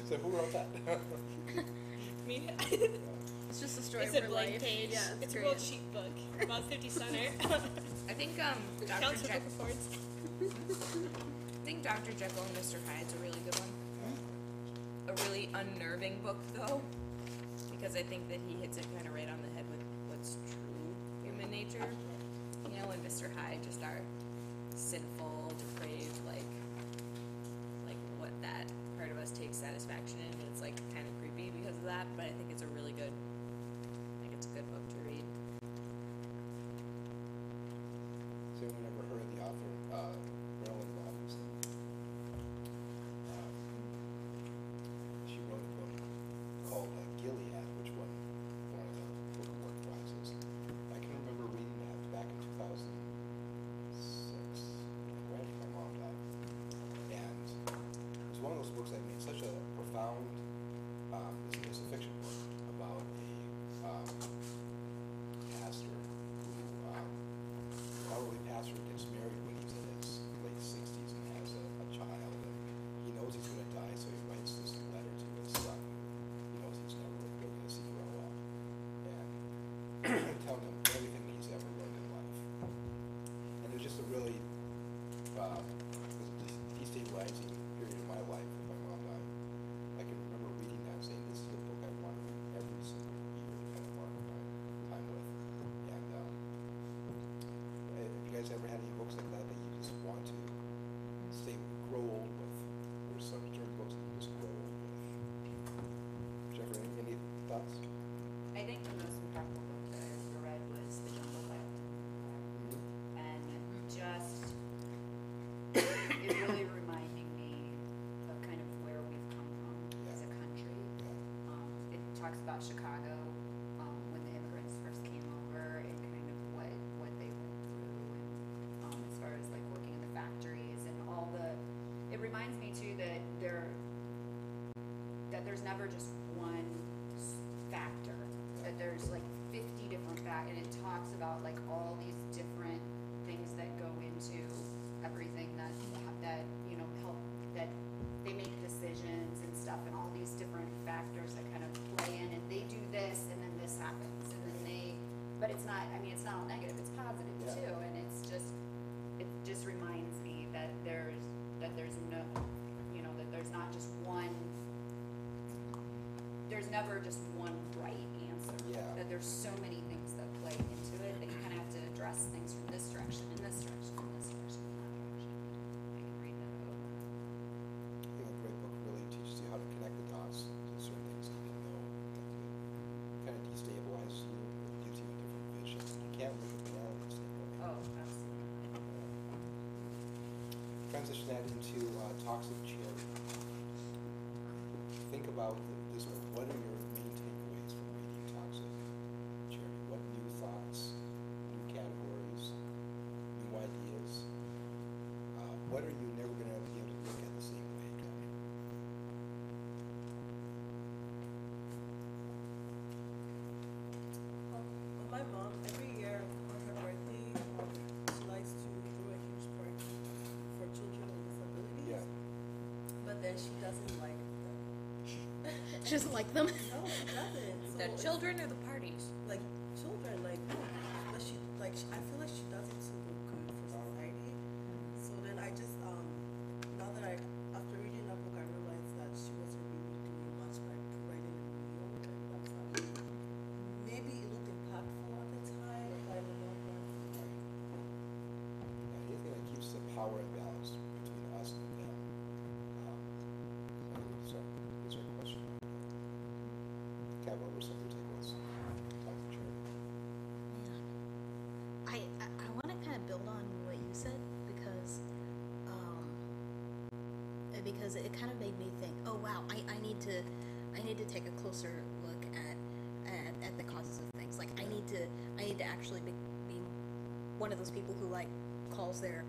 So who wrote that? Me. It's just a story It's of a her blank life. page. Yeah, It's a great. real cheap book. About 50 cents. I think Counts for book reports. I think Dr. Jekyll and Mr. Hyde's a really good one. A really unnerving book, though, because I think that he hits it kind of right on the head with what's true human nature. You know, and Mr. Hyde just our sinful, depraved, like what that part of us takes satisfaction in. And it's like kind of creepy because of that, but I think it's a really good. I think it's a good book to read. Has anyone ever heard of the author, Marilyn Robinson? She wrote a book called Gilead, which won one of the Book Award prizes. I can remember reading that back in 2006, right after my mom died. And it was one of those books that made such a profound, it's a fiction book about a pastor who, elderly pastor gets married when he's in his late 60s and has a child, and he knows he's going to die, so he writes this letter to his son. He knows he's never going to see grow up, and telling him everything that he's ever learned in life. And it was just a really destabilizing period of my life when my mom died. I can remember reading that and saying, this is a book I want to read every single year to kind of mark my time with. And have you guys ever had any books like that that you just want to grow old with? There's some certain books that you just grow old with. Jeffrey, any thoughts? I think the most impactful book that I ever read was The Jungle Book. And just, it really reminding me of kind of where we've come from as a country. It talks about Chicago, when the immigrants first came over, and kind of what they went through, and as far as like working in the factories and all the, it reminds me too that there's never just one factor, that there's like 50 different factors, and it talks about like all these different things that go into everything that you know help, that they make decisions and stuff, and all these different factors that kind of play in, and they do this and then this happens, and then but it's not, I mean, it's not all negative, it's positive too, and it just reminds me that there's no, you know, that there's not just one, there's never just one right answer. That there's so many things that play into it that you kind of have to address things from this direction, and this direction, and this direction, and that direction. I can read that over. I think a great book really teaches you how to connect the dots to certain things that you know that kind of destabilize you, it gives you a different vision. You can't look at reality the same way. Oh, absolutely. Transition that into toxic charity. Think about this one. What are your main takeaways from reading Toxic Charity? What new thoughts, new categories, new ideas? What are you never going to be able to look at the same way again? My mom, every year on her birthday, she likes to do a huge party for children with disabilities. Yeah. But then she doesn't like them. She doesn't like them. No, she doesn't. So The it's children or the parties? like children, like no. But I feel like she does it to look good for society. So then I just now that after reading that book I realized that she wasn't really doing much by providing a meal. And that's not maybe it looked impactful at the time, but I don't know. Yeah, anything that keeps the power and balance between us and them. So, is there a question? Kat, what were some of your takeaways? Toxic charity. I want to kind of build on what you said because it kind of made me think, oh wow, I need to take a closer look at the causes of things. Like I need to actually be one of those people who like calls their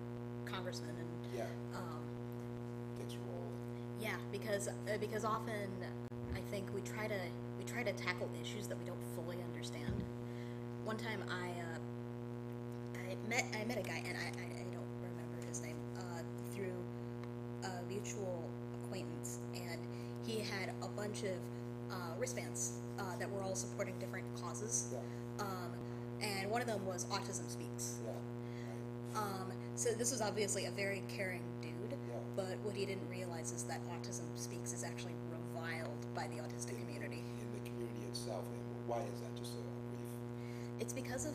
congressman and Takes a role. yeah, because often I think we try to tackle issues that we don't fully understand. One time I met a guy, and I don't remember his name, through a mutual acquaintance bunch of wristbands that were all supporting different causes. Yeah. And one of them was Autism Speaks. Yeah, right. So this was obviously a very caring dude, Yeah. but what he didn't realize is that Autism Speaks is actually reviled by the autistic community. In the community itself, and why is that? Just a brief. It's because of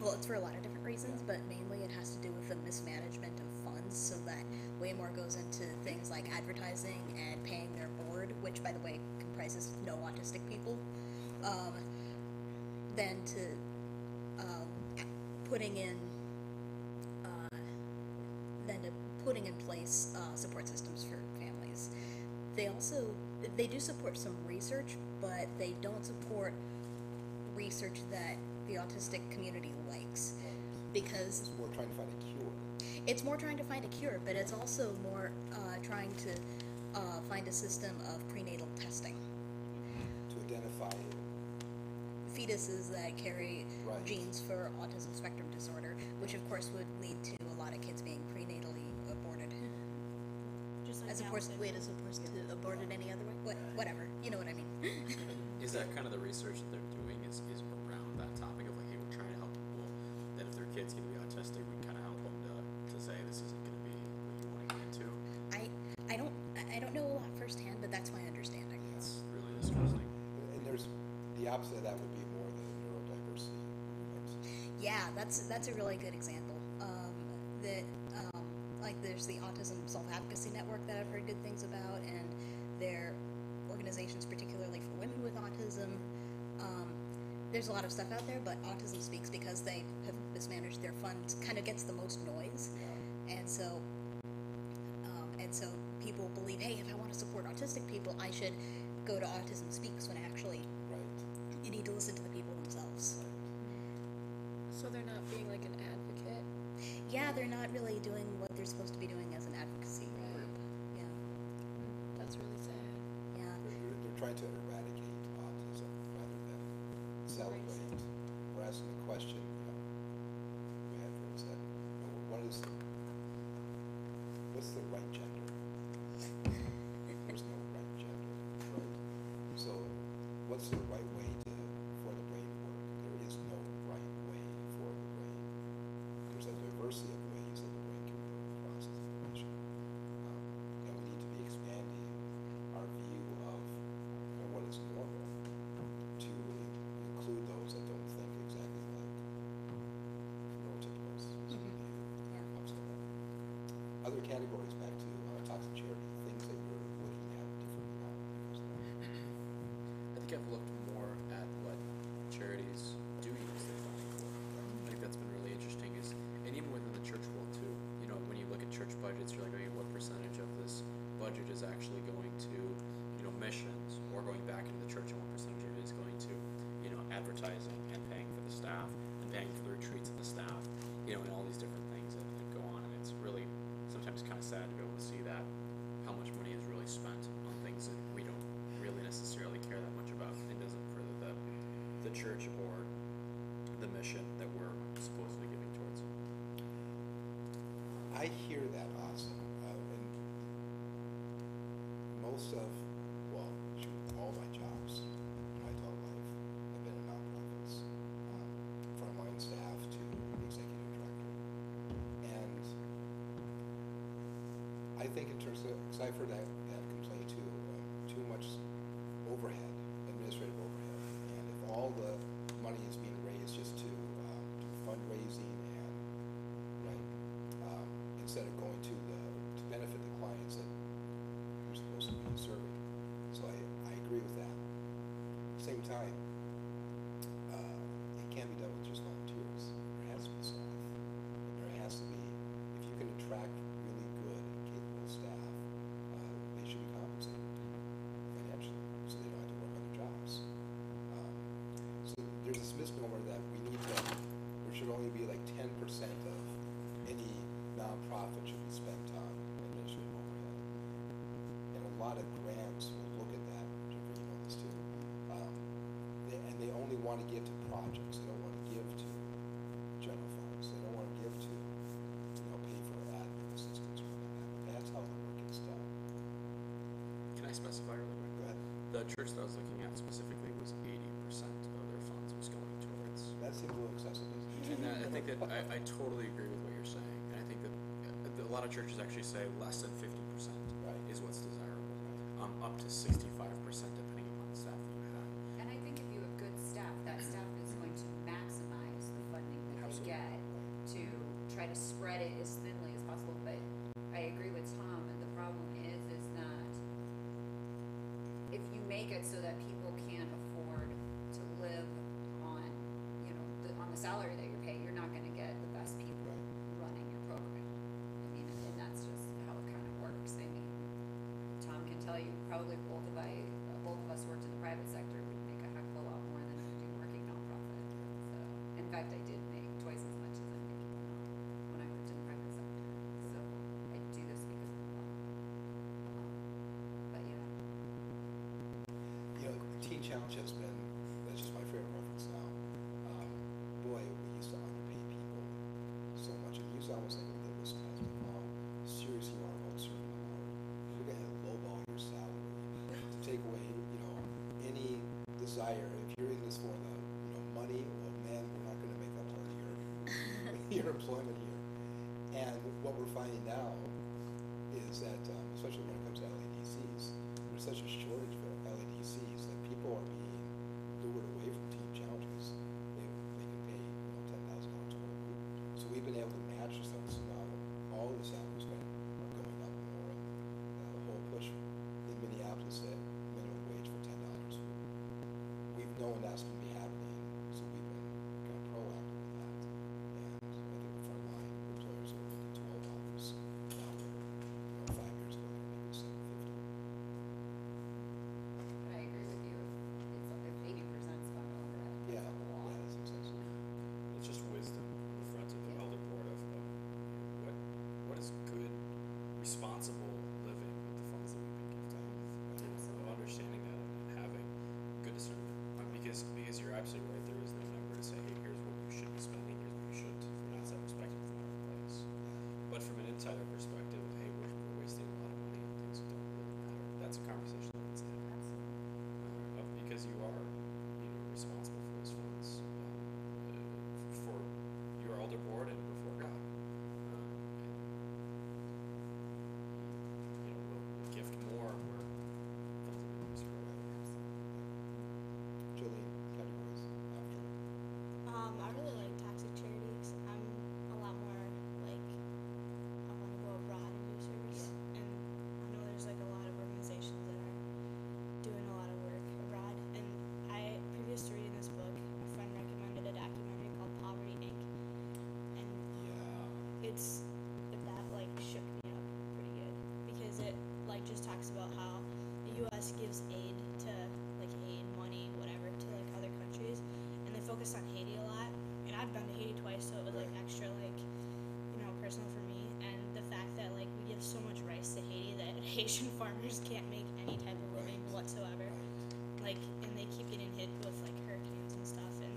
well, it's for a lot of different reasons, but mainly it has to do with the mismanagement of funds, so that way more goes into things like advertising and paying their board, which, by the way, comprises no autistic people, than to putting in putting in place support systems for families. They do support some research, but they don't support research that the autistic community likes, because It's more trying to find a cure. it's more trying to find a cure, but it's also more trying to find a system of prenatal testing. To identify Fetuses that carry Right. genes for autism spectrum disorder, which of course would lead to a lot of kids being prenatally aborted. Just like As Down opposed syndrome. to aborted any other way. Whatever. You know what I mean. Is that kind of the research that they're doing is around that topic of like, hey, we're trying to help people that if their kid's going to be autistic, we can kind of help them to say this isn't going to be what you want to get into? I don't know a lot firsthand, but that's my understanding. It's really distressing. and there's the opposite of that would be more the neurodiversity movement. Yeah, that's a really good example. Like there's the Autism Self-Advocacy Network that I've heard good things about, and their organizations particularly for women with autism. There's a lot of stuff out there, but Autism Speaks, because they have mismanaged their funds, kind of gets the most noise, and so people believe, hey, if I want to support autistic people, I should go to Autism Speaks, when actually Right. you need to listen to the people themselves. So they're not being like an advocate. Yeah, they're not really doing what they're supposed to be doing as an advocacy group. Yeah, That's really sad. yeah. They're trying to eradicate autism rather than celebrate. We're asking the question, we had friends that, what's the right gender? There's no right gender, right? So what's the right way for the brain to work? There is no right way for the brain. There's a diversity of ways that the brain can process information. And we need to be expanding our view of what is normal to include those that don't think exactly like neurotypicals. So Yeah. Other categories, back to toxic charity, things that you're looking at differently now because of that. I think I've looked more at what charities do use their money for. I think that's been really interesting and even within the church world too, when you look at church budgets, you're like, okay, what percentage of this budget is actually going to, missions or going back into the church, and what percentage of it is going to, advertising and paying for the staff and paying for the retreats of the staff, and all these different things that go on. And it's really sometimes kind of sad to be able to see that, how much money is really spent on things that we don't really necessarily care that much about, and doesn't further the church or the mission that we're supposedly giving towards. I hear that, awesome. And most of, well, shoot, all my jobs, my adult life, have been in nonprofits, frontline staff to executive director. And I think in terms of, because I've heard that complaint too, too much overhead, administrative overhead. And if all the money is being raised just to do fundraising and, right, instead of going to benefit the clients that we're supposed to be serving. So I agree with that. At the same time, it can't be done with just volunteers. There has to be staff. And there has to be, if you can attract really good and capable staff, they should be compensated financially so they don't have to work other jobs. So there's this misnomer that there should only be like 10% of any nonprofit should be spent on administrative overhead. And a lot of grants will look at that, Jeffrey, you know this too. And they only want to give to projects. They don't want to give to general funds. They don't want to give to, pay for admin assistance or something like that. That's how the work gets done. Can I specify really quick? Go ahead. the church that I was looking at specifically was 80% of their funds was going towards. That seems a little excessive, doesn't it? And I think that I totally agree with what you're saying. And I think that a lot of churches actually say less than 50% Right. is what's desirable. Up to 65% depending upon the staff that you have. And I think if you have good staff, that staff is going to maximize the funding that Absolutely. they get to try to spread it as thinly as possible. But I agree with Tom, and the problem is that if you make it so that people can't afford to live on, on the salary that you're paid, you're not going to get the best people Right. running your program. I mean, and that's just how it kind of works. I mean, Tom can tell you probably both of us worked in the private sector, we'd make a heck of a lot more than we do working nonprofit. So, in fact, I did make twice as much as I'm making now when I worked in the private sector. So I do this because of that. But yeah. Teen Challenge has been, that's just my favorite reference now. Boy, we used to underpay people so much. It used to almost like a litmus test of how serious you are about serving the Lord. We're going to lowball your salary to take away, any desire. If you're in this for the, money, well, man, we're not going to make that part of your employment here. And what we're finding now is that, especially when it comes to LADCs, there's such a shortage of LADCs that people are being lured away from Team Challenges. They can pay $10,000 more a week. So we've been able to match ourselves. So now all the salaries are going up more. And the whole push in Minneapolis at minimum wage for $10. We've known that's going to be happening, so we've been kind of proactive with that. And I think the frontline employers are looking at $12 now. Where 5 years ago they were maybe $7.50. But I agree with you. If 80% is spent on overhead, Yeah, that's a lot. that's excessive. It's just wisdom on the front of the elder board of what is good, responsible living with the funds that we've been gifted with. Of understanding that and having good discernment. Because you're absolutely right, there is no number to say, hey, here's what you should be spending, here's what you shouldn't, from an outside perspective from our place. But from an insider perspective, hey, we're wasting a lot of money on things that don't really matter. That's a conversation that needs to happen. Absolutely. Because you are, responsible for those funds for your elder board and before God. We'll gift more where funds are being used for. Julie, categories after. I really like toxic charity because I'm a lot more like I want to go abroad and do service, and I know there's like a lot of organizations that are doing a lot of work abroad. And previous to reading this book, a friend recommended a documentary called Poverty Inc. And that like shook me up pretty good because it like just talks about how the U.S. gives aid money, whatever, to like other countries, and they focus on Haiti a lot. And I've been to Haiti twice, so it was like extra personal for me. And the fact that like we give so much rice to Haiti that Haitian farmers can't make any type of living whatsoever. Like, and they keep getting hit with like hurricanes and stuff, and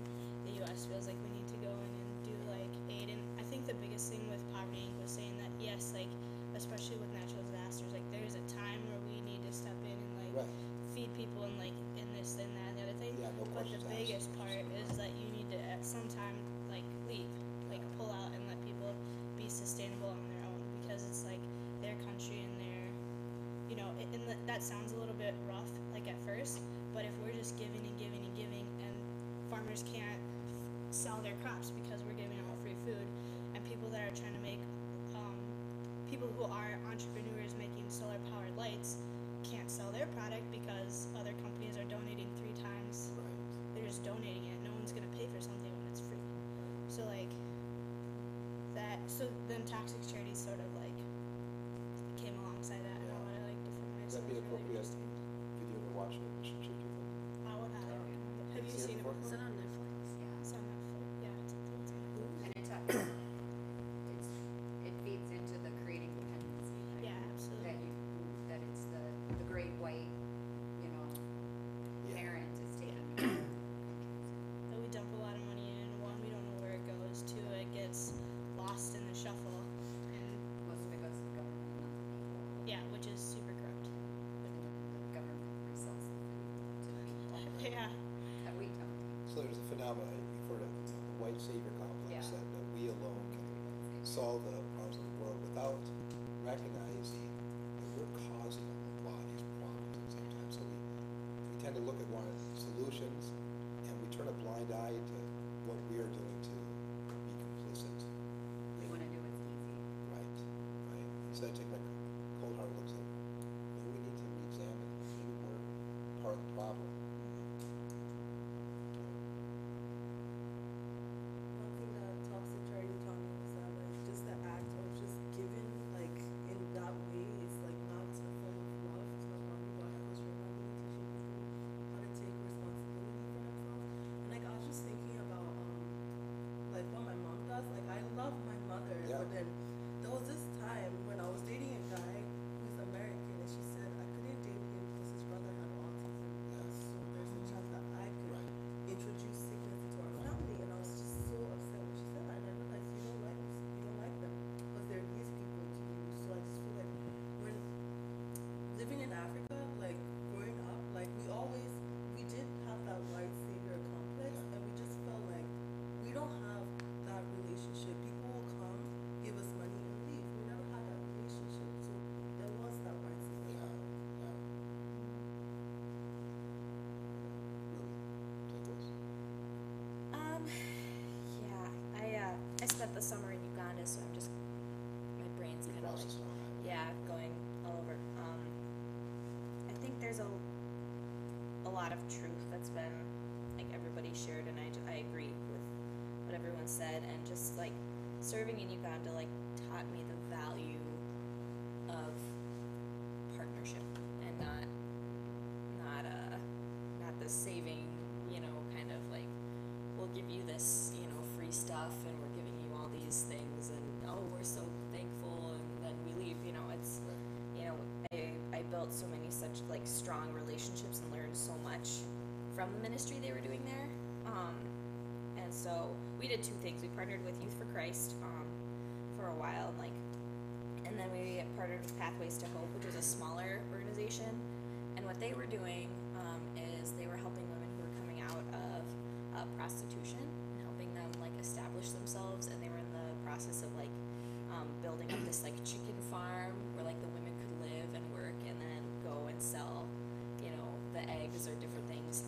the U.S. feels like we need to go in and do like aid. And I think the biggest thing with Poverty Inc. was saying that yes, like especially with natural disasters, like there's a time where we need to step in and like feed people and like and this and that and the other thing. Yeah, no but the questions biggest asked. part is that you need to at some time like leave, like pull out and let people be sustainable on their own, because it's like their country and their, that sounds a little bit rough like at first, but if we're just giving and giving and giving and farmers can't sell their crops because we're giving out free food, and people that are trying to make people who are entrepreneurs making solar powered lights can't sell their product because other companies are donating 3 times. They're just donating it. No one's gonna pay for something when it's free. So like that. So then toxic charities sort of like came alongside that in a lot of like different ways. Would that So be it was really appropriate interesting. video to watch it? MissionShift, you think? I would have. Have you seen it before? before? Is it on Netflix? Yeah. It's on Netflix. Yeah, it's on And it feeds into the creating dependency thing. Yeah, absolutely. That it's the great white, Yeah. parent is taking care of That we dump a lot of money in. One, we don't know where it goes. Two, it gets lost in the shuffle. And most of it goes to the government, not the people. yeah, which is super corrupt. But then the government resells the food. So there's a phenomenon, you've heard of the white savior complex, Yeah. that we alone can solve the problems of the world without recognizing that we're causing a lot of these problems at the same time. So we tend to look at one solutions and we turn a blind eye to what we are doing to be complicit. We wanna do what's easy. Right, right. Instead of taking a cold hard look at, maybe we need to re-examine, maybe we're part of the problem. One thing that toxic charity taught me was that like just the act of just giving like in that way is like not a form of love. It's not loving God because you're not really teaching people how to take responsibility for themselves. And like I was just thinking about like what my mom does. Like I love my mother, Yeah. but then there was this time when I was dating a guy who's American, and she said I couldn't date him because his brother had autism. Yeah. So there's a chance that I could Right. introduce sickness into our family, and I was just so upset when she said that. And I realized you don't like them because they're these people to you. So I just feel like when living in Africa, like growing up, like we did have that white savior complex, Yeah. and we just felt like we don't have that relationship. People will come, give us money, and leave. We never had that relationship, so there was that white savior. Yeah, yeah. Really, takeaways? Yeah, I spent the summer in Uganda, so I'm just, my brain's Good kind of like, process now. yeah, going all over. I think there's a lot of truth that's been, like, everybody shared, and I agree with what everyone said, and just, like, serving in Uganda, like, taught me the value of partnership, and not the saving, kind of, like, we'll give you this, free stuff, and we're giving you all these things, and, oh, we're so thankful, and then we leave, it's, I built so many such, like, strong relationships and learned so much from the ministry they were doing there. And so we did two things. We partnered with Youth for Christ for a while, and then we partnered with Pathways to Hope, which was a smaller organization. And what they were doing is they were helping women who were coming out of prostitution and helping them like establish themselves. And they were in the process of building up this like chicken farm where like the women could live and work and then go and sell, the eggs or different things,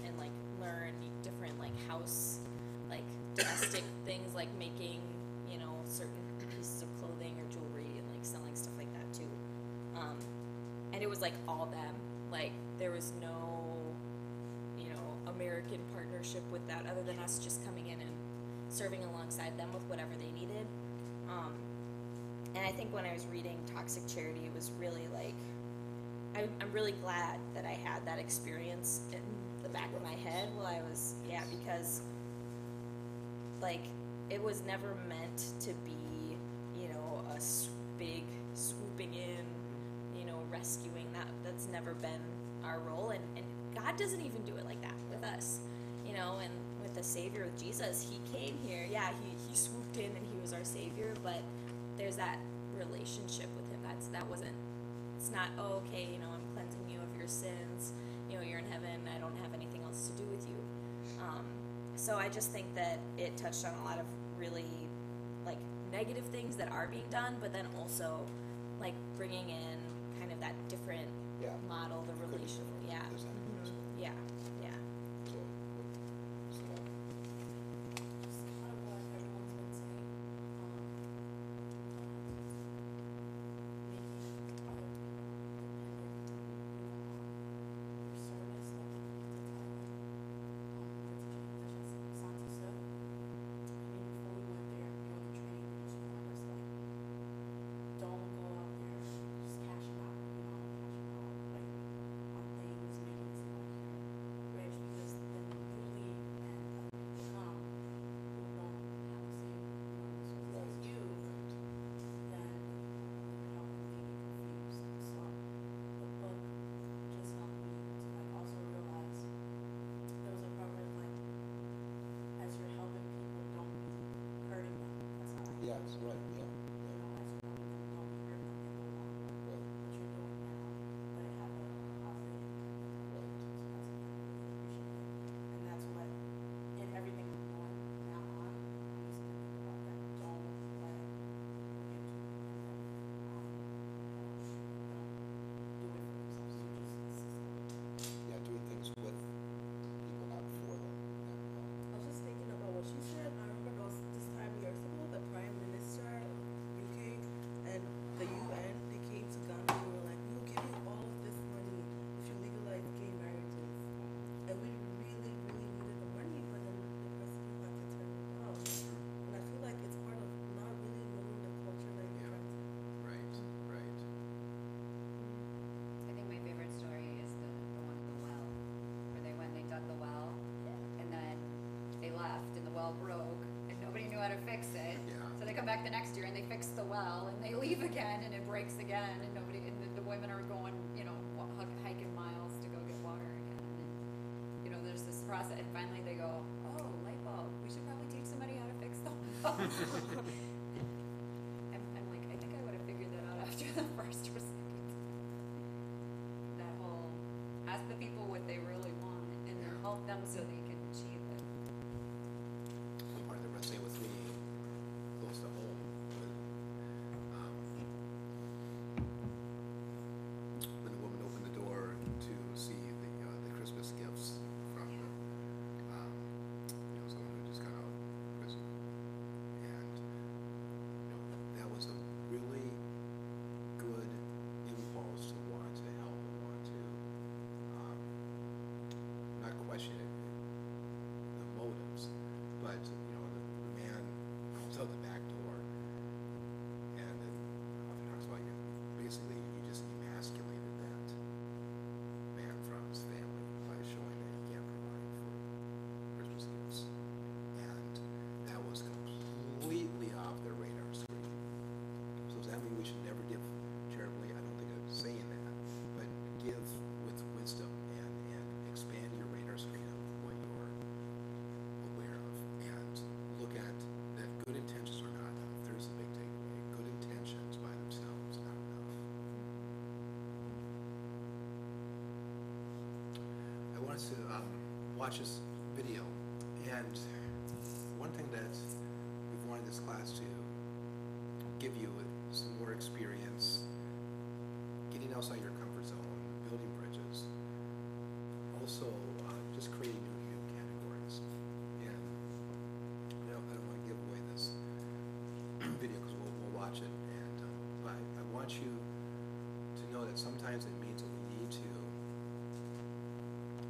and like learn different like house, like domestic things like making, certain pieces of clothing or jewelry and like selling stuff like that too. And it was like all them. Like there was no, American partnership with that other than us just coming in and serving alongside them with whatever they needed. And I think when I was reading Toxic Charity, it was really like, I'm really glad that I had that experience in the back of my head while I was, because like it was never meant to be, a big swooping in, rescuing. That's never been our role, and God doesn't even do it like that with us, and with the Savior, with Jesus, He came here, he swooped in and He was our Savior, but there's that relationship with Him. It's not, oh, okay, I'm cleansing you of your sins, you're in heaven, I don't have anything else to do with you. So I just think that it touched on a lot of really like negative things that are being done, but then also like bringing in kind of that different Yeah. model, the Could be relation, different. yeah, There's that mhm, as well. yeah. So, Just kind of what everyone's been saying. Making other people dependent, on your service, like to Thailand, we're teaching Sansa. Before we went there, during the training, they just warned us like, don't go out there just cashing out, like on things, making it seem like you're rich, because then you leave and other people come who don't have the same resources as you, then you're helping them get confused. So the book just helped me to like also realize there was a proverb like, as you're helping people, don't be hurting them. That's not right. yes, right, yeah, As you're helping them, don't be hurting them in the long run. right, What you're doing now, let it have a positive impact. right. So that's what I really appreciate. And that's what back the next year and they fix the well and they leave again and it breaks again and the women are going, you know, hiking miles to go get water again. And, you know, there's this process and finally they go, oh, light bulb, we should probably teach somebody how to fix the well. I'm like, I think I would have figured that out after the first or second. That whole, ask the people what they really want and then help them so they can achieve it. One part that resonated with me, close to home, was when the woman opened the door to see the Christmas gifts from the, someone who just got out of prison, and that was a really good impulse to want to help and want to not question it, the motives, but the man comes out the back door, and then talks about basically you just emasculated that man from his family by showing that he can't provide for Christmas gifts, and that was completely off their radar screen. So does that mean we should never give charitably? I don't think I'm saying that, but give with wisdom and expand your radar screen of what you're aware of, and look at that good intentions are not enough. There's a big takeaway. Good intentions by themselves not enough. I want us to watch this video, and one thing that we've wanted this class to give you some more experience, getting outside your comfort zone, building bridges, also just creating new categories. And I don't want to give away this video because we'll watch it, and but I want you to know that sometimes it means that we need to,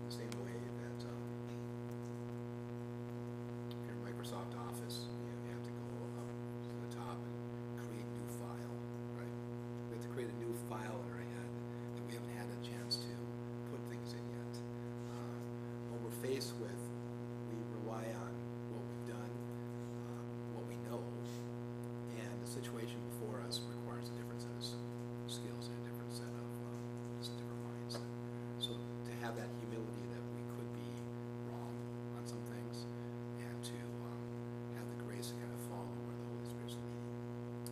the same way that if you're in Microsoft Office, you have to go up to the top and create new file, right? We have to create a new file in our head that we haven't had a chance to put things in yet. When we're faced with, we rely on what we've done, what we know, and the situation before us requires a different set of skills and a different set of, just a different mindset. So to have that humility that we could be wrong on some things, and to have the grace to kind of follow where the Holy Spirit's leading.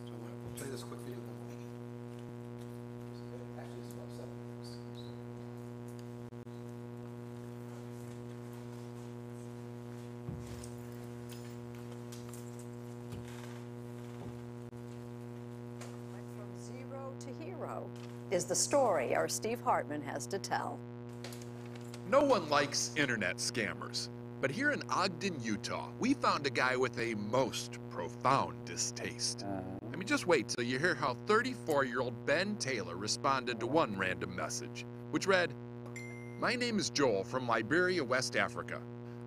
So I want to play this quick video. Actually, it's about 7 minutes. Went from zero to hero is the story our Steve Hartman has to tell. No one likes internet scammers, but here in Ogden, Utah, we found a guy with a most profound distaste. I mean, just wait till you hear how 34-year-old Ben Taylor responded to one random message, which read, "My name is Joel from Liberia, West Africa.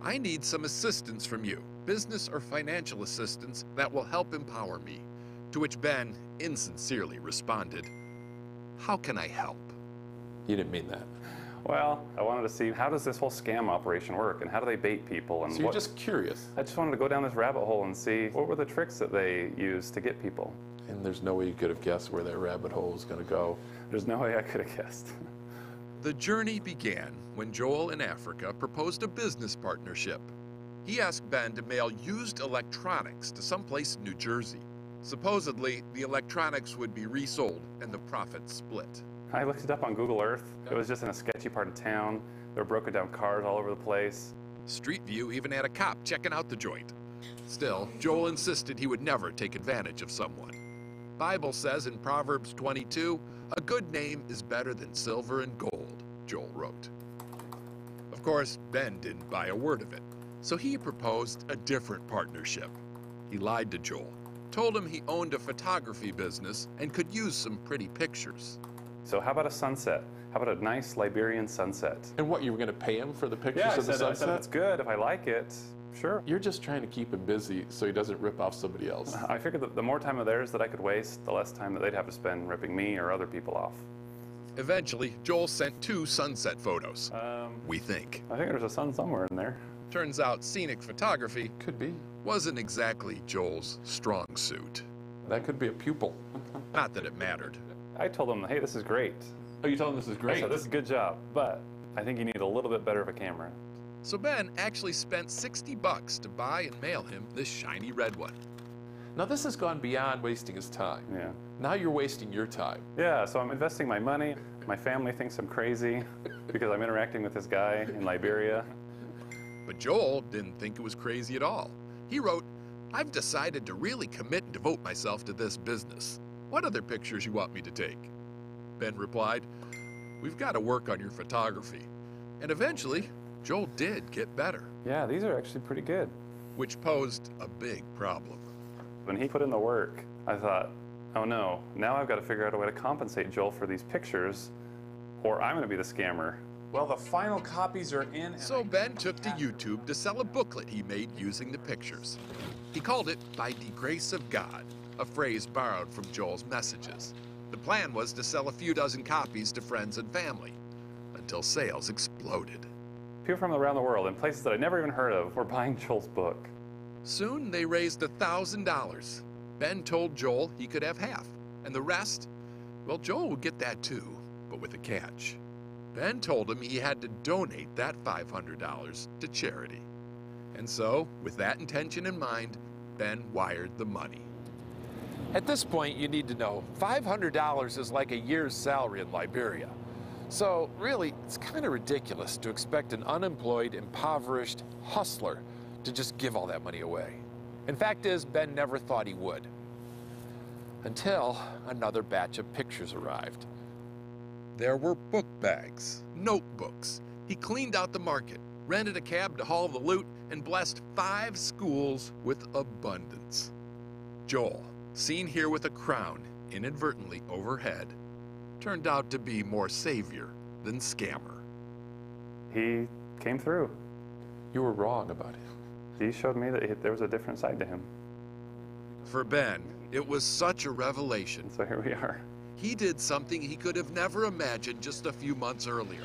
I need some assistance from you, business or financial assistance that will help empower me." To which Ben insincerely responded, "How can I help?" You didn't mean that. Well, I wanted to see how does this whole scam operation work and how do they bait people and So you're just curious, I just wanted to go down this rabbit hole and see what were the tricks that they use to get people. and there's no way you could have guessed where that rabbit hole was going to go. There's no way I could have guessed. The journey began when Joel in Africa proposed a business partnership. He asked Ben to mail used electronics to someplace in New Jersey. Supposedly, the electronics would be resold and the profits split. I looked it up on Google Earth. It was just in a sketchy part of town. There were broken down cars all over the place. Street View even had a cop checking out the joint. Still, Joel insisted he would never take advantage of someone. Bible says in Proverbs 22, "A good name is better than silver and gold," Joel wrote. Of course, Ben didn't buy a word of it, so he proposed a different partnership. He lied to Joel, told him he owned a photography business and could use some pretty pictures. So how about a sunset? How about a nice Liberian sunset? And what, you were going to pay him for the pictures Yeah, of the I said sunset? it's good. If I like it, sure. You're just trying to keep him busy so he doesn't rip off somebody else. I figured that the more time of theirs that I could waste, the less time that they'd have to spend ripping me or other people off. Eventually, Joel sent 2 sunset photos, we think. I think there's a sun somewhere in there. Turns out scenic photography Could be. wasn't exactly Joel's strong suit. That could be a pupil. Not that it mattered. I told him, hey, this is great. Oh, you told him this is I great. said, this is a good job, but I think you need a little bit better of a camera. So Ben actually spent $60 to buy and mail him this shiny red one. Now this has gone beyond wasting his time. Yeah. Now you're wasting your time. Yeah, so I'm investing my money. My family thinks I'm crazy because I'm interacting with this guy in Liberia. But Joel didn't think it was crazy at all. He wrote, "I've decided to really commit and devote myself to this business. What other pictures you want me to take?" Ben replied, "We've got to work on your photography." And eventually, Joel did get better, Yeah, these are actually pretty good. which posed a big problem. When he put in the work, I thought, oh no, now I've got to figure out a way to compensate Joel for these pictures, or I'm going to be the scammer. Well, the final copies are in. So Ben took to YouTube to sell a booklet he made using the pictures. He called it "By the Grace of God," a phrase borrowed from Joel's messages. The plan was to sell a few dozen copies to friends and family, until sales exploded. People from around the world in places that I never even heard of were buying Joel's book. Soon they raised $1,000. Ben told Joel he could have half, and the rest, well, Joel would get that too, but with a catch. Ben told him he had to donate that $500 to charity. And so, with that intention in mind, Ben wired the money. At this point, you need to know, $500 is like a year's salary in Liberia. So really, it's kind of ridiculous to expect an unemployed, impoverished hustler to just give all that money away. And fact is, Ben never thought he would. Until another batch of pictures arrived. There were book bags, notebooks. He cleaned out the market, rented a cab to haul the loot, and blessed 5 schools with abundance. Joel, seen here with a crown inadvertently overhead, turned out to be more savior than scammer. He came through. You were wrong about him. He showed me that there was a different side to him. For Ben, it was such a revelation. So here we are. He did something he could have never imagined just a few months earlier.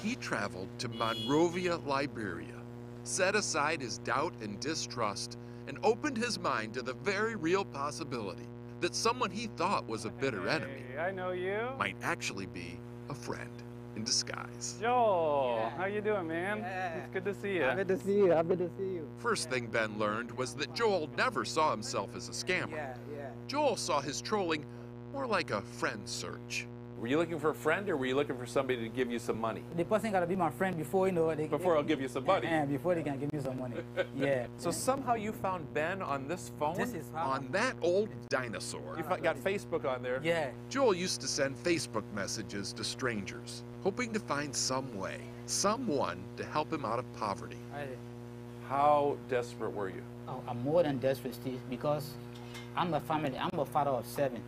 He traveled to Monrovia, Liberia, set aside his doubt and distrust, and opened his mind to the very real possibility that someone he thought was a bitter enemy Hey, I know you. might actually be a friend in disguise. Joel, how you doing, man? It's good to see you. Happy to see you. Happy to see you. First thing Ben learned was that Joel never saw himself as a scammer. Yeah. Joel saw his trolling more like a friend search. Were you looking for a friend, or were you looking for somebody to give you some money? The person gotta be my friend before Before I'll give you some money. Before they can give me some money. Yeah. So somehow you found Ben on this phone? This is how. On that old dinosaur, You got Facebook on there? Yeah. Joel used to send Facebook messages to strangers, hoping to find some way, someone to help him out of poverty. How desperate were you? I'm more than desperate, Steve, because I'm a father of 7.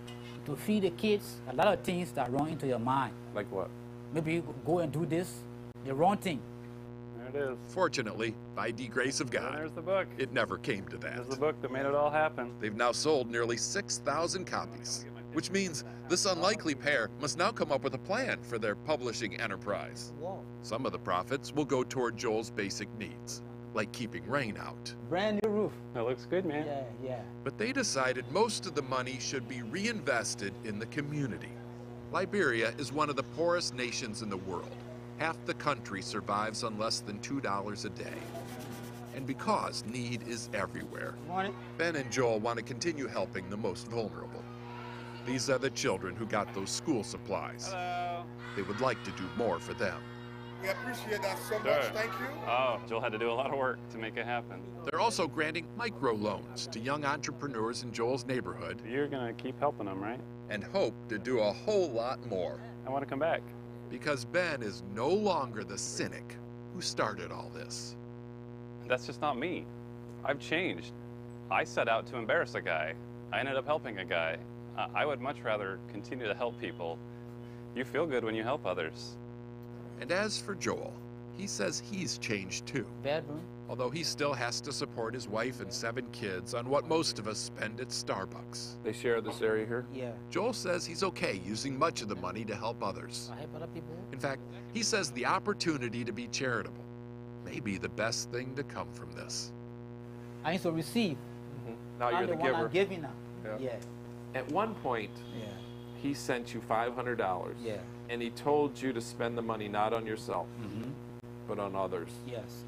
To feed the kids, a lot of things that run into your mind. Like what? Maybe you go and do this, the wrong thing. There it is. Fortunately, by the grace of And God, there's the book. it never came to that. There's the book that made it all happen. They've now sold nearly 6,000 copies, which means this unlikely pair must now come up with a plan for their publishing enterprise. Whoa. Some of the profits will go toward Joel's basic needs, like keeping rain out. Brand new roof. That looks good, man. Yeah. But they decided most of the money should be reinvested in the community. Liberia is one of the poorest nations in the world. Half the country survives on less than $2 a day. And because need is everywhere, Morning. Ben and Joel want to continue helping the most vulnerable. These are the children who got those school supplies. Hello. They would like to do more for them. We appreciate that so much. Sure. Thank you. Oh, Joel had to do a lot of work to make it happen. They're also granting microloans to young entrepreneurs in Joel's neighborhood You're going to keep helping them, right? and hope to do a whole lot more. I want to come back. Because Ben is no longer the cynic who started all this. That's just not me. I've changed. I set out to embarrass a guy. I ended up helping a guy. I would much rather continue to help people. You feel good when you help others. And as for Joel, he says he's changed too. Bedroom. Although he still has to support his wife and 7 kids on what most of us spend at Starbucks. They share this area here? Yeah. Joel says he's okay using much of the money to help others. I help other people. In fact, he says the opportunity to be charitable may be the best thing to come from this. I need to receive. Now I'm you're the one giver. I'm giving now. Yeah. Yeah. At one point, Yeah. he sent you $500. Yeah. And he told you to spend the money not on yourself, but on others. Yes.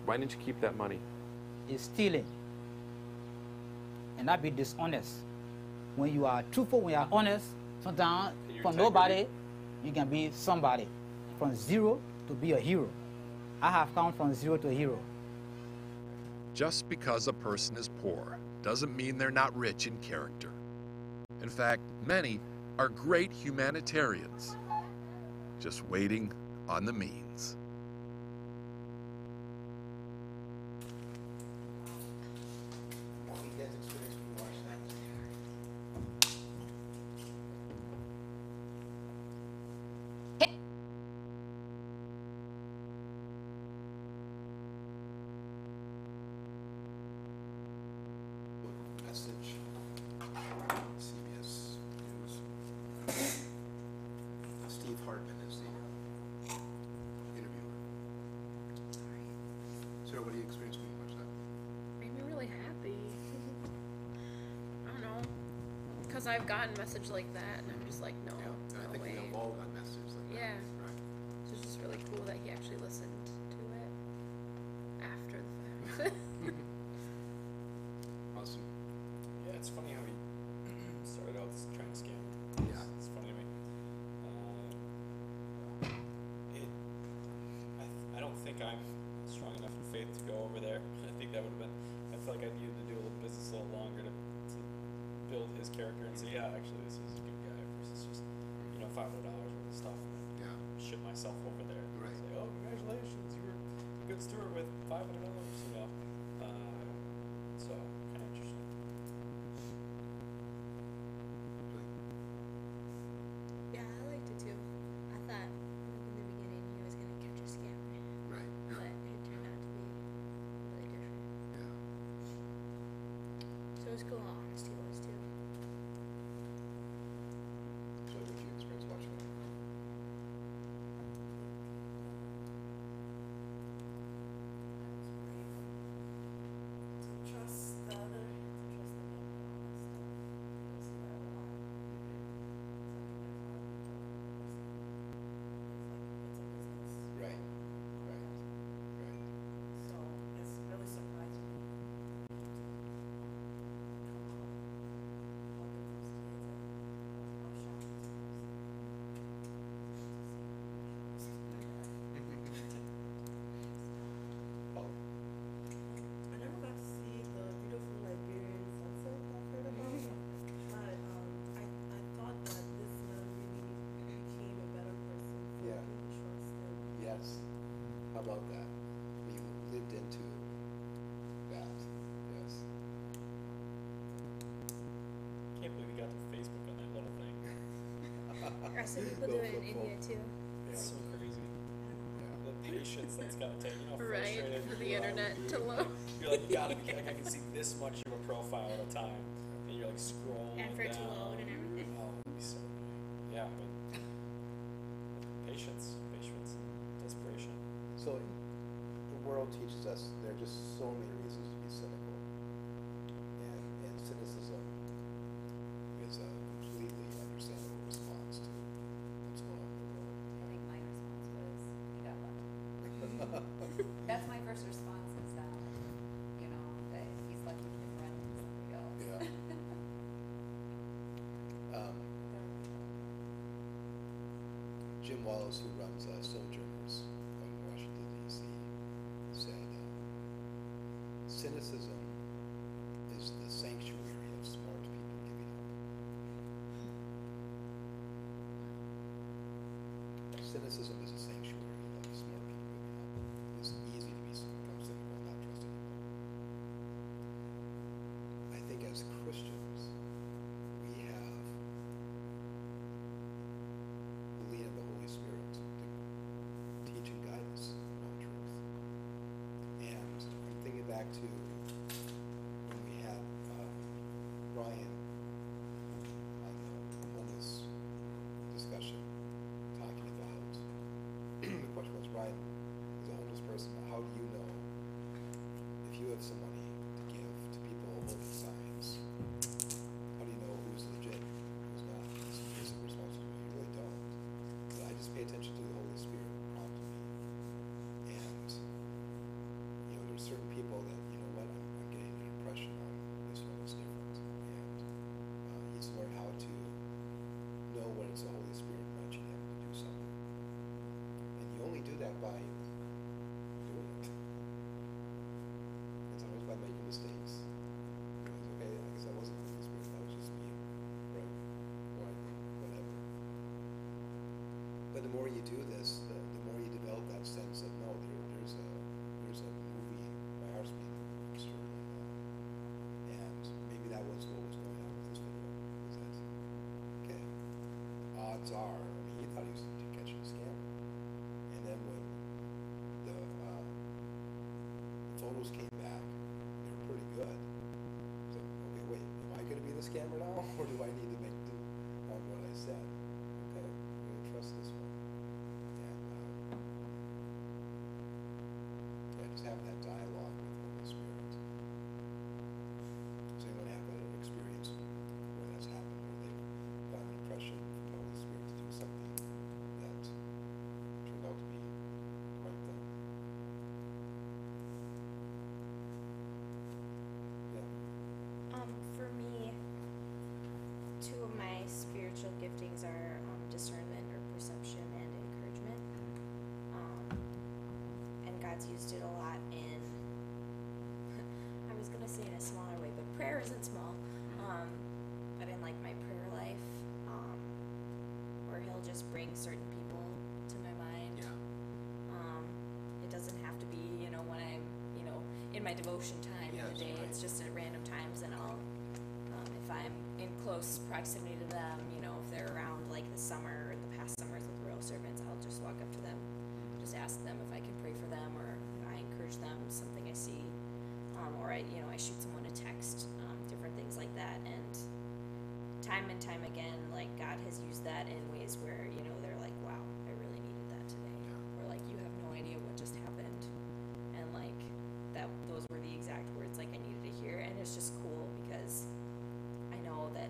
Why didn't you keep that money? It's stealing. And not be dishonest. When you are truthful, when you are honest, sometimes from nobody, you can be somebody. From zero to be a hero. I have come from zero to a hero. Just because a person is poor doesn't mean they're not rich in character. In fact, many are great humanitarians, just waiting on the means. What do you guys experience when you watch that? Message, CBS News. Steve Hartman is the interviewer. Sarah, what do you experience when you watch that? Made me really happy. I don't know. Because I've gotten message like that, and I'm just like, no, I no think way. we have all got messages like that. Yeah. Right. So it's just really cool that he actually listened to it after the fact. Awesome. Yeah, it's funny how he started out trying to scam. Yeah. It's funny to me. I don't think I'm strong enough in faith to go over there. I think that would have been. I feel like I needed to do a little business a little longer to build his character and say, yeah, actually, this is a good guy versus just $500 worth of stuff and then ship myself over there. Right. Say, oh, congratulations, you were a good steward with $500. So kind of interesting. Yeah, I liked it too. I thought in the beginning he was gonna catch a scammer. Right. But it turned out to be really different. Yeah. So it was cool how honest he was too. So what did you experience watching that? Trust the other, trust the man, all that stuff. Right. Right. Right. So it's really surprising. I never got to see the beautiful Liberian sunset I've heard about, but I thought that this man really became a better person for Yeah. me to trust him. Yes. How about that? You lived into that. Yes. Can't believe we got to Facebook on that little thing. Or some people do it in India too. It's so crazy. The patience that's gotta take. You know how Right, frustrated for the you are internet when to load. You're like, you gotta be, like, I can see this much of a profile at a time, and you're like scrolling And for it to down. load and everything. Oh, it'd be so annoying. Yeah, I mean, patience, and desperation. So the world teaches us there are just so many reasons to be cynical. And cynicism is a completely understandable response to what's going on in the world. I think my response was, he got lucky. That's my first response is that, that he's lucky he can run into somebody else. Yeah. Jim Wallace, who runs Sojourners in Washington, D.C., said, cynicism is the sanctuary of smart people giving up. Cynicism is a sanctuary of smart people giving up. It's easy to become cynical and not trust anyone. I think as Christians, we have the lead of the Holy Spirit to teach and guide us on truth. And I'm thinking back to when we had Brian on the homeless discussion, talking about the question was, Brian, as a homeless person, how do you know if you have some money to give to people holding signs but the more you do this, the more you develop that sense of no, there's a movie. My heart's beating extraordinarily loud, and maybe that was what was going on with this video. Is that okay? Odds are, I mean, he thought he was catching a scam, and then when the photos came back, they were pretty good. So okay, wait, am I going to be the scammer now, or do I need to make do on what I said? Okay, I'm going to trust this one. And yeah, just having that dialogue with the Holy Spirit. Does anyone have an experience where that's happened, where they've got an impression from the Holy Spirit to do something that turned out to be the right thing? Yeah. For me, two of my spiritual giftings are discernment or perception and encouragement. And God's used it a lot in, I was going to say in a smaller way, but prayer isn't small. But in like my prayer life, where He'll just bring certain people to my mind. Yeah. It doesn't have to be, when I'm, in my devotion time in the day. Right. It's just at random times, and I'll, if I'm in close proximity to them, if they're around like the summer or the past summers with Royal Servants, I'll just walk up to them, just ask them if I can pray for them, or I encourage them, something I see, or I shoot someone a text, different things like that. And time and time again, like God has used that in ways where, they're like, wow, I really needed that today. Or like, you have no idea what just happened. And like, those were the exact words like I needed to hear. And it's just cool because I know that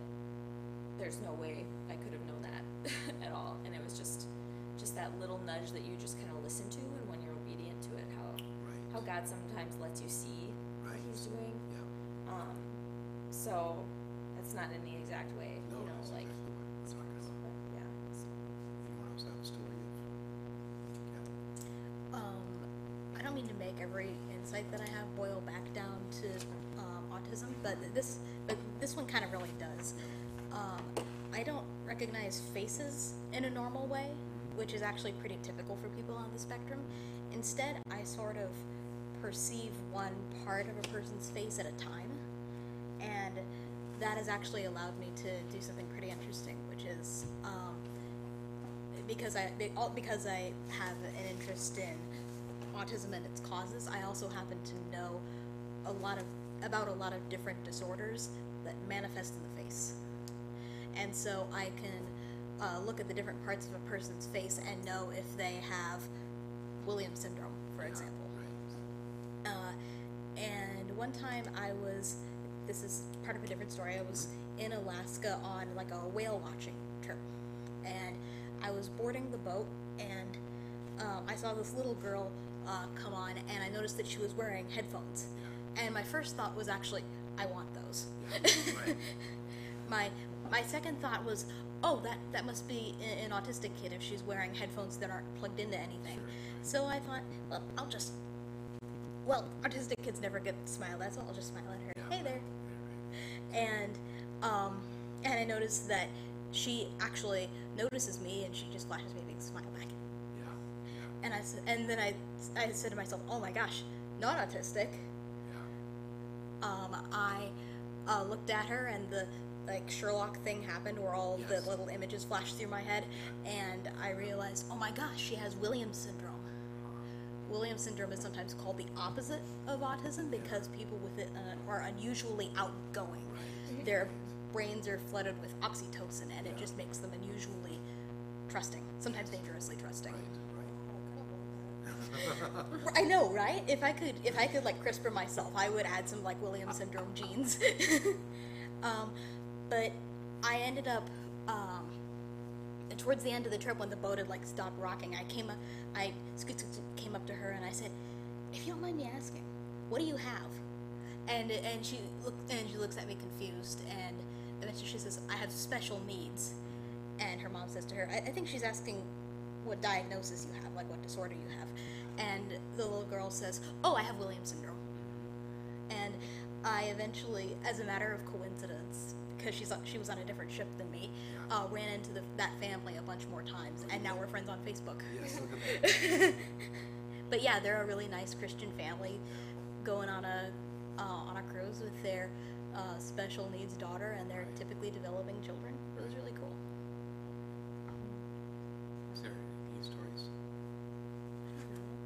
there's no way I could have known that at all. And it was just that little nudge that you just kind of listen to, and when you're obedient to it, how God sometimes lets you see what He's doing. Yeah. So that's not in the exact way, No, that's like. exactly what we're talking about. But yeah. So. Anyone else have a story of? I don't mean to make every insight that I have boil back down to autism, but this one kind of really does. I don't recognize faces in a normal way, which is actually pretty typical for people on the spectrum. Instead, I sort of perceive one part of a person's face at a time, and that has actually allowed me to do something pretty interesting, which is because I have an interest in autism and its causes, I also happen to know about a lot of different disorders that manifest in the face. And so I can look at the different parts of a person's face and know if they have Williams syndrome, for example. And one time this is part of a different story, I was in Alaska on like a whale watching trip. And I was boarding the boat, and I saw this little girl come on, and I noticed that she was wearing headphones. And my first thought was actually, I want those. My second thought was, oh, that must be an autistic kid if she's wearing headphones that aren't plugged into anything. So I thought, well, autistic kids never get smiled at, so I'll just smile at her. Hey there. And I noticed that she actually notices me, and she just flashes me a big smile back. And then I said to myself, oh my gosh, not autistic. I looked at her, and the Sherlock thing happened where all the little images flashed through my head, and I realized, oh my gosh, she has Williams syndrome. Williams syndrome is sometimes called the opposite of autism because people with it are unusually outgoing. Their brains are flooded with oxytocin, and it just makes them unusually trusting, sometimes dangerously trusting. I know, right? If I could like CRISPR myself, I would add some like Williams syndrome genes. But I ended up towards the end of the trip, when the boat had like stopped rocking, I came up to her and I said, "If you don't mind me asking, what do you have?" And she looks at me confused, and eventually she says, "I have special needs." And her mom says to her, I think she's asking what diagnosis you have, like what disorder you have. And the little girl says, "Oh, I have Williams syndrome." And I eventually, as a matter of coincidence, because she was on a different ship than me, ran into that family a bunch more times, and now we're friends on Facebook. Yes, look at that. But yeah, they're a really nice Christian family going on a cruise with their special needs daughter, and they're typically developing children. It was really cool. Is there any stories?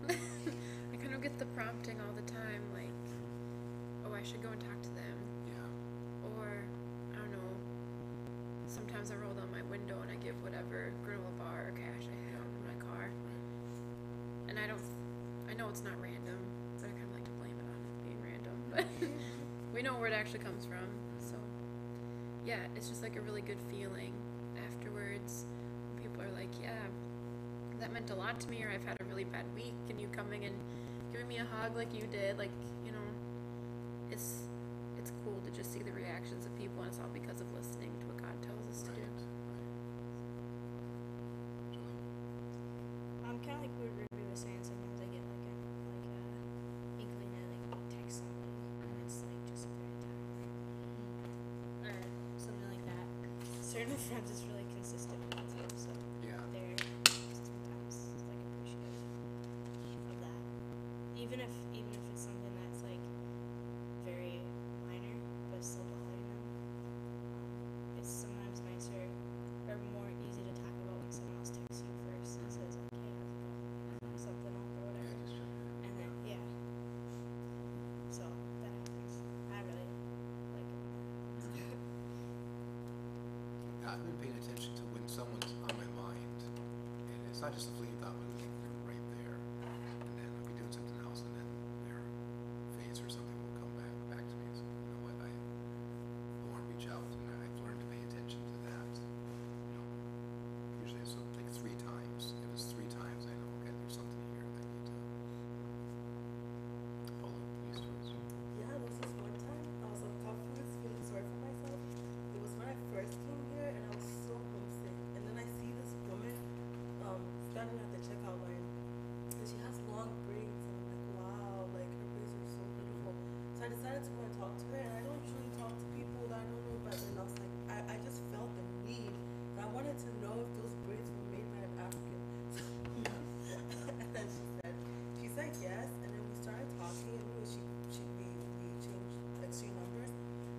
I kind of get the prompting all the time, like, oh, I should go and talk to them. Yeah. Or, I don't know, sometimes I roll down my window and I give whatever granola bar or cash I have in my car. And I know it's not random, but I kind of like to blame it on it being random. But we know where it actually comes from. So, yeah, it's just like a really good feeling afterwards. People are like, yeah, that meant a lot to me, or I've had a really bad week, and you coming and giving me a hug like you did, like, you know, it's cool to just see the reactions of people, and it's all because of listening to what God tells us to do. Kind of like what Ruby was saying. Sometimes I get like a inkling to like text somebody, and it's like just very tiring, or something like that. Certain friends, it's really consistent with them, so Yeah. they're sometimes like appreciative of that, even if it's something that's like very minor but still bothering them. It's sometimes nicer or more easy to talk about when someone else texts you first and says like, hey, something off or whatever, and then so that happens. I really like it. I've been paying attention to when someone's on my mind, and it's not just a fleeting thought, but like they're right there, and then I'll be doing something else, and then their face or something will come back to me. So, you know what, I want to reach out, and I've learned to pay attention to that. You know, usually it's like 3 times. If it's 3 times, I know, okay, there's something here that I need to follow these stories. Yeah, there was this one time I was on confused, feeling sorry for myself. It was when I first came here, and I was so homesick. And then I see this woman standing at the checkout line, and she has long braids. And I'm like, wow, like her braids are so beautiful. So I decided to go and talk to her. And I don't usually talk to people that I don't know, but then I was like, I just felt the need, and I wanted to know if those braids were made by an African. And then she said yes, and then we started talking, and we changed exchanged numbers.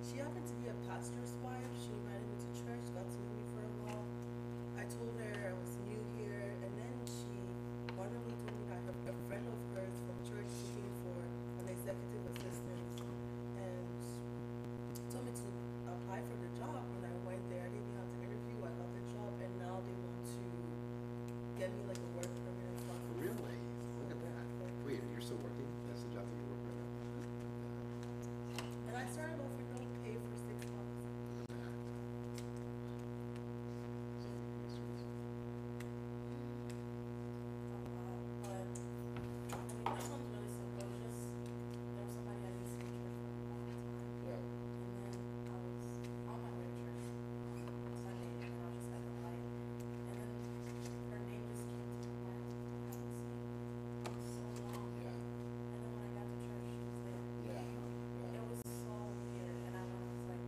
She happened to be a pastor's wife. She invited me to church, got to know me for a while. I told her I was new here, and then she randomly told me that a friend of hers from church is looking for an executive assistant, and told me to apply for the job. When I went there, I didn't even have to interview. I got the job, and now they want to get me like a work permit and stuff. Really? Look at that. Wait, you're still working? That's the job that you work right now? And I started off with no pay for 6 months. But this one's really simple. Just there was somebody I used to church for a long time. Yeah. And then I was on my way to church on Sunday, and I was just at the light, and then her name just came to my mind. I haven't seen her in so long. Yeah. And then when I got to church, she was there. Yeah. It was so weird, and I was like,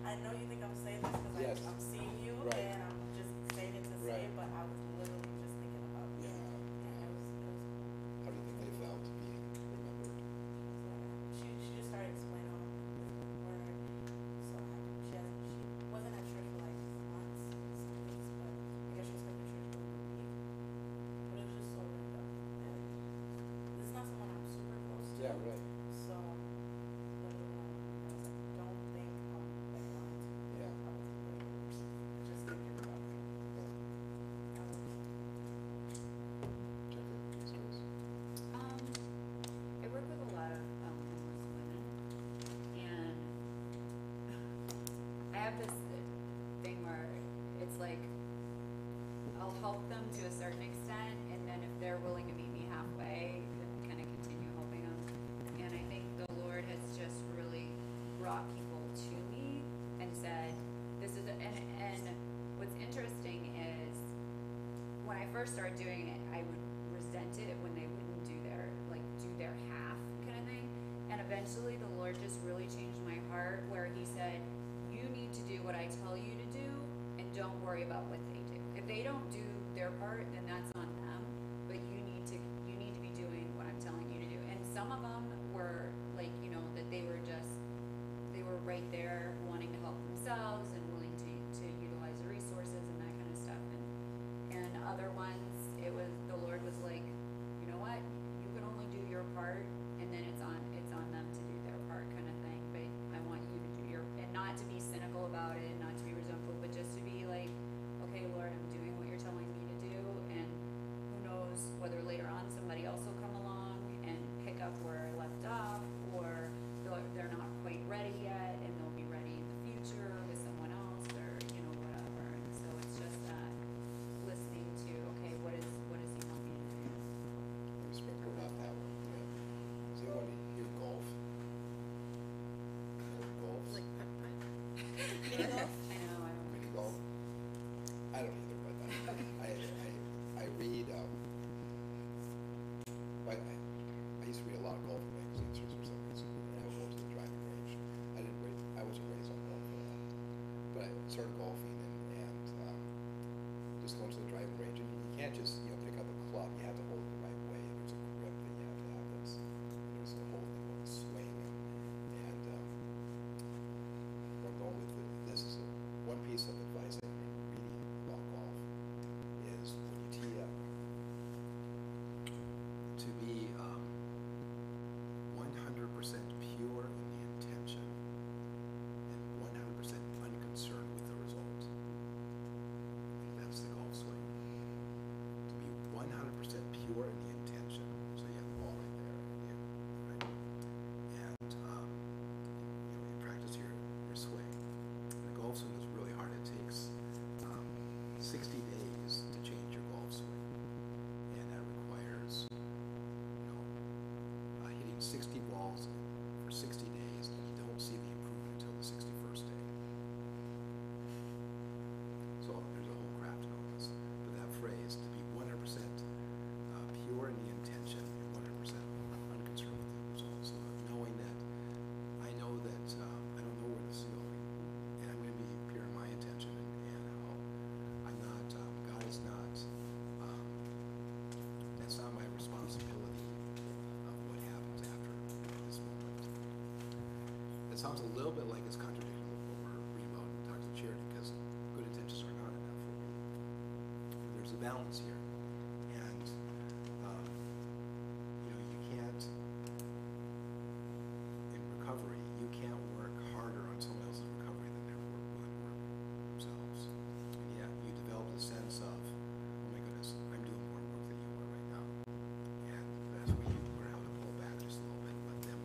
I know you think I'm saying this because Yes. I'm seeing you, Right. and I'm just saying it to say, Right. but I was literally just thinking about you. Yeah. And it was cool. How do you think they felt being remembered? She just started explaining all of the word. So she wasn't at church for like months, some weeks, but I guess she was coming to church for like a week. But it was just so random. And this is not someone I'm super close to. Yeah, right. So, but I was like, don't think I'm like lying to you. Yeah. I was literally just thinking about it. I work with a lot of homeless women, and I have this thing where it's like I'll help them to a certain extent, and then if they're willing to meet me halfway, then I kind of continue helping them. And I think the Lord has just really brought people to me and said, "This is," and what's interesting is when I first started doing it, I would resent it when they wouldn't do their half kind of thing, and eventually eventually the Lord just really changed my heart where he said, you need to do what I tell you to do and don't worry about what they do. If they don't do their part, then that's on them, but you need to be doing what I'm telling you to do. And some of them were like, you know, that they were right there wanting to help themselves and willing to utilize the resources and that kind of stuff. And other ones, the Lord was like, you know what, you can only do your part, and then it's on them to do their part, kind of thing. But I want you to do your, and not to be cynical about it, not to be resentful, but just to be like, okay, Lord, I'm doing what you're telling me to do, and who knows whether later on somebody else will come along and pick up where I left off, or they're not quite ready yet, and they'll be ready in the future with someone else, or you know, whatever. And so it's just that listening to, okay, what does he want me to do? Let me sprinkle about that one. Yeah. Does anyone hear golf? You know golf? Like putt-putt? Mini golf? I know, I don't. Mini golf? I don't either, but I read. I used to read a lot of golf magazines for some reason. And I would go to the driving range. I wasn't raised on golf at all, but I started golfing and just going to the driving range. And you can't just pick up a club. You have to hold it the right way. There's a grip that you have to have. There's a whole thing called swing and what I'm going with this is one piece of advice I'm reading about golf is when you tee up to be 100% pure in the intention and 100% unconcerned with the result. That's the golf swing. To be 100% pure in the intention. So you have the ball right there, right? And you practice your swing. The golf swing is really hard. It takes 60 days to change your golf swing, and that requires hitting 60 balls for 60 days, and you don't see the improvement until the 61st day. So there's a whole craft to know this. But that phrase, to be 100% pure in the intention and 100% unconcerned with the results. So knowing that I know that I don't know where this is going, and I'm going to be pure in my intention and how I'm not, God is not, that's not my responsibility of what happens after this moment. It sounds a little bit like it's contradicting what we're reading about in Talks of Charity, because good intentions are not enough for me. There's a balance here, and you can't, in recovery, you can't work harder on someone else's recovery than they're willing to work themselves. And yet you develop a sense of, oh my goodness, I'm doing more work than you are right now. And that's where you learn how to pull back just a little bit, let them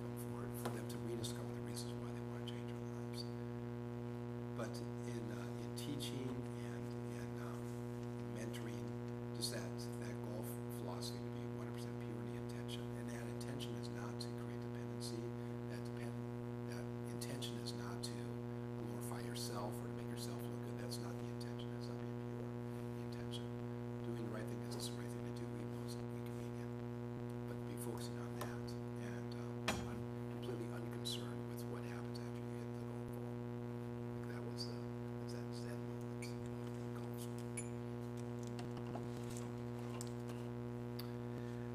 come forward, for them to rediscover the reasons why they want to change their lives. But in teaching and mentoring, just that golf philosophy to be 100% pure in the intention, and that intention is not to create dependency. That intention is not to glorify yourself or to make yourself look good. That's not the intention. That's not being pure. The intention, doing the right thing because it's the right thing to do, even though it's inconvenient. But be focusing on that and completely unconcerned with what happens after you hit the golf ball. Like that was that Zen moment in golf swing.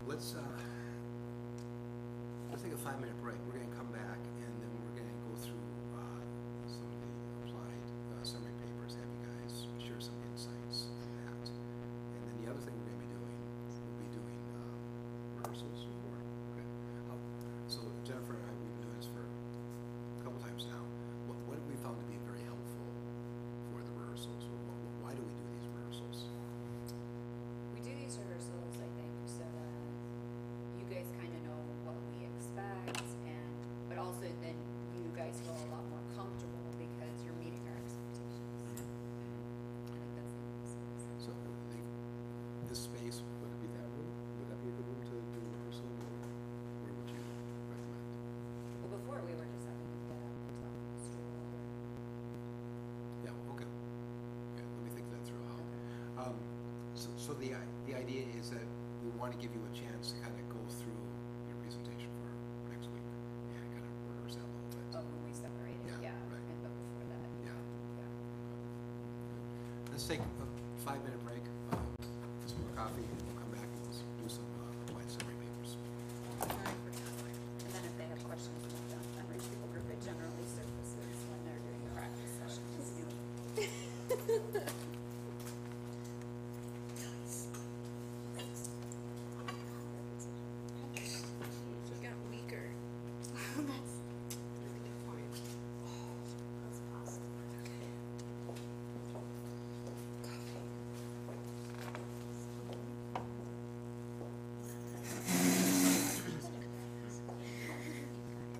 Let's take a 5-minute break. We're going to come back and then we're going to go through some of the applied summary papers, have you guys share some insights on that. And then the other thing we'll be doing rehearsals for. Okay. So Jennifer and I, we've been doing this for a couple times now. What have we found to be very helpful for the rehearsals? Why do we do these rehearsals? We do these rehearsals, I think, so that you guys kind of know what we expect, but also then you guys feel a lot more comfortable because you're meeting our expectations. I think that's the easiest. So this space, would it be that room? Would that be a good room to do a rehearsal? Or where would you recommend? Well, before we were just having to get up and talk on the stool. Yeah, okay. Yeah, let me think that through. So the idea is that we want to give you a chance to kind of go through your presentation for next week let's take a 5-minute break, get some more coffee, and we'll come back and we'll do some applied summary papers. And then if they have questions about the unreached people group, it generally surfaces when they're doing the practice sessions. She got weaker. That's a good point. That's positive.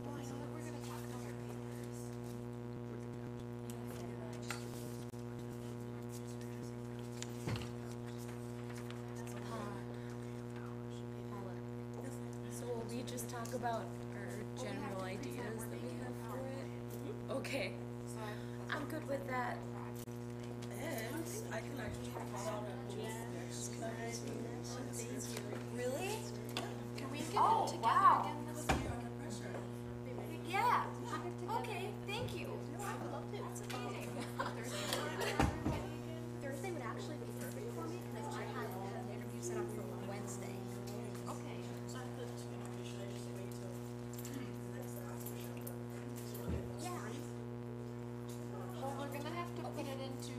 Well, I know that we're gonna talk about our papers. So will we just talk about our general ideas that we have for it? Okay. I'm good with that. And I can actually call out a next Really? Can we get Oh, them together wow. again this year? Yeah. Okay, thank you. I would love to. That's amazing. Thursday would actually be perfect for me because I had an interview set up for Wednesday. Okay. So I put, should I just wait till next after Yeah. Well, we're gonna have to put it into,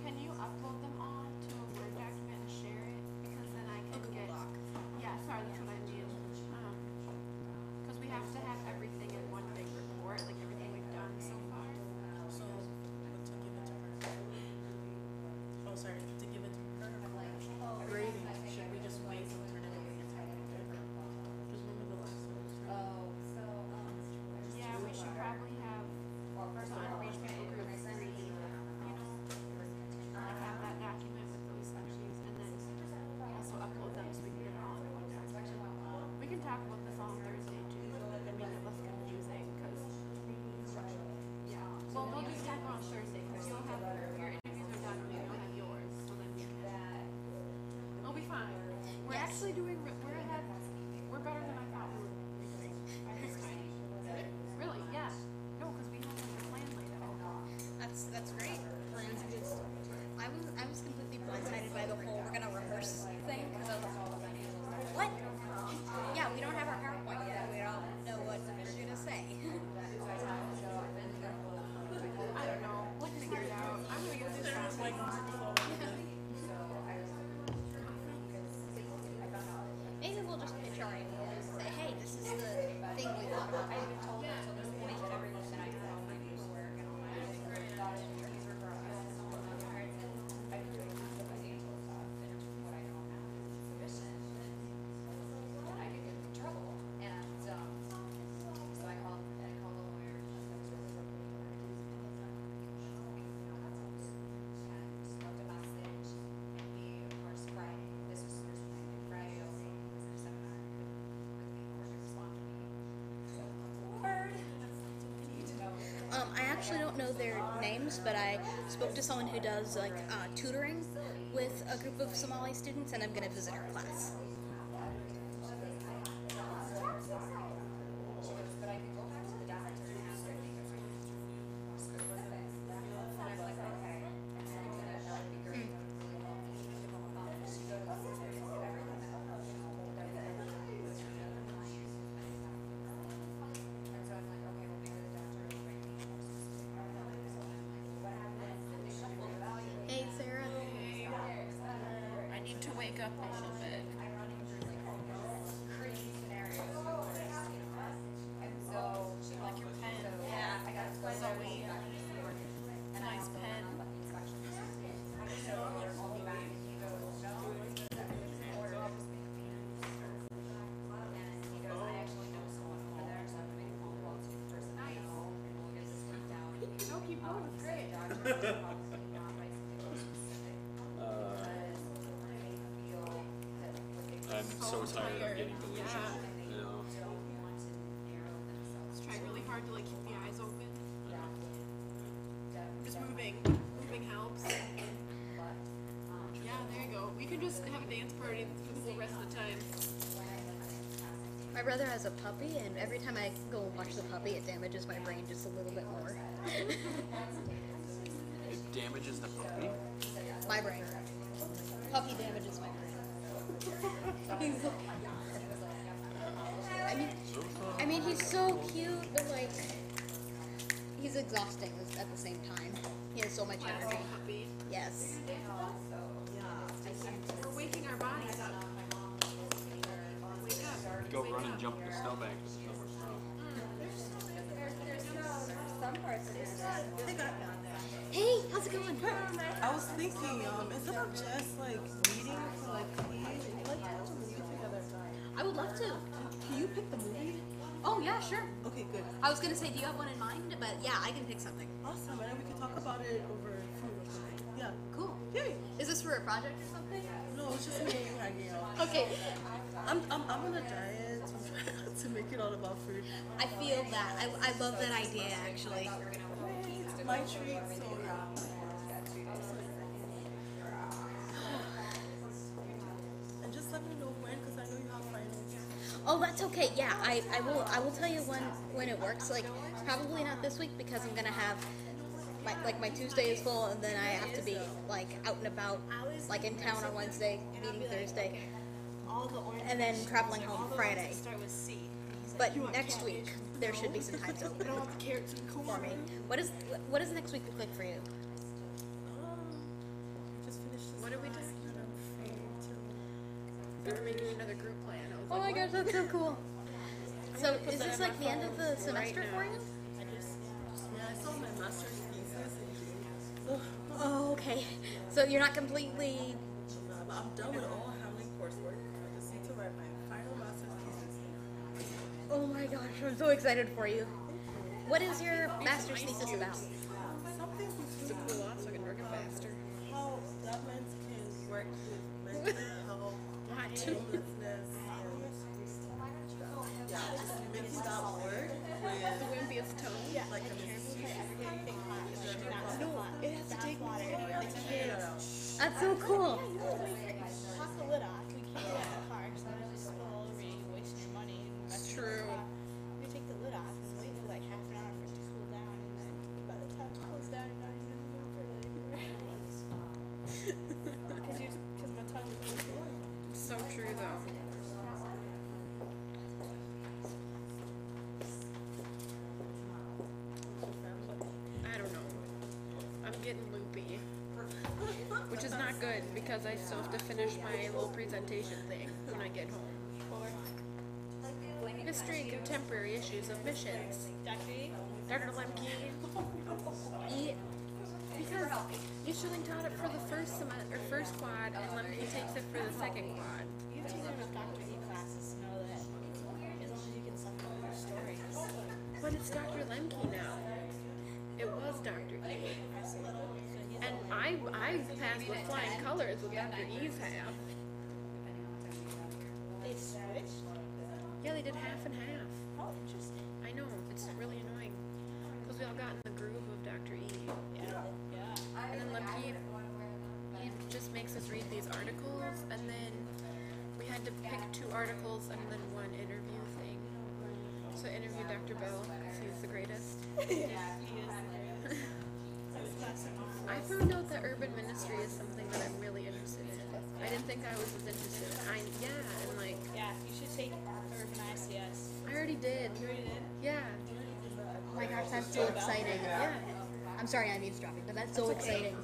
can you upload them all to a Word document and share it? Because then I can get. Yeah, sorry, that's what I mean. Cause we have to have everything in one big report, like everything we've done so far. So, but to give it to her. Oh, sorry, to give it to her. Grading, should we just wait till turn it over to her? Just remember the last one. Yeah, we should probably have the unreached people group agree, you know, like have that document with those sections and then also upload them so we can get it all in one document. We can talk about this all on Thursday too, and make it less confusing, cause, yeah. Well, we'll just talk about Thursday, cause you'll have, your interviews are done, we don't have yours, so then we can. We'll be fine. We're actually doing, we're ahead, we're better than I thought we would be doing by this time. Really, yeah. No, cause we have like a plan laid out. That's great. I was completely blindsided by the whole we're gonna rehearse thing because I was like, what? Yeah, we don't have our PowerPoint yet. We don't know what we're gonna say. I don't know. We'll figure it out. I'm gonna get this done. Maybe we'll just pitch our ideas and say, hey, this is the thing we thought about. I've been told that to this point that everyone that I thought would be I actually don't know their names, but I spoke to someone who does like tutoring with a group of Somali students, and I'm going to visit her class. Hey, Sarah. I need to wake up a little bit. Like your pen. Yeah. Zoe. Nice pen. No, keep going. It's great. I'm so tired of getting delusional. Yeah. You know. Just try really hard to like keep the eyes open. Just moving. Moving helps. Yeah, there you go. We can just have a dance party for the whole rest of the time. My brother has a puppy, and every time I go and watch the puppy, it damages my brain just a little bit more. It damages the puppy? My brain. Puppy damages my brain. I mean, he's so cute, but like, he's exhausting at the same time. He has so much energy. Yes. We're waking our bodies up. Wake up. Go run and jump in the snowbank with the snow. Some parts of this. Hey, how's it going? I was thinking, instead of just like meeting for like tea, we'd like to watch a movie together. I would love to. Can you pick the movie? Oh yeah, sure. Okay, good. I was gonna say, do you have one in mind? But yeah, I can pick something. Awesome, and then we can talk about it over food or something. Yeah. Cool. Yay. Is this for a project or something? No, it's just me and you hanging out. Okay. I'm on a diet, so I'm trying to make it all about food. I feel that. I love that idea actually. My treat, so yeah. And just let me know when, because I know you have finals. Oh, that's okay. Yeah, I will tell you when it works. Like probably not this week because I'm gonna have my Tuesday is full and then I have to be like out and about, like in town on Wednesday, meeting Thursday, and then traveling home Friday. But next week there should be some time open for me. What does next week look like for you? Just finished this. What are we doing? We're making another group plan. I was Oh like, my gosh, that's so cool. So is this like the end of the semester for you? Yeah, I saw my master's thesis in June. Oh, okay. So you're not completely. But I'm done with all handling coursework. I just need to write my final master's thesis. Oh my gosh, I'm so excited for you. What is your master's thesis about? Something to cool off so I can work it faster. how governments can work with mental health, homelessness, and yeah, just making that work with The wimpiest tone. like a No, it has to take water. That's so cool. Pop the lid off. We can't get in the car because then just spill all over you and waste your money. It's true. We take the lid off and wait for like half an hour for it to cool down, and then by the time it cools down, you're not even moving for it anymore. Because my tongue is moving. So true though. I don't know. I'm getting loopy. Which is not good because I still have to finish my little presentation thing when I get home. History and contemporary issues of missions. Dr. Lemke. Because Yishuling taught it for the first quad and Lemke takes it for the second quad. You have taken enough Dr. E classes to know that as long as you can sum up your stories. But it's Dr. Lemke now. It was Dr. E. And I passed with flying colors with Dr. E's half. They switched? Yeah, they did half and half. Oh, interesting. I know, it's really annoying. Because we all got in the groove of Dr. E. Yeah. And then Lemke, he just makes us read these articles, and then we had to pick 2 articles and then 1 interview thing. So I interviewed Dr. Bell, because he's the greatest. Yeah, he is the greatest. I found out that urban ministry is something that I'm really interested in. I didn't think I was as interested. And like. Yeah, you should take urban ICS. I already did. You already did? Yeah. Oh my gosh, that's so exciting. Yeah. I'm sorry I'm eavesdropping, but that's so exciting.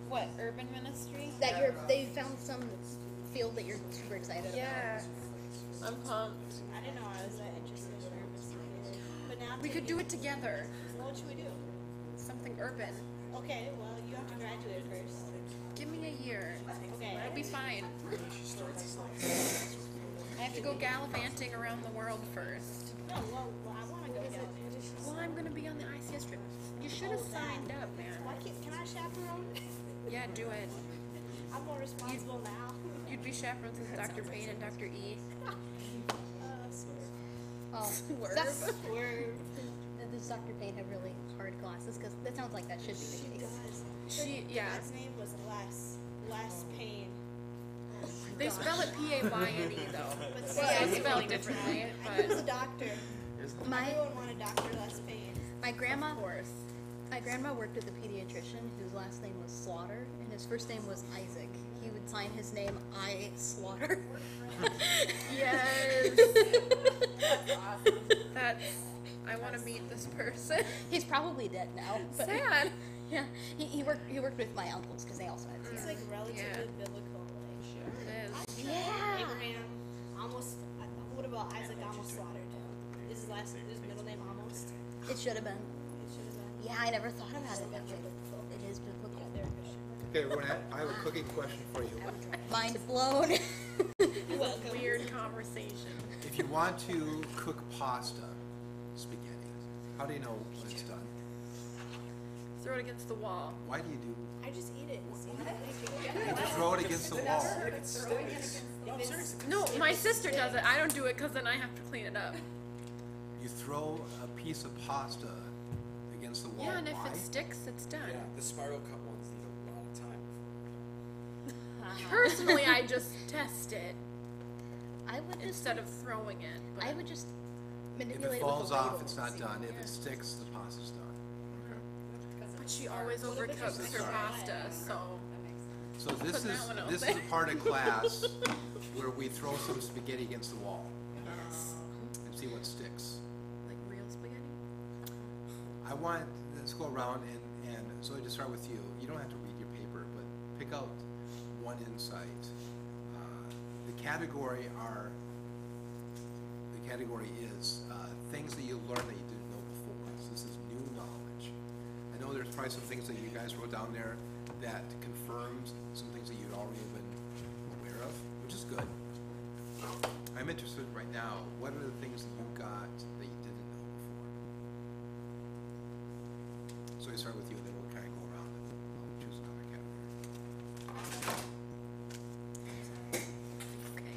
What, urban ministry? That they found some field that you're super excited about. Yeah. I'm pumped. I didn't know I was that interested in urban stuff. But now We could do it together. What should we do? Something urban. Okay, well, you have to graduate first. Give me a year. Okay. It'll be fine. I have to go gallivanting around the world first. No, well I want to go get it. Well, I'm going to be on the ICS trip. You should have signed up, man. Why can I chaperone? Yeah, do it. I'm more responsible now. You'd be chaperones with Dr. Payne and Dr. E. Oh, Swerve. that's swerve. Does Dr. Payne have really hard classes? Because that sounds like that should be the case. His name was Les Payne. They spell it P-A-Y-N-E though. But See, I spell it differently. I was a doctor. My Everyone wanted Dr. Les Payne. my grandma, Of course. My grandma worked with a pediatrician whose last name was Slaughter, and his first name was Isaac. He would sign his name I Slaughter. Yes. That's I want to meet this person. He's probably dead now. But Sad. yeah, he worked with my uncles because they also had It's CR. like relatively Yeah. biblical. Like, It is. Yeah. Abraham almost. What about Isaac almost slaughtered? Is his middle name almost? It should have been. It should have been. Yeah, I never thought about it that way. It is biblical. They're Christian. Okay, everyone, I have a cooking question for you. Mind blown. Weird conversation. If you want to cook pasta, spaghetti, how do you know when it's done? Throw it against the wall. Why do you do? I just eat it. See how You throw it against the wall. No, my sister does it. I don't do it because then I have to clean it up. You throw a piece of pasta against the wall. Yeah, and if Why? it sticks, it's done. Yeah, the spiral cut ones need a lot of time before Personally, I just test it I would just. instead of throwing it. But I would just If manipulate. it with falls the off, ladle it's and not see. done. If Yeah. it sticks, the pasta's done. But she always overcooks her pasta, so So this Put that is one out this is there. a part of class where we throw some spaghetti against the wall and see what sticks. like real spaghetti. I want, let's go around and Zoe, to start with you. You don't have to read your paper, but pick out one insight. The category is things that you learn that you didn't know before. So this is new knowledge. I know there's probably some things that you guys wrote down there that confirms some things that you'd already been aware of, which is good. I'm interested right now, what are the things that you got that you didn't know before? So I start with you, and then we'll kind of go around and I'll choose another category. Okay.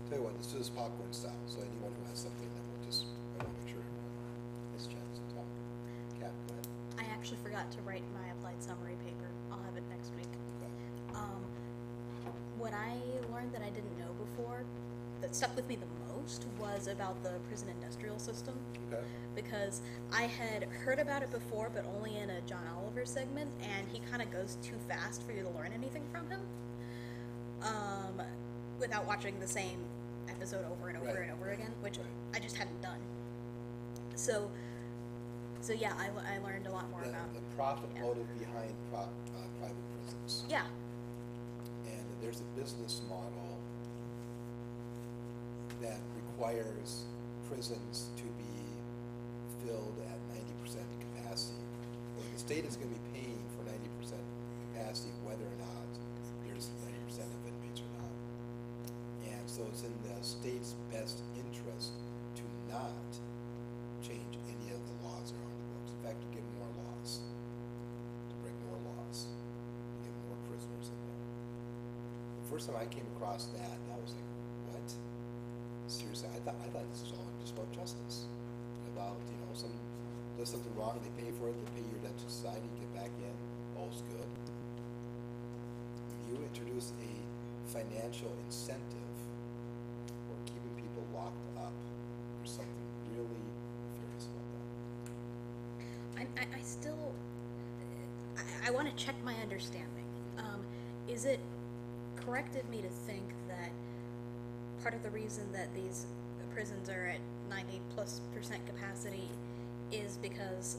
Tell you what, let's do this popcorn style, so anyone who has something, then we'll just, I want to make sure everyone has a chance to talk. Kat, go ahead. I actually forgot to write my applied summary paper. I'll have it next week. Okay. What I learned that I didn't know before, that stuck with me the most, was about the prison industrial system. Okay. Because I had heard about it before, but only in a John Oliver segment, and he kind of goes too fast for you to learn anything from him. Without watching the same episode over and over Right. and over again, which Right. I just hadn't done. So yeah, I learned a lot more about. The profit yeah. motive behind private prisons. Yeah. And there's a business model that requires prisons to be filled at 90% capacity. Well, the state is going to be paying for 90% capacity whether or not there's 90% of inmates or not. And so it's in the state's best interest to not change any of the laws that are on the books. In fact, to get more laws, to bring more laws, to get more prisoners in there. The first time I came across that, I was like, what? Seriously, I thought this was all just about justice. About, some does something wrong, they pay for it, they pay your debt to society, get back in, all's good. You introduce a financial incentive for keeping people locked up. There's something really nefarious about that. I still, I want to check my understanding. Is it correct of me to think that part of the reason that these prisons are at 90+% capacity is because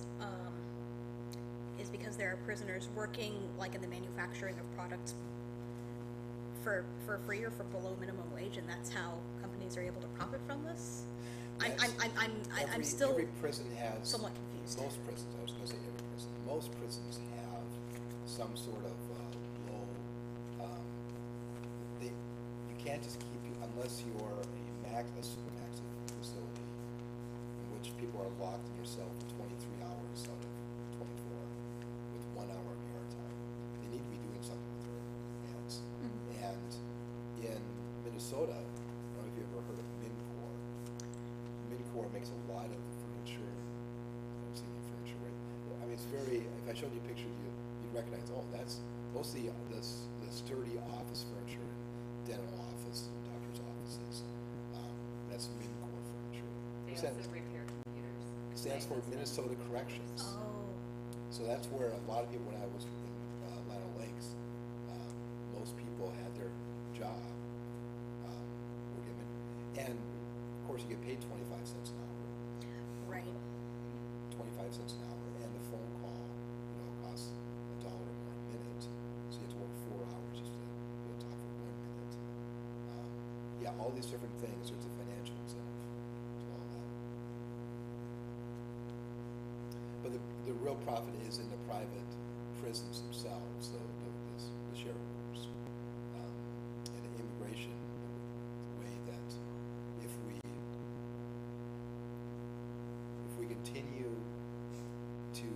there are prisoners working like in the manufacturing of products for free or for below minimum wage, and that's how companies are able to profit from this? Yes. I'm still every prison has somewhat confused. Most prisons, I was going to say every prison. Most prisons have some sort of low. You can't just keep you unless you're a supermax facility in which people are locked in your cell for 23 hours out of 24 with 1 hour of yard time. They need to be doing something with their hands. And in Minnesota, I don't know if you've ever heard of MinCor. MinCor makes a lot of the furniture. I don't see any furniture, right? I mean, it's very. If I showed you a picture, you'd recognize. Oh, that's mostly the sturdy office furniture, dental office, doctor's offices. That's MinCor for sure. They It also repair computers. stands for Minnesota Corrections. Oh. So that's where a lot of people, when I was in Lino Lakes, most people had their job working in, and of course you get paid 25 cents an hour. Right. 25 cents an hour, and the phone call, costs $1 more a minute, so you have to work 4 hours just to talk for 1 minute. Yeah, all these different things. There's a financial incentive to all that. But the real profit is in the private prisons themselves, the sheriff corps, and the immigration, the way that if we continue to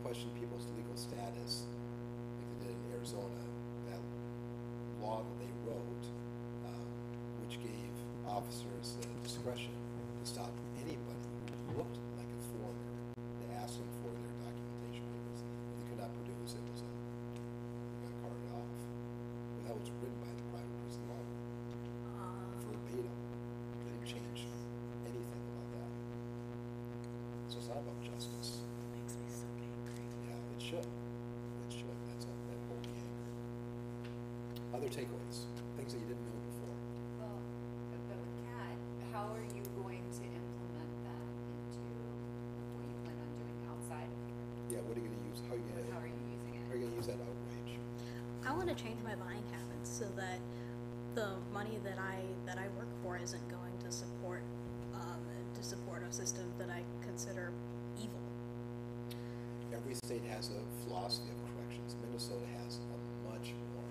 question people's legal status, like they did in Arizona, that law that they wrote, which gave officers the discretion to stop anybody who looked like a foreigner, to ask them for their documentation papers. If they could not produce, it was got carted off. But that was written by the private prison law, verbatim. They didn't change anything about that. So it's not about justice. Makes me so angry. Yeah, it should. It should. That whole anchor. Other takeaways, things that you didn't know before. Well, but with Kat, how are you going to implement that into what you plan on doing outside of here? Yeah, what are you going to use? How are you going How are you using it? to use that outrage? I want to change my buying habits so that the money that I work for isn't going to support a system that I consider evil. Every state has a philosophy of corrections. Minnesota has a much more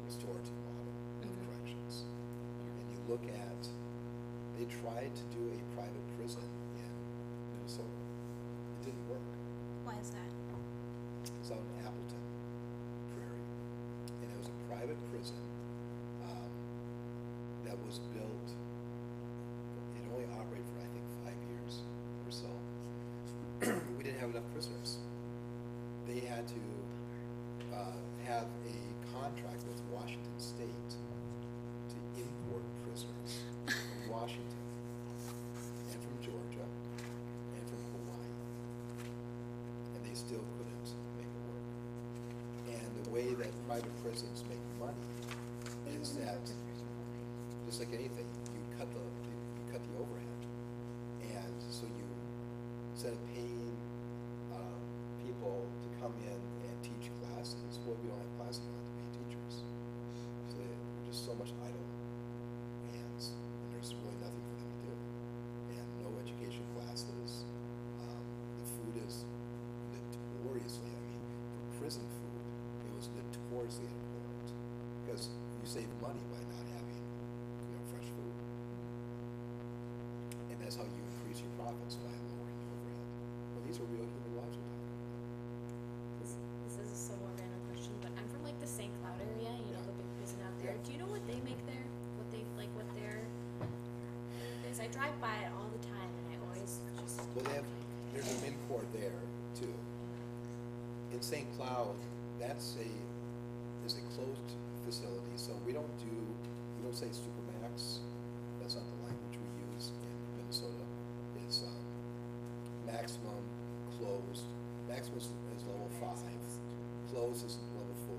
restorative model of corrections. And you look at, they tried to do a private prison in Minnesota. It didn't work. Why is that? It's out in Appleton Prairie. And it was a private prison that was built, it only operated for, I think, 5 years or so. We didn't have enough prisoners. They had to have a contract with Washington State to import prisoners from Washington and from Georgia and from Hawaii. And they still couldn't make it work. And the way that private prisons make money is that, just like anything, you cut the overhead. And so you, instead of paying people to come in and teach classes, well, if you don't have classes, you don't have to pay teachers. So there's just so much idle hands, and there's really nothing for them to do. And no education classes. The food is notoriously, for prison food, it was notoriously important, because you save money by not having fresh food. And that's how you increase your profits, by lowering the overhead. Well, these are real human lives we're talking about. This is a somewhat random question, but I'm from like the St. Cloud area, the big prison out there. Do you know what they make there? What their is? I drive by it all the time, and I always just. Well, there's a MinCor there too. In St. Cloud, is a closed facility, so we don't say Supermax. That's not the language we use in Minnesota. It's maximum, closed. Maximum is level 5. Closed is level 4.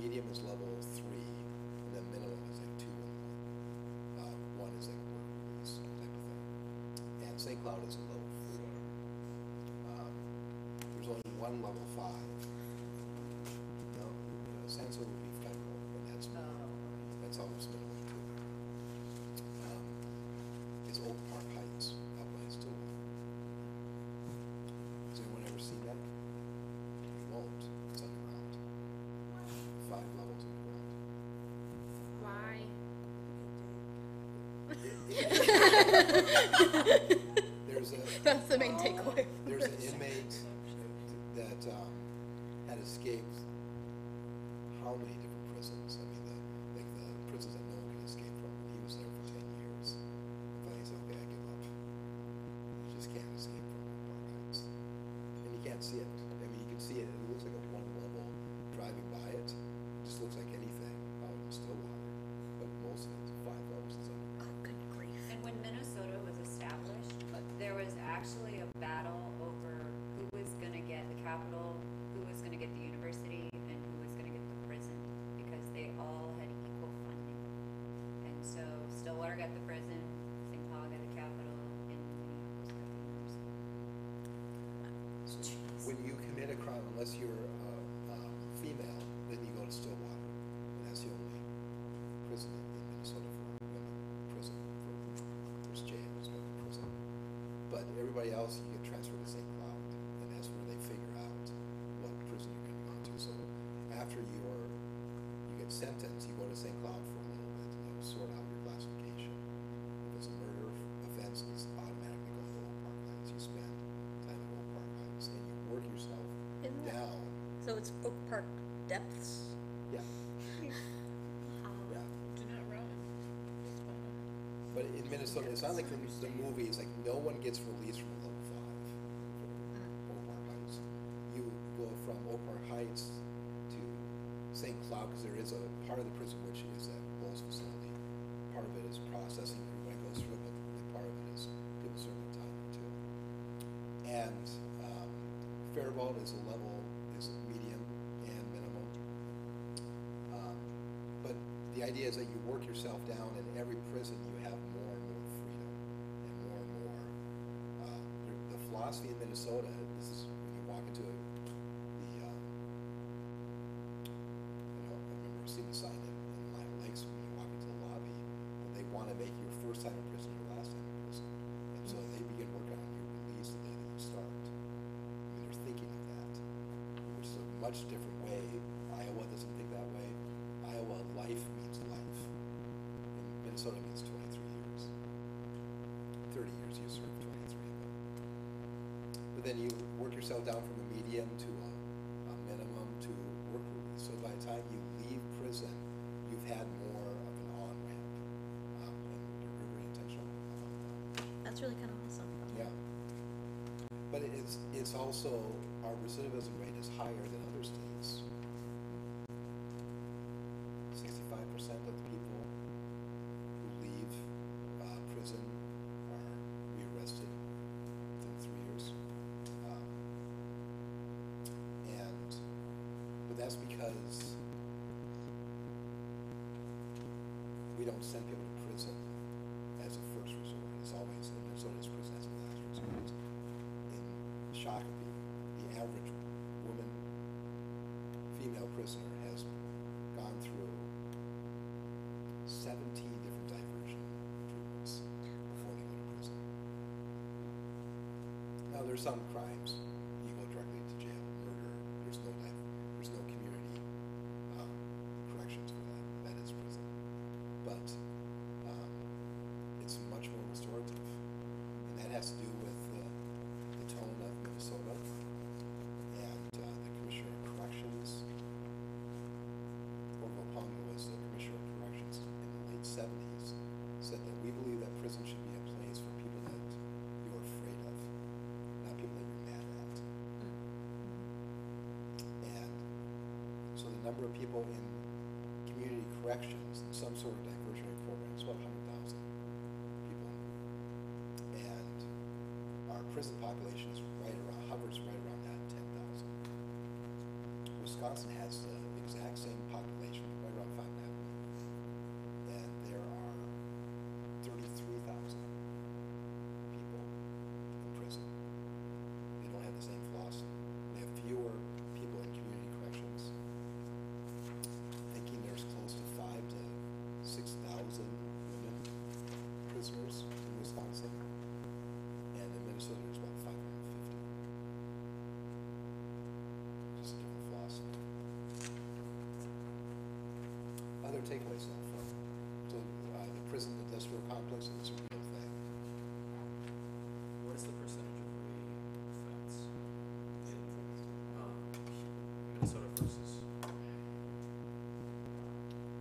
Medium is level 3, and then minimum is like 2 and 1. 1 is like work release type of thing. And St. Cloud is a level 4. There's only one level 5. No, Sanso would be federal, and that's almost minimum too. It's Oak Park Heights out by Stillwater. Has anyone ever seen that? You won't. It's underground. 5 levels underground. Why? That's the main takeaway. There's an inmate that had escaped how many different prisons? The prisons that no one can escape from. He was there for 10 years. And finally he said, okay, I give up. You just can't escape from Park Heights. And you can't see it. You can see it. It looks like a one level driving by it. It just looks like anything out in Stillwater. But most of it when you commit a crime, unless you're female, then you go to Stillwater, and that's the only prison in Minnesota for women. Prison for there's jails, but prison. But everybody else, you get transferred to St. Cloud, and that's where they figure out what prison you're going to go to. So after you get sentenced, you go to St. Cloud for a little bit, and they'll sort out your classification. If it's a murder offense, it's automatically going to Oak Park Heights. You spend time at Oak Park Heights, and you work yourself down. So it's Oak Park depths? Yeah. Yeah. Do not run. But in Minnesota, it's not like the movies, like no one gets released from level 5 from Oak Park Heights. You go from Oak Park Heights to St. Cloud, because there is a part of the prison which is that Bowles facility. Part of it is processing, everybody goes through it, but the part of it is people serving time too. And Faribault is a level, is medium and minimum. But the idea is that you work yourself down, in every prison you have more and more freedom and more. The philosophy in Minnesota, this is when you walk into I remember seeing the sign in Lime Lakes when you walk into the lobby, they want to make your first time in prison your last time in prison. And so they begin working on your release the day that you start. They're thinking of that, which is a much different way. Iowa doesn't think that way. Iowa, life means life. In Minnesota, it means 23 years. 30 years you serve, 23 of them. But then you work yourself down from a medium to a minimum to work release. So by the time you leave prison, you've had more of an on-ramp. And they're very intentional about that. That's really kind of awesome. Yeah. But it's also, our recidivism rate is higher than other states. 65% of the people who leave prison are rearrested within 3 years. But that's because we don't send people to prison as a first resort. It's always, in Minnesota's prison as a last resort. In Shakopee, the average woman, female prisoner has gone through 17 different diversion treatments before they go to prison. Now, there's some crimes you go directly to jail. Murder, there's no community corrections for that. That is prison. But it's much more restorative, and that has to do with the tone of Minnesota and the Commissioner of Corrections. Orville Ponga was the Commissioner of Corrections in the late 70s, said that we believe that prison should be a place for people that you're afraid of, not people that you're mad at. And so the number of people in community corrections in some sort of diversionary program is about 100,000 people. And our prison population is hovers right around that 10,000. Wisconsin has the exact same population, right around 5.5 million. And there are 33,000 people in prison. They don't have the same philosophy. They have fewer people in community corrections. Thinking there's close to 5,000 to 6,000 women prisoners in Wisconsin. And in Minnesota, there's about 550. Just a different philosophy. Other takeaways though from the prison industrial complex is a real thing. What is the percentage of re-offense in Minnesota versus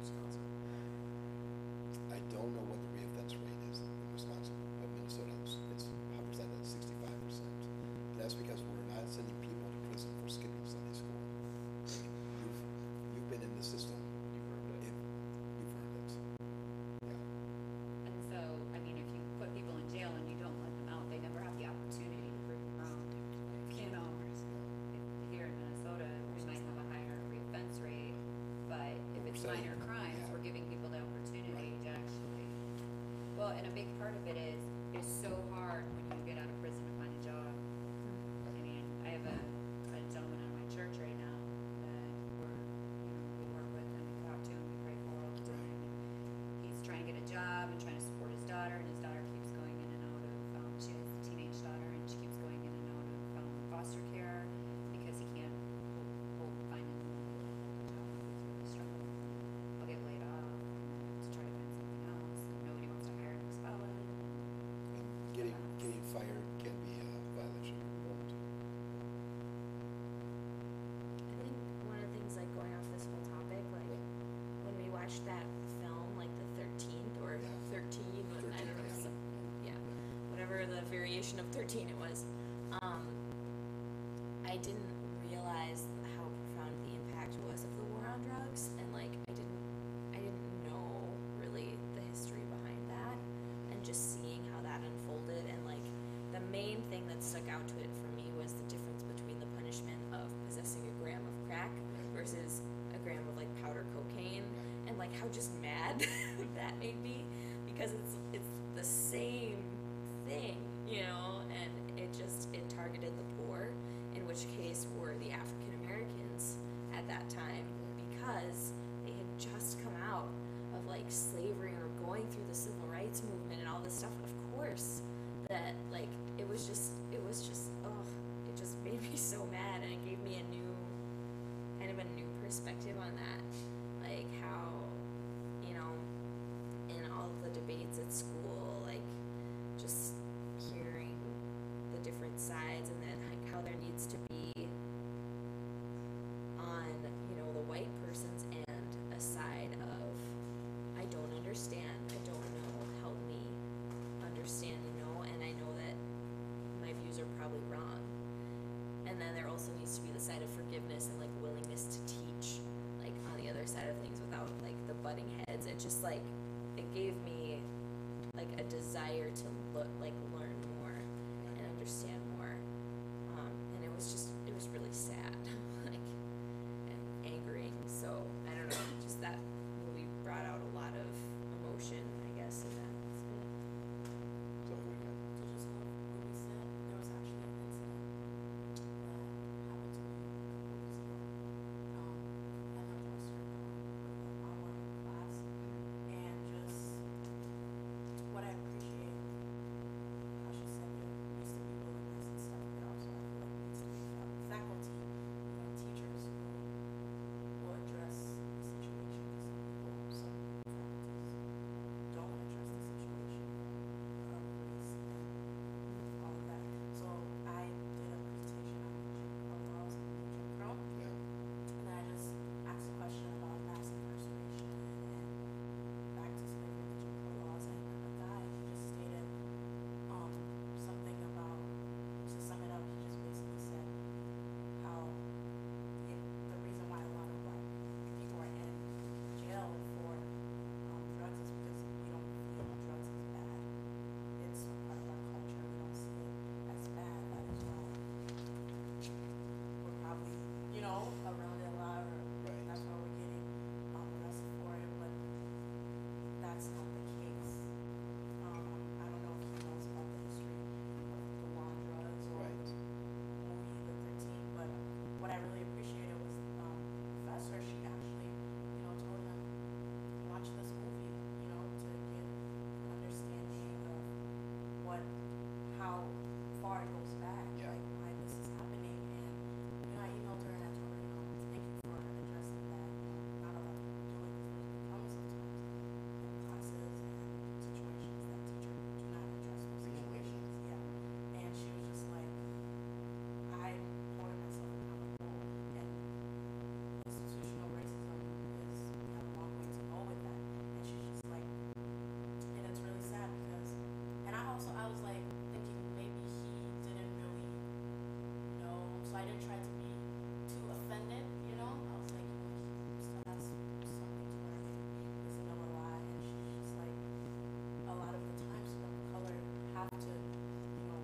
Wisconsin? I don't know what the reoffense rate is in Wisconsin, but Minnesota hovers at 65%. That's because we're not sending people to prison for skipping Sunday school. You've been in the system. You've earned it. You've earned it. Yeah. And so, I mean, if you put people in jail and you don't let them out, they never have the opportunity to prove them wrong. You know, here in Minnesota, we might have a higher reoffense rate, but if it's minor crimes, we're giving people the opportunity to actually. Well, and a big part of it is so hard when you get out of prison to find a job. I mean, I have a variation of 13 it was. I didn't realize how profound the impact was of the war on drugs, and like I didn't know really the history behind that, and just seeing how that unfolded, and like the main thing that stuck out to it for me was the difference between the punishment of possessing a gram of crack versus a gram of like powder cocaine, and like how just mad that made me, because it's the same thing, you know, and it targeted the poor, in which case were the African Americans at that time, because they had just come out of like slavery or going through the civil rights movement and all this stuff. Of course, that like it was just it just made me so mad, and it gave me a new perspective on that, like how, you know, in all of the debates at school, like just hearing the different sides, and then like how there needs to be on, you know, the white person's end a side of I don't understand, I don't know, help me understand, you know, and I know that my views are probably wrong. And then there also needs to be the side of forgiveness and like willingness to teach, like on the other side of things, without like the butting heads. It just like it gave me like a desire to learn more and understand more, and it was really sad, like, and angering. So I don't know, just that movie brought out a lot of emotion, I guess, in that. So what do you got? So just what we said, there was actually an incident that happened to me a couple weeks ago. I know Joster with an online class, and just what I appreciate, how she said there needs to be willingness and stuff, but also I feel like there needs to be faculty, you know, teachers who will address the situation, because some faculties don't address the situation of race and all of that. So I did a presentation on the Jim Crow laws and the Jim Crow, and I just asked a question about mass incarceration and back to slavery and the Jim Crow laws, and a guy, he just stated something about, to sum it up, he just basically said how the reason why a lot of black people are in jail for drugs is because we don't feel drugs as bad. It's a part of our culture. We don't see it as bad. That is why we're probably, you know, around it a lot, or that's why we're getting arrested for it. But that's not the case. I don't know if he knows about the history of the war on drugs or the movie The 13, but what I really appreciated was the professor, she actually, you know, told him, watch this movie, you know, to get an understanding of how far it goes back, like why this is happening. And, you know, I emailed her and I told her, you know, thank you for addressing that. You know, not a lot of people do it because there's problems sometimes in classes and situations that teachers do not address those situations. Yeah. And she was just like, I'm holding myself accountable, and institutional racism is, we have a long way to go with that. And she's just like, and it's really sad because, and I was like thinking maybe he didn't really know, so I didn't try to be too offended, you know. I was like, you know, he still has something to learn, he doesn't know a lot. And she's just like, a lot of the times people of color have to, you know,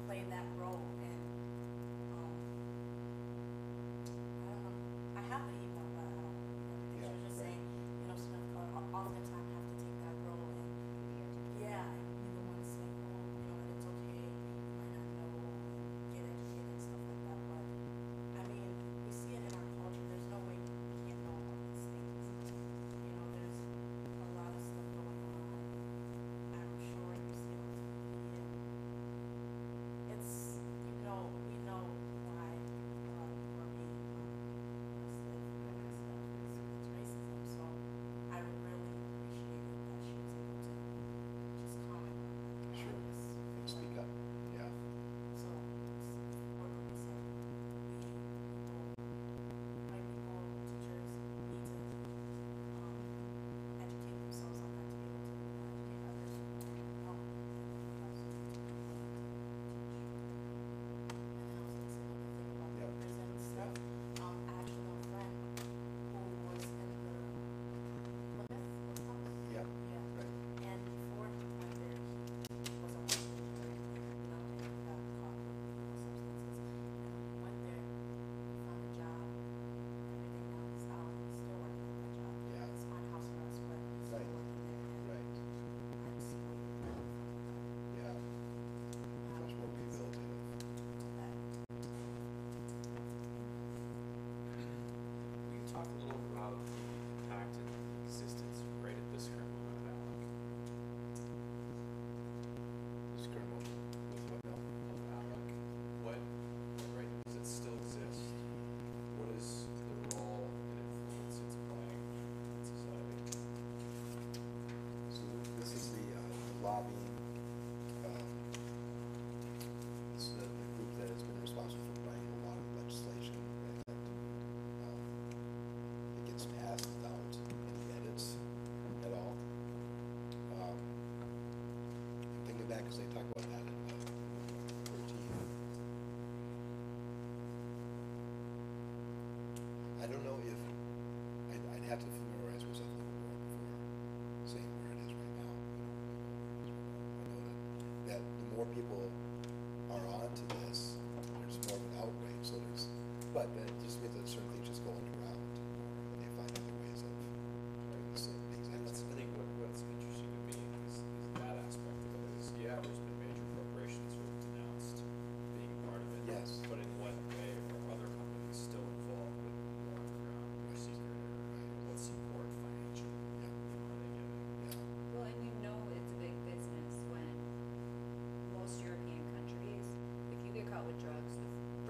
play that role. And I don't know, I have the email, but I don't remember everything. She was just saying, you know, some of color oftentimes have to take that role, and yeah, and be the one saying, oh, you know, and it's okay, you might not know, and get educated and stuff like that, but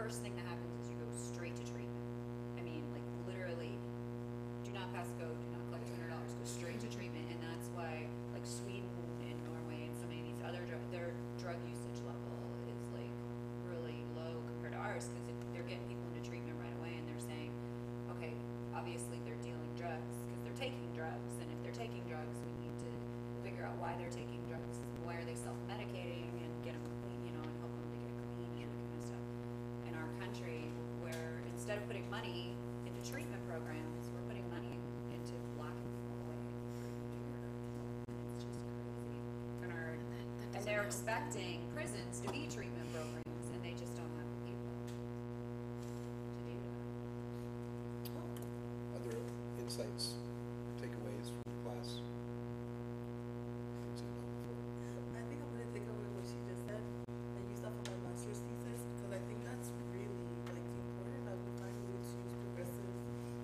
first thing that happens is you go straight to treatment. I mean, like literally, do not pass go, do not collect $200, go straight to treatment, and that's why like Sweden and Norway and so many of these other their drug usage level is like really low compared to ours, because they're getting people into treatment right away, and they're saying, okay, obviously they're dealing drugs because they're taking drugs, and if they're taking drugs, we need to figure out why they're taking drugs, why are they self-medicating, and get them clean, you know, and help them to get clean and that kind of stuff. In our country, where instead of putting money into treatment programs, we're putting money into locking people away for years. It's just crazy. And they're expecting prisons to be treatment programs, and they just don't have the people to do that. Other insights, takeaways from the class? Things you know before. I think I'm gonna take away what she just said and use that for my master's thesis, because I think that's really like important that we find a way to use progressive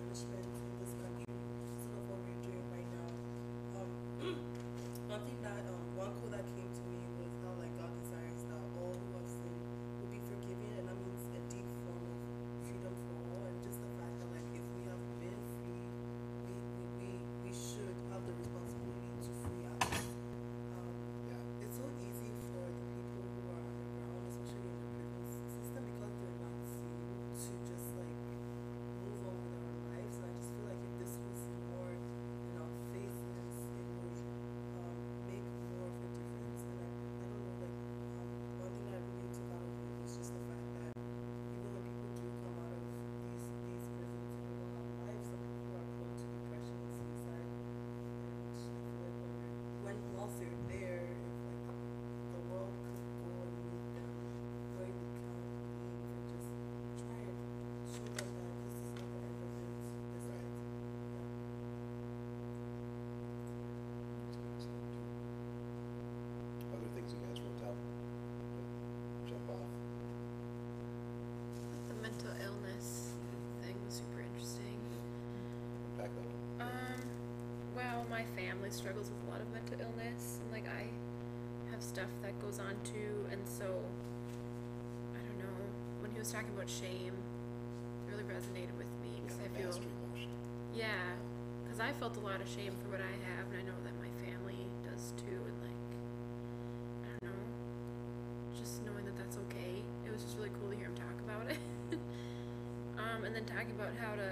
punishment in this country instead of what we're doing right now. One thing that one quote that came to me was how like God desires that all who have sinned will be forgiven, and that means a deep form of freedom for all, and just the fact that like if we have been free, we should have the responsibility to free others. It's so easy for the people who are underground, especially in the prison system, because they're not seen, to just like move on with their lives. And I just feel like if this was more in our faces, it would make more of a difference. And I don't know, like one thing that I really took out of it is just the fact that even when people do come out of these prisons and they don't have lives, some people are prone to depression and suicide. And I feel like once they're there, if like the world could go and meet them where they can't leave and just try and show them that this is not the end of it. This right. Other things you guys wrote out? Jump off. The mental illness thing was super interesting. Unpack that one. Well, my family struggles with a lot of mental illness, and like I have stuff that goes on too, and so I don't know. When he was talking about shame, it really resonated with me because I feel Mastery motion. yeah, because I felt a lot of shame for what I have, and I know that my family does too, and like I don't know, just knowing that that's okay. It was just really cool to hear him talk about it. And then talking about how to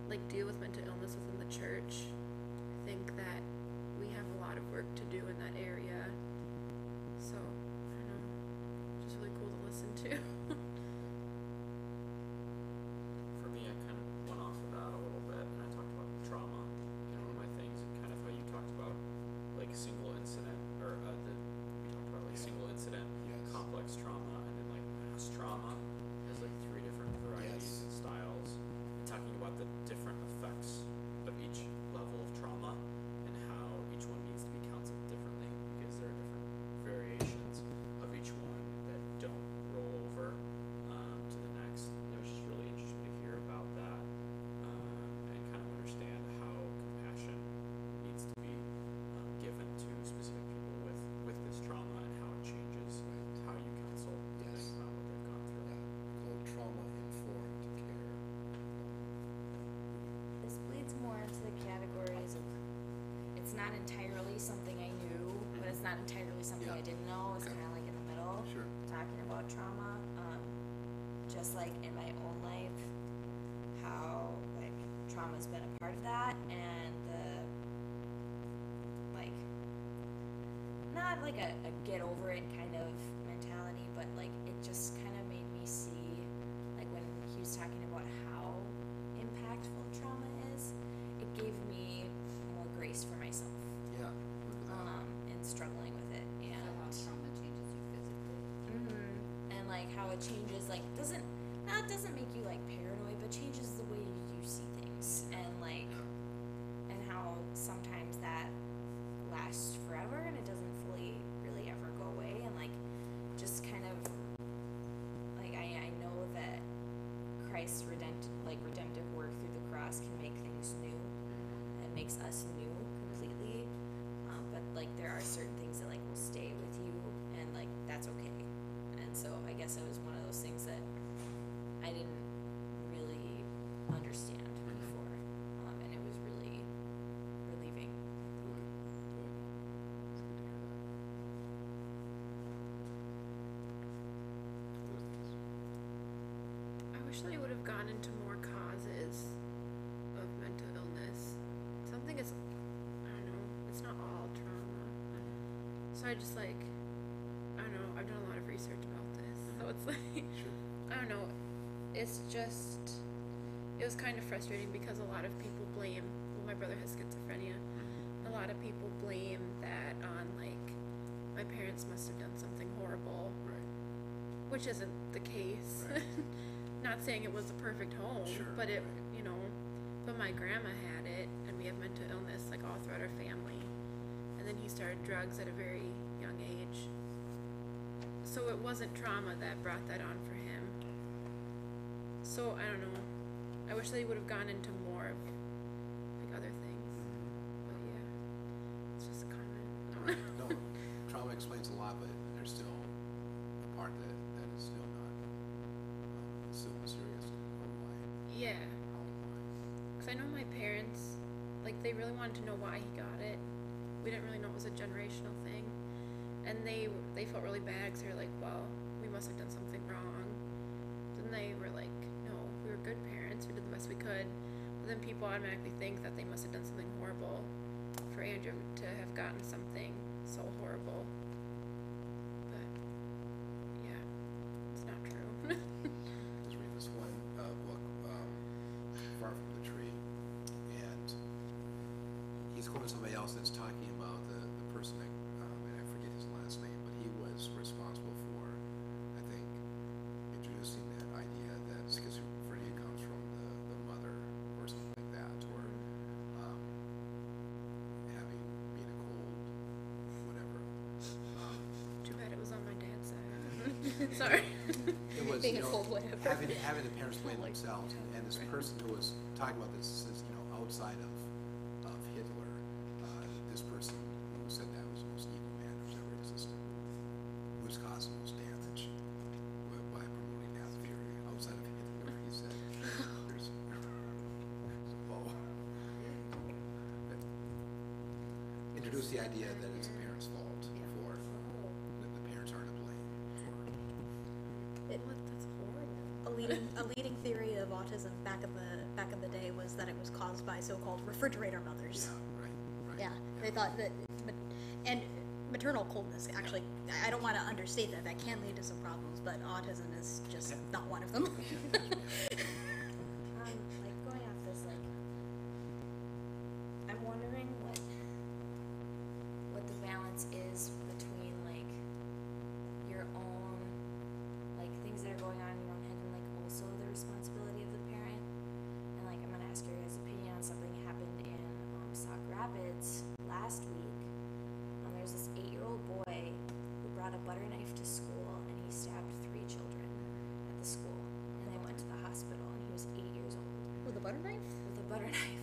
like deal with mental illness within the church. I think that we have a lot of work to do in that area. So I don't know, just really cool to listen to. For me, I kind of went off of that a little bit, and I talked about trauma, one of my things, and kind of how you talked about like single incident, or we talked about like single incident, complex trauma, and then like mass trauma. There's like 3 different varieties and styles, and talking about the different effects of each level of trauma and how each one needs to be counseled differently, because there are different variations of each one that don't roll over to the next. And it was just really interesting to hear about that and kind of understand how compassion needs to be given to specific people with this trauma, and how it changes how you counsel them about what they've gone through. Called trauma-informed care. This bleeds more into the categories of it's not entirely something I knew, but it's not entirely something I didn't know. It's kind of like in the middle. Sure. Talking about trauma, just like in my own life, how like trauma's been a part of that, and the like not like a get over it kind of mentality, but like it just kind of made me see, like when he was talking about how impactful trauma is, it gave me more grace for myself. Yeah. And struggling with it, and how trauma changes you physically. And like how it changes, like doesn't make you like paranoid, but changes the way you see things, and like and how sometimes that lasts forever and it doesn't fully really ever go away, and like just kind of like I know that Christ's redemptive work through the cross can make things new. It makes us new completely, but like there are certain things that like will stay with you, and like that's okay. And so I guess it was one of those things that wish that I would have gone into more causes of mental illness. Something is, I don't know, it's not all trauma. So I just like, I don't know, I've done a lot of research about this. So it's like, I don't know, it's just, it was kind of frustrating because a lot of people blame, well, my brother has schizophrenia. A lot of people blame that on like, my parents must have done something horrible. Right. Which isn't the case. Right. Not saying it was a perfect home, Sure, but it, right. you know, but my grandma had it, and we have mental illness like all throughout our family. And then he started drugs at a very young age. So it wasn't trauma that brought that on for him. So I don't know. I wish that he would have gone into more of like other things. But yeah, it's just a comment. No, trauma explains a lot, but there's still a part that is still not, still mysterious. Yeah. Because I know my parents, like, they really wanted to know why he got it. We didn't really know it was a generational thing. And they felt really bad because they were like, well, we must have done something wrong. Then they were like, no, we were good parents. We did the best we could. But then people automatically think that they must have done something horrible for Andrew to have gotten something so horrible. But, yeah, it's not true. Just read this one book, Far from the Tree, and he's quoting somebody else that's talking about the person that, and I forget his last name, but he was responsible for, I think, introducing that idea that schizophrenia comes from the mother or something like that, or having being a cold, whatever. Too bad it was on my dad's side. Sorry. It was, Being you a know, cold whatever. having the parents blame themselves, and this person who was talking about this says, you know, outside of Hitler, this person who said that was the most evil man who's ever existed, who's caused the most damage by promoting that theory. Outside of Hitler, he said, there's whoa. Introduce the idea that it's the parents' fault for that the parents are to blame for. That's horrible. A leading theory of autism back in the day was that it was caused by so-called refrigerator mothers. Yeah, right. Yeah, they thought that, and maternal coldness, actually, I don't want to understate that. That can lead to some problems, but autism is just not one of them. Like going off this, like, I'm wondering what the balance is between like your own, like things that are going on in your own head and like also the responsibility of the parent. And like I'm gonna ask your guys' opinion on something that happened in Sauk Rapids last week. There's this 8-year-old boy who brought a butter knife to school and he stabbed 3 children at the school. And they went to the hospital and he was 8 years old. With a butter knife? With a butter knife.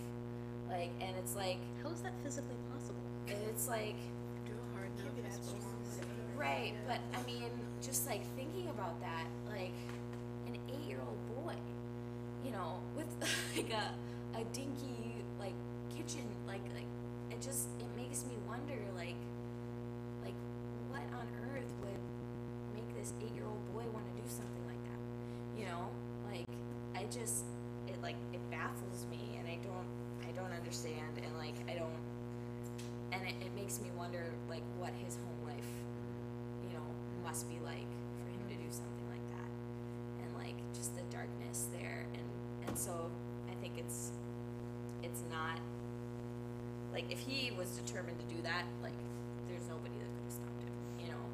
Like, and it's like, How is that physically possible? it's like, Do a hard enough, I suppose. right, but I mean, just like thinking about that, like an 8-year-old boy, you know, with like a dinky like kitchen, like it makes me wonder, like what on earth would make this 8-year-old boy want to do something like that, you know? Like it baffles me, and I don't understand, and like it makes me wonder like what his home life, you know, must be like for him to do something like that, and like just the darkness there, and so I think it's not like if he was determined to do that, like there's nobody that could have stopped him, you know.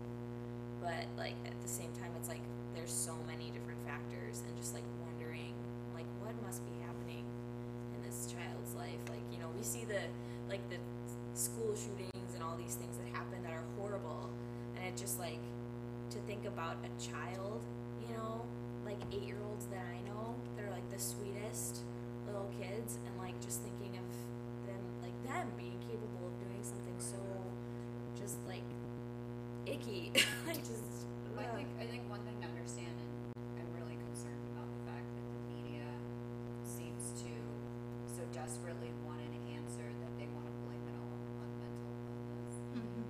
But like at the same time, it's like there's so many different factors, and just like wondering like what must be happening in this child's life. Like, you know, we see the school shootings and all these things that happen that are horrible, and it just like to think about a child, you know, like 8-year-olds that I know, they're like the sweetest little kids, and like just thinking of them being capable of doing something so just like icky. I think one thing to understand, and I'm really concerned about the fact that the media seems to so desperately want an answer that they want to blame it all on mental illness.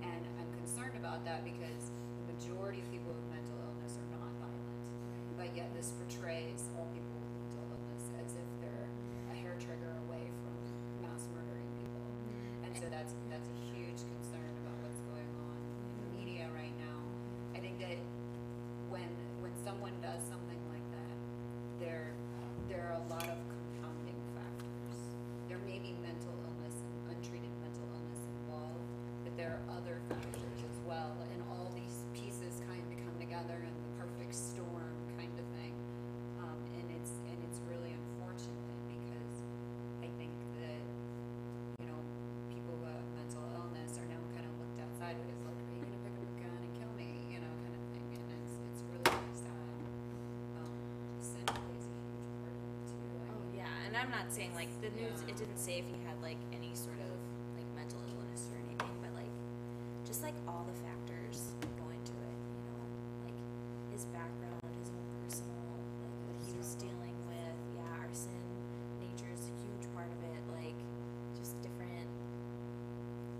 And I'm concerned about that because the majority of people with mental illness are not violent, but yet this portrays all people with that's a huge concern about what's going on in the media right now. I think that when someone does something like that, there are a lot of compounding factors. There may be mental illness and untreated mental illness involved, but there are other factors as well, and all these pieces kind of come together in the perfect storm kind of thing. And it's really unfortunate because I think that, you know, people who have mental illness are now kind of looked at sideways, like, are you gonna pick up a gun and kill me, you know, kind of thing. And it's really sad. Sin plays a huge part in it too. Oh yeah, and I'm not saying like the news. It didn't say if he had like any sort of like mental illness or anything, but like just like all the factors go into it. You know, like his background, his own personal, like what he was dealing with. Yeah, arson, nature's a huge part of it. Like just different,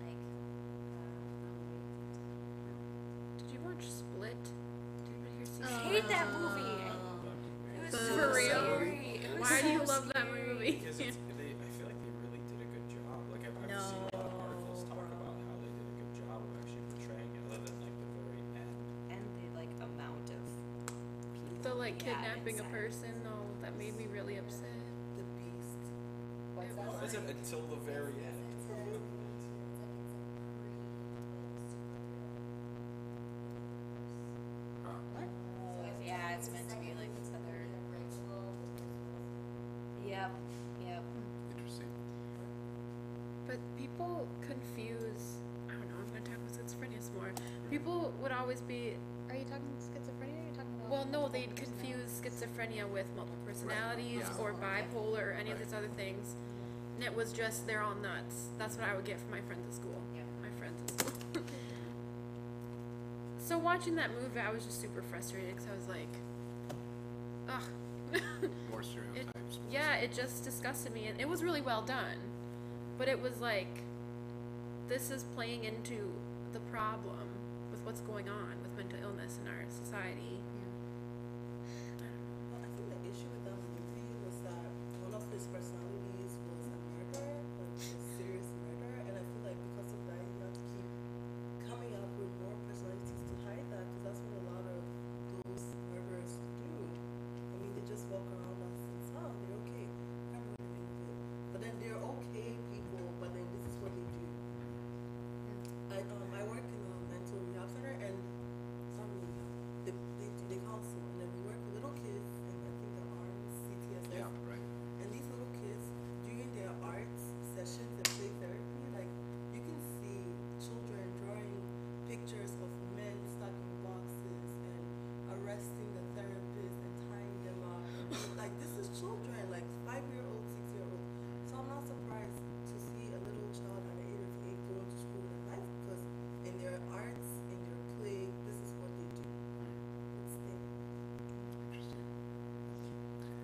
like. Did you watch Split? Did anybody here see I Split? hate that movie. It was so For real? scary. It was Why do you so love that scary. movie? Because I feel like they really did a good job. Like I've seen a lot of articles talk about how they did a good job of actually portraying it, other than like the very end. And the like amount of people. The like he had kidnapping a inside. person though, that made me really upset. The Beast. What's that? What is it until the very end? Yeah, it's meant to be like this other. Yep, yep. Interesting. But people confuse. I don't know. I'm gonna talk about schizophrenia some more. People would always be. Are you talking schizophrenia or are you talking about? Well, no, they'd confuse schizophrenia with multiple personalities or bipolar or any of these other things. And it was just they're all nuts. That's what I would get from my friends at school. Yeah. My friends at school. So watching that movie, I was just super frustrated because I was like, ugh. More stereotypes. Yeah, it just disgusted me, and it was really well done. But it was like, this is playing into the problem with what's going on with mental illness in our society. Well, I think the issue with that movie was that one of his personalities was a murderer, like a serious murderer, and I feel like because of that, you have to keep coming up with more personalities to hide that, because that's what a lot of those murderers do. I mean, they just walk around as themselves. They're okay. I can't remember the name of it, but then they're okay people. But then this is what they do. I work in a mental rehab center, and they counsel, and then we work with little kids, and I think the arms, CTSS. Yeah, right. And these little kids, during their arts sessions and play therapy, like, you can see children drawing pictures of men stuck in boxes and arresting the therapist and tying them up. And like, this is children, like 5-year-old, 6-year-old. So I'm not surprised to see a little child at the age of 8 going to school in life, because in their arts, in their play, this is what they do. It's Interesting.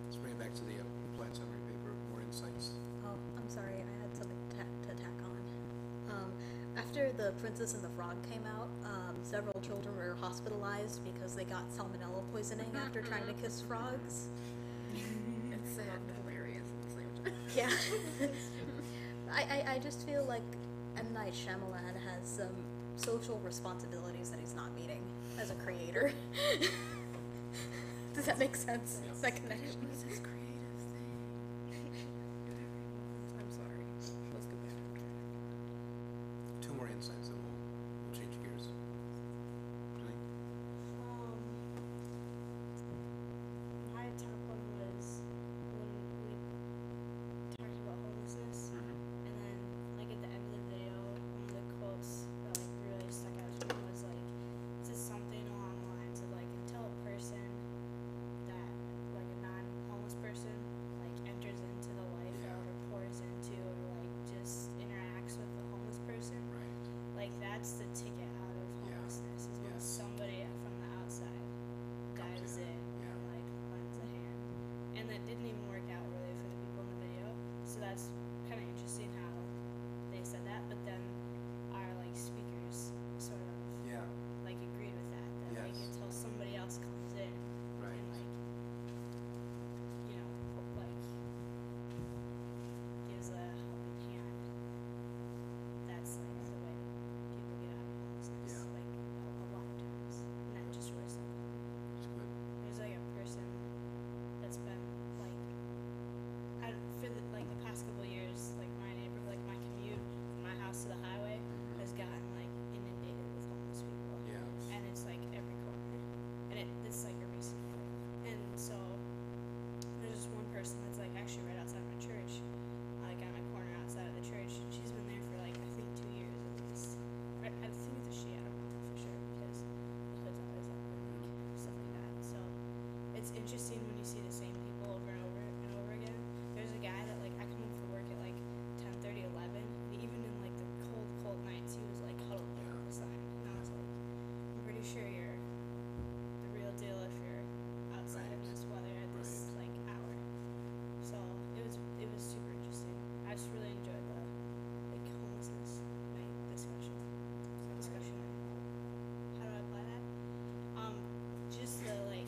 Let's bring it back to the plan summary paper. More insights. Oh, I'm sorry, I had something to tack on. After The Princess and the Frog came out, several children were hospitalized because they got salmonella poisoning after trying to kiss frogs. It's sad and hilarious at the same time. Yeah. I just feel like M. Night Shyamalan has some social responsibilities that he's not meeting as a creator. Does that make sense? Yeah. That connection? What is this creative thing? I'm sorry. Let's go back. Two more insights, and we'll change gears. Julie? My top one was when we talked about homelessness, and then like at the end of the video, one of the quotes that like really stuck out to me was like, it says something along the lines of like, until a person that like a non-homeless person interesting when you see the same people over and over and over again. There's a guy that like I come home from work at like 10:30, 11, and even in like the cold nights, he was like huddled there all the time. And I was like, I'm pretty sure you're the real deal if you're outside in this weather at this like hour. So it was super interesting. I just really enjoyed the like homelessness night discussion. How do I apply that? Just the like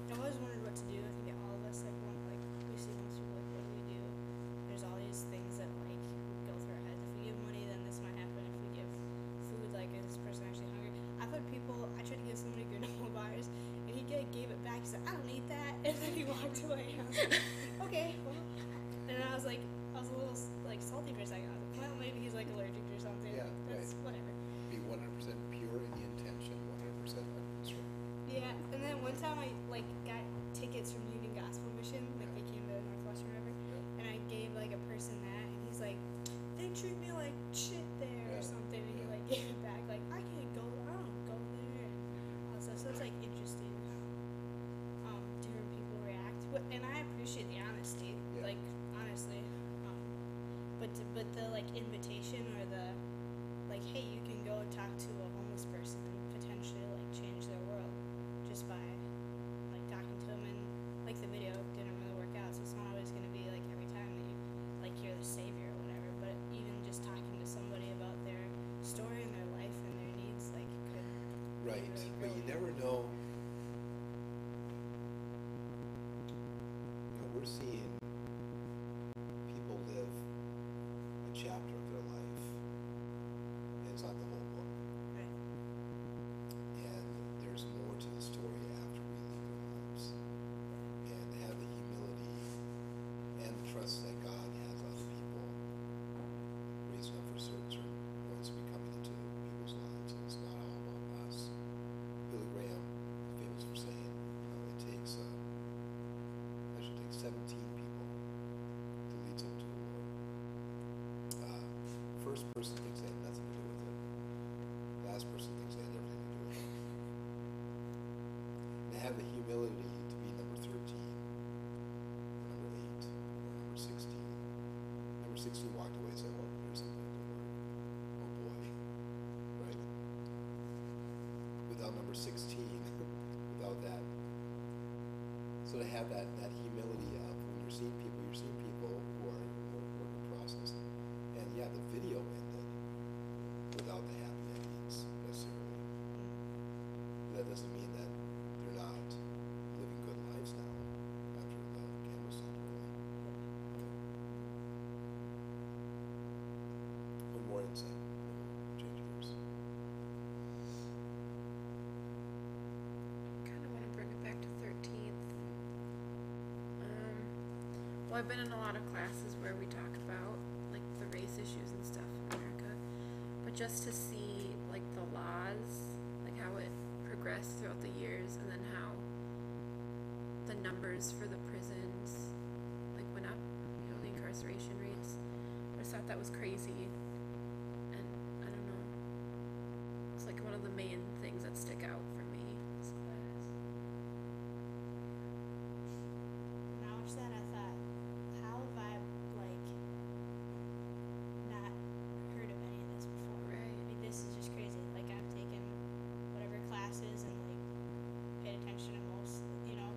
I always wondered what to do. I think all of us like we see most people like what do we do? There's all these things that like go through our heads. If we give money, then this might happen. If we give food, like is this person actually hungry? I've had people. I tried to give somebody granola bars, and he gave it back. He said, "I don't need that," and then he walked away. And I was like, "Okay, well." And I was a little like salty for a second. I was like, "Well, maybe he's like allergic or something." Yeah, That's whatever. Be 100% pure in the intention, 100% unconcerned. Yeah, and then one time I like got tickets from Union Gospel Mission, like they came to Northwestern River, and I gave like a person that, and he's like, they treat me like shit there or something, and he like gave it back, like I don't go there, and all that stuff. So it's like interesting how different people react, and I appreciate the honesty, like honestly, but the like invitation or the like, hey, you can go talk to a homeless person and potentially like change their world just by like talking to them. And like the video didn't really work out, so it's not always going to be like every time that you like you're the savior or whatever, but even just talking to somebody about their story and their life and their needs like could Right, really but grow you with never them. know. We're seeing people live a chapter of their life, and it's not the whole book. Right. And there's more to the story after we live their lives. And have the humility and the trust that God has other people raising up for certain points to be coming into people's lives, and it's not all about us. Billy Graham is famous for saying, it takes 17 people to lead someone to the Lord. First person thinks they have nothing to do with it. Last person thinks they had everything to do with it. And to have the humility to be number 13, or number 8, or number 16. Number 16 walked away and said, well, here's something that didn't work. Oh boy. Right? Without number 16, without that. So to have that humility of when you're seeing people who are in work in process. And yeah, the video ended without the happy endings necessarily. That doesn't mean that they're not living good lives now after the camera stopped rolling. One more insight, change gears. Kind of want to bring it back to 13th. Well, I've been in a lot of classes where we talk about like the race issues and stuff in America, but just to see like the laws, like how it progressed throughout the years, and then how the numbers for the prisons like went up, the incarceration rates. I just thought that was crazy, and I don't know. It's like one of the main things that stick out for me in this class. When I watched that, I thought, how have I like not heard of any of this before? Right. Like this is just crazy. Like I've taken whatever classes and like paid attention to most,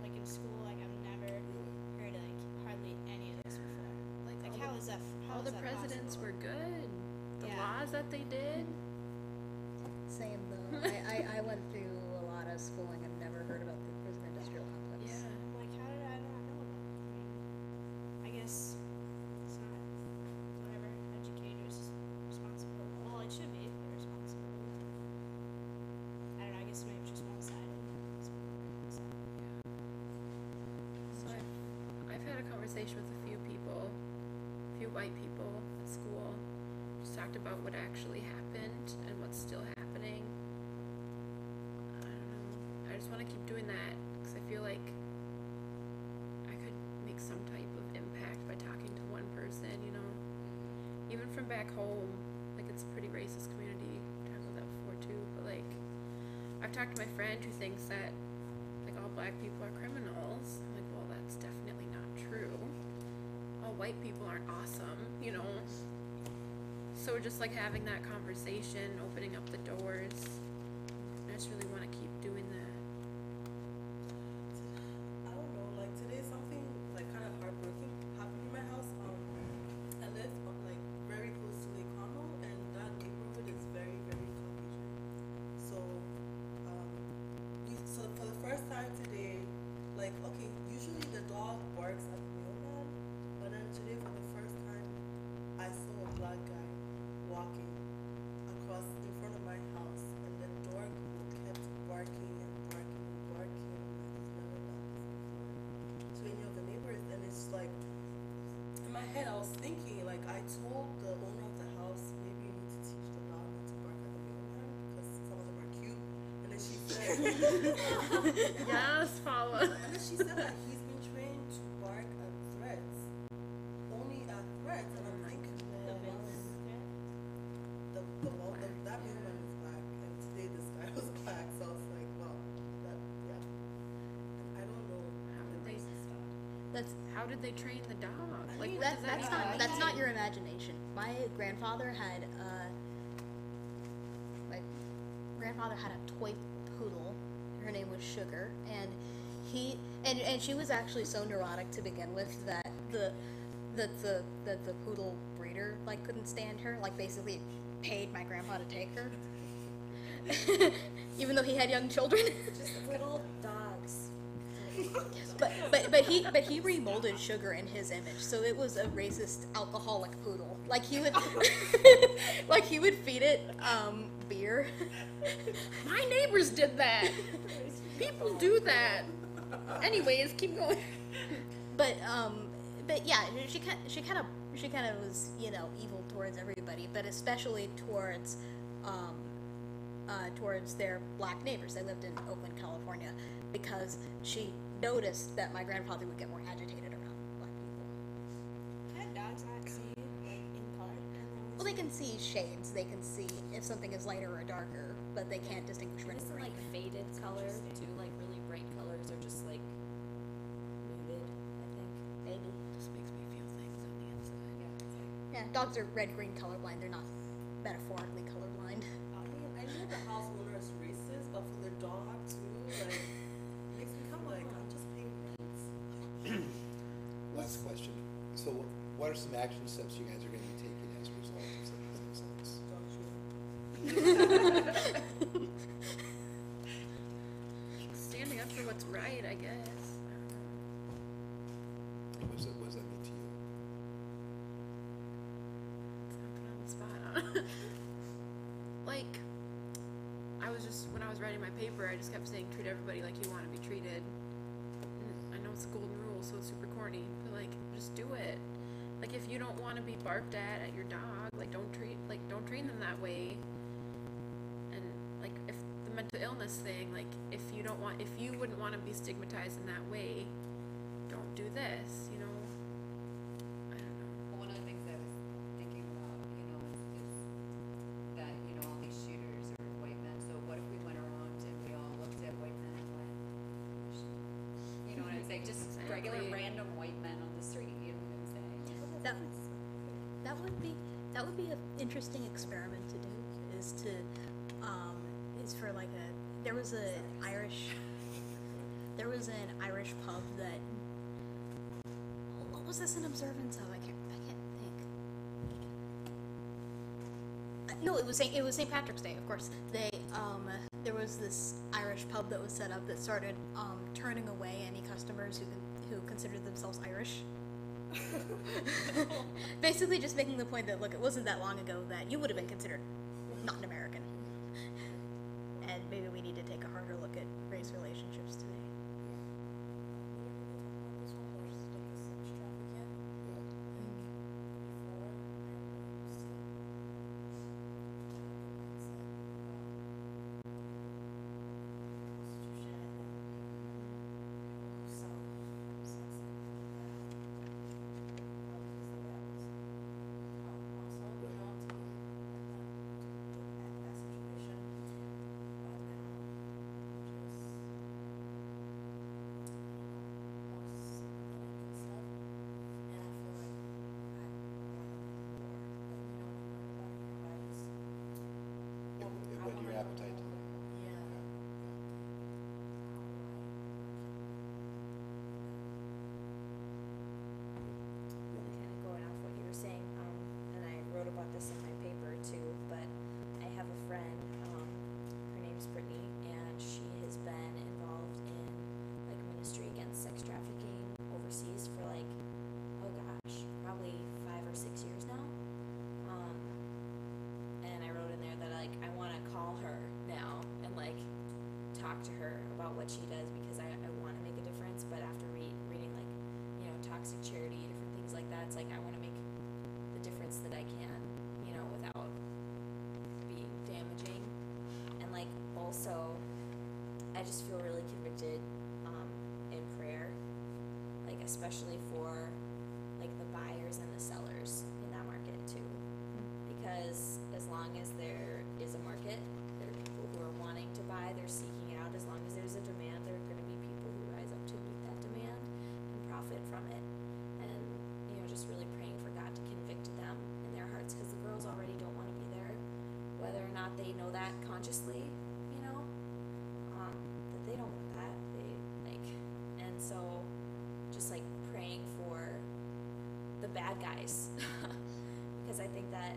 like in school. Like I've never heard like hardly any of this before. Like how is that? All the presidents were good. The laws that they did. Same though. I went through a lot of schooling and never heard about the prison industrial complex. Yeah. I'm like, how did I not know about it? I guess it's not whatever educators' responsibility. Well, it should be their responsibility. I don't know. I guess maybe it's just one-sided. So I've had a conversation with a few people, a few white people at school. Just talked about what actually happened and what's still happening. I don't know. I just want to keep doing that because I feel like I could make some type of impact by talking to one person, Even from back home, like it's a pretty racist community. We talked about that before too, but like I've talked to my friend who thinks that like all black people are criminals white people aren't awesome, you know. So just like having that conversation, opening up the doors. I just really want to keep doing that. I don't know, like today something like kind of heartbreaking happened in my house. I live like very close to Lake Como, and that neighborhood is very, very Caucasian. So, so for the first time today, like okay, usually the dog barks at the mailman, but then today for the first time, I saw a black guy walking across in front of my house, and the dog kept barking and barking and barking. It's never done this before to any of the neighbors, and it's like in my head I was thinking like I told the owner of the house maybe you need to teach the dog not to bark at the mailman because some of them are cute, and then she said Yes, Paula. and then she said that he's been trained to bark at threats, only at threats, and I'm thinking well, that mailman was black, and today this guy was black, so I was like, wow, that yeah. And I don't know. How did they train the dog? Like what That, does that that's even not mean? your imagination. My grandfather had a toy poodle. Her name was Sugar, and and she was actually so neurotic to begin with that the poodle breeder like couldn't stand her. Like basically paid my grandpa to take her, even though he had young children. Just little dogs. But he remolded Sugar in his image, so it was a racist alcoholic poodle. Like he would like he would feed it beer. My neighbors did that. People do that. Anyways, keep going. But yeah, she kind of was, you know, evil towards everybody, but especially towards their black neighbors. They lived in Oakland, California, because she noticed that my grandfather would get more agitated around black people. Can dogs not see like in color? Well, they can see shades. They can see if something is lighter or darker, but they can't distinguish red and Isn't green. like faded color too, like really bright colors are just like muted, I think. Maybe. This makes me feel things on the inside. Yeah, dogs are red-green colorblind. They're not metaphorically colorblind. I mean, I know the house owner is racist, but for the dog too, like, makes me come like, I'm just paying rent. Last question. So what are some action steps you guys are going to be taking as a result of some of these things? Standing up for what's right, I guess. What does that mean to you? It's not put on the spot, huh? Like, when I was writing my paper, I just kept saying treat everybody like you want to be treated. And I know it's a golden rule, so it's super corny, but like, just do it. Like, if you don't want to be barked at your dog, like, don't train them that way. And like, if the mental illness thing, like, if you wouldn't want to be stigmatized in that way, don't do this, you know? I don't know. Well, one of the things I was thinking about, you know, is that, you know, all these shooters are white men. So what if we went around and we all looked at white men and went, you know what I'm saying? Just regular Exactly. random white men on the street, you know what I'm saying? That would be an interesting experiment to do. Is for like there was an Irish pub that, what was this in observance of? I can't think. No, it was St. Patrick's Day, of course. There was this Irish pub that was set up that started turning away any customers who considered themselves Irish. Basically just making the point that, look, it wasn't that long ago that you would have been considered not an American. And maybe we need to take a harder look at race relationships today. she does because I want to make a difference. But after reading like, you know, toxic charity, different things like that, it's like I want to make the difference that I can, you know, without being damaging. And like also, I just feel really convicted in prayer, like especially for like the buyers and the sellers in that market too. Because as long as there is a market, there are people who are wanting to buy, they're seeking out. As long as there's a demand, there are going to be people who rise up to meet that demand and profit from it. And, you know, just really praying for God to convict them in their hearts, because the girls already don't want to be there, whether or not they know that consciously, you know, that they don't want that. They like, and so just like praying for the bad guys, because I think that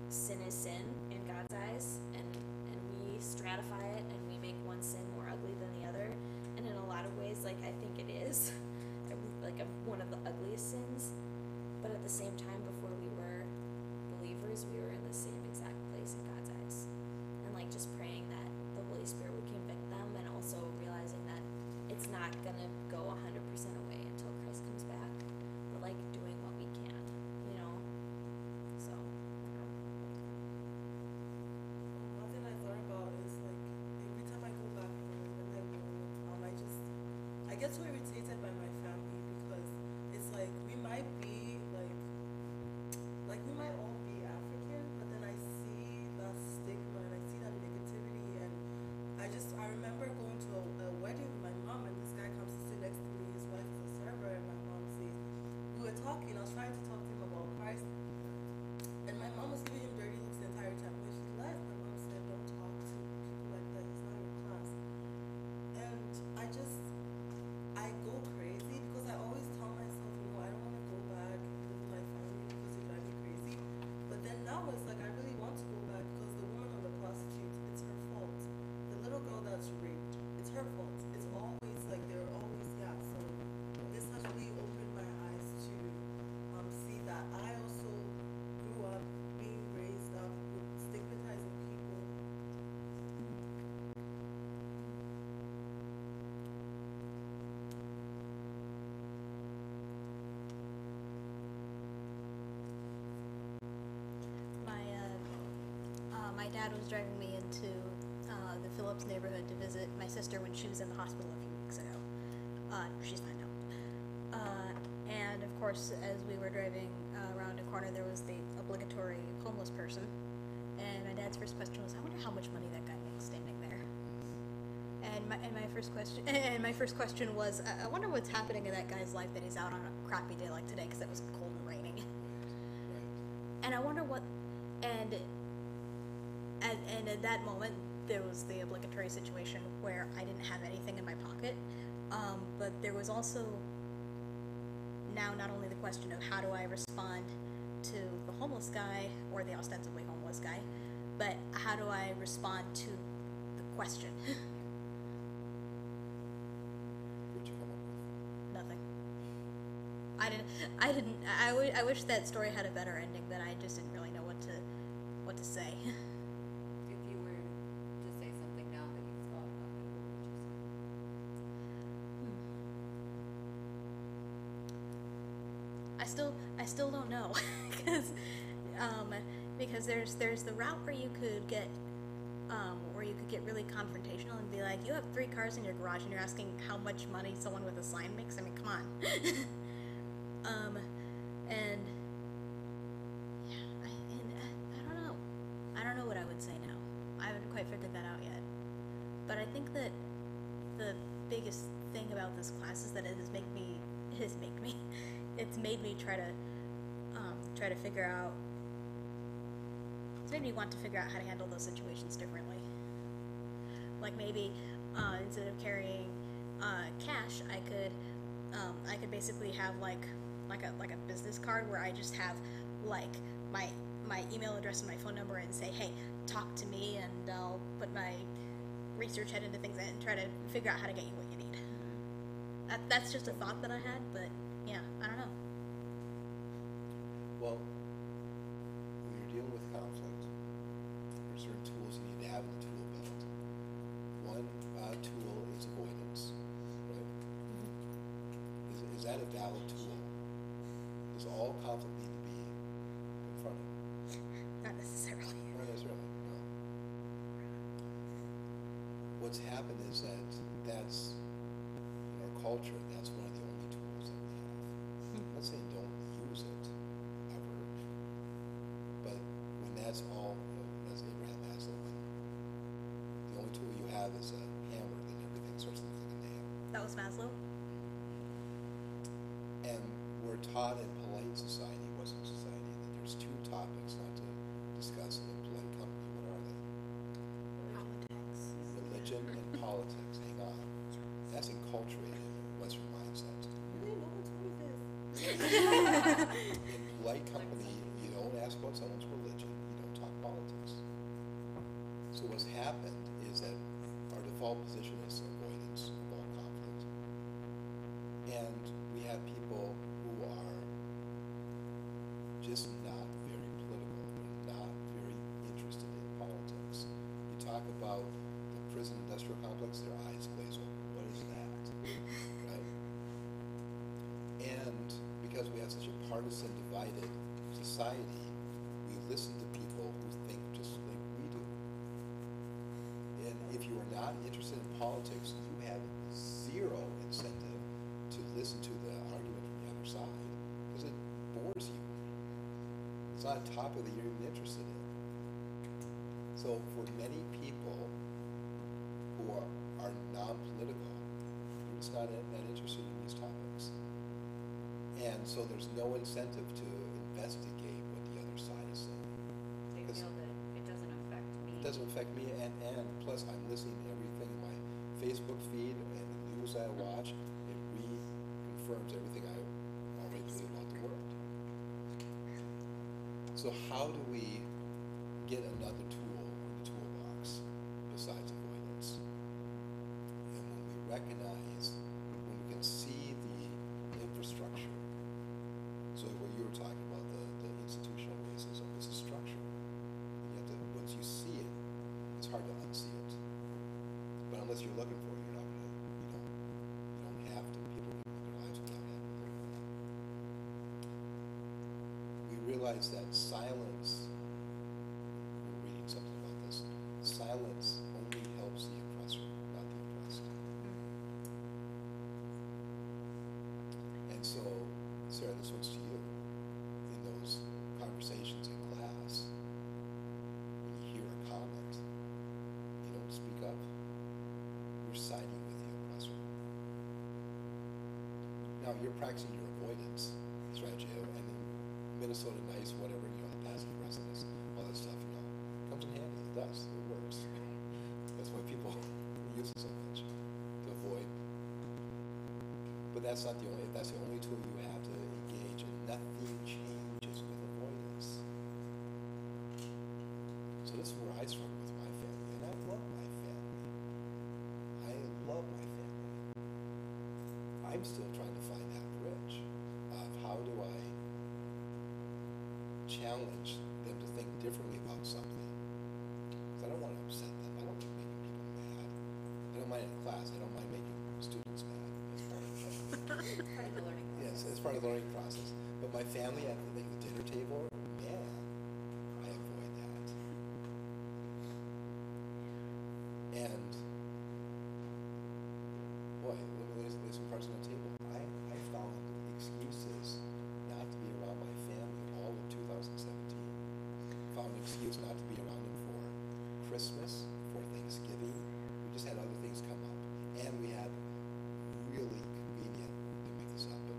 sin is sin in God's eyes, and we stratify it and we make one sin more ugly than the other, and in a lot of ways, like I think it is like one of the ugliest sins, but at the same time, before we were believers, we were in the same exact place in God's eyes, and like just praying that the Holy Spirit would convict them, and also realizing that it's not gonna go 100% away until Christ comes back, but like doing what we can, you know. So One thing I thought about is like every time I go back home, when I go, I get so irritated by my family, because it's like we might be like we might all be African, but then I see that stigma and I see that negativity, and I remember going to a wedding with my mom, and this guy comes to sit next to me. His wife is a server, and my mom says, we were talking. I was trying to talk to him about Christ, and my mom was giving him dirty looks the entire time. When she left, my mom said, "Don't talk to people like that. He's not your class." And I go crazy, because I always tell myself, you know, I don't want to go back and live with my family because they drive me crazy. But then now it's like I really want to go back, because the woman on the prostitute, it's her fault. The little girl that's raped, it's her fault. It's always like they're always, yeah. So this has really opened my eyes to see that I also grew up being raised up with stigmatizing people. My dad was driving me into the Phillips neighborhood to visit my sister when she was in the hospital a few weeks ago. She's fine now. And of course, as we were driving around a corner, there was the obligatory homeless person. And my dad's first question was, "I wonder how much money that guy makes standing there." And my first question was, "I wonder what's happening in that guy's life that he's out on a crappy day like today, because it was cold and raining." And I wonder what, and at that moment, there was the obligatory situation where I didn't have anything in my pocket, but there was also now not only the question of how do I respond to the homeless guy, or the ostensibly homeless guy, but how do I respond to the question? What'd you come up with? Nothing. I wish that story had a better ending, but I just didn't really know what to say. If you were to say something now that you've thought about it, what would you say? I still don't know, because there's the route where you could get really confrontational and be like, you have 3 cars in your garage and you're asking how much money someone with a sign makes. I mean, come on. And yeah, I don't know what I would say now. I haven't quite figured that out yet. But I think that the biggest thing about this class is that it's made me try to figure out. It's made me want to figure out how to handle those situations differently. Like maybe instead of carrying cash, I could basically have like a business card where I just have like my email address and my phone number, and say, hey, talk to me, and I'll put my research head into things and try to figure out how to get you what you need. That's just a thought that I had, but yeah, I don't know. Well, when you're dealing with conflict, there's certain tools you need to have in the tool belt. One tool what's happened is that that's, in our culture, that's one of the only tools that we have. I'm not saying don't use it ever, but when that's all, as Abraham Maslow, the only tool you have is a hammer, then everything starts looking like a nail. That was Maslow? And we're taught in polite society, Western society, that there's two topics not to discuss in a polite company. What are they? Politics. Religion and politics. Hang on. That's enculturated in the Western mindset. Really? No one told me this. In polite company, you don't ask about someone's religion, you don't talk politics. So what's happened is that our default position is avoidance of all conflict. And we have people who are just not very political. They're not very interested in politics. You talk about the prison industrial complex, their eyes glaze over. What is that? Right? And because we have such a partisan, divided society, we listen to people who think just like we do. And if you are not interested in politics, you have zero incentive to listen to the argument from the other side because it bores you. It's not a topic that you're even interested in. So for many people who are non-political, they're just not that interested in these topics. And so there's no incentive to investigate what the other side is saying. They feel that it doesn't affect me. It doesn't affect me, and plus I'm listening to everything in my Facebook feed and the news I watch. It reconfirms everything I already knew about the world. So how do we get another tool in the toolbox besides avoidance? And when we recognize, when we can see the infrastructure, so what you were talking about, the institutional racism is a structure. You have to, once you see it, it's hard to unsee it. But unless you're looking for it, you're not gonna, you don't have to. People can live their lives without having to look for that. We realize that silence, we're reading something about this, silence only helps the oppressor, not the oppressed. And so, Sarah, this one's to you. In those conversations in class, when you hear a comment, you don't speak up. You're siding with the oppressor. Now, you're practicing your avoidance strategy, and in Minnesota nice, whatever, the passive aggressiveness, all that stuff, comes in handy. It does. It works. That's why people use it so much, to avoid. But that's not the only, if that's the only tool you have to engage in, nothing changes with avoidance. So this is where I struggle with my family, and I love my family. I love my family. I'm still trying to find that bridge of how do I challenge them to think differently about something. Because I don't want to upset them. I don't like making people mad. I don't mind in class. I don't mind making students mad. It's part of the Part of the learning process. Yes, it's part of the learning process. But my family at the dinner table, man, I avoid that. And boy, there's some parts on the table. I found excuses not to be around my family all of 2017. Found an excuse not to be around them for Christmas, for Thanksgiving. We just had other things come up. And we had really convenient to make this up, but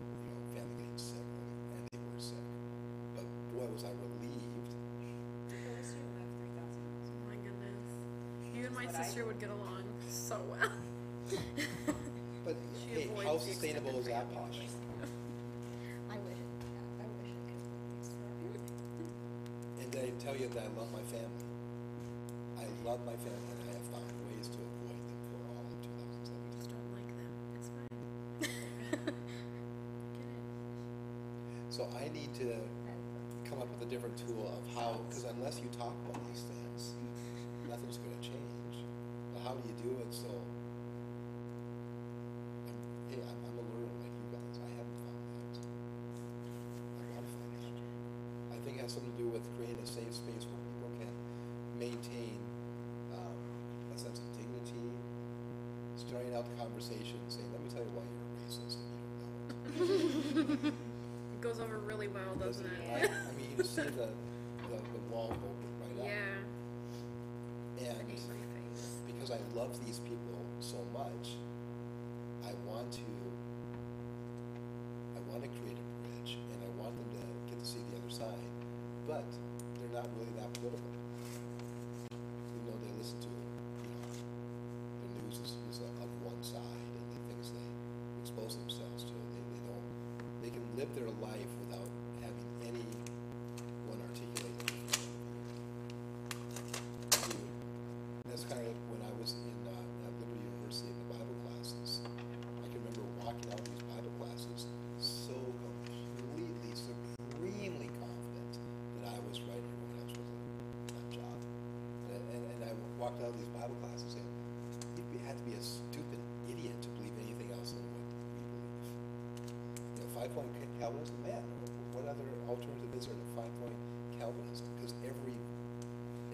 family getting sick, and they were sick. But boy, was I relieved. Oh my goodness. You and my That's what I sister do. would get along so well. But She hey, avoids how the sustainable is extended that, Posh? I wish it, yeah, I wish it could. And did I tell you that I love my family? I love my family, and I have found ways to avoid them for all of 2017. Just don't like them. It's fine. Get it. So I need to come up with a different tool of how, because unless you talk about these things, nothing's going to change. But how do you do it so? I'm a learner like you guys. I haven't found that. I want to find that. I think it has something to do with creating a safe space where people can maintain a sense of dignity, starting out the conversation saying, let me tell you why you're a racist and you don't know it. It goes over really well, doesn't it? I mean, you just see the wall open right up. Yeah. And An angry face. because I love these people so much, I want to create a bridge, and I want them to get to see the other side, but they're not really that political. Even though they listen to, the news is of one side, and the things they expose themselves to, they can live their life without having anyone articulate it. That's kind of when I was in at Liberty University in the Bible classes. I can remember walking out of these Bible classes so completely, supremely confident that I was right and everyone else was a nut job. And I walked out of these Bible classes saying, you had to be a stupid idiot to believe anything else than what we believe. 5-point Calvinism, man, what other alternative is there to 5-point Calvinism? Because every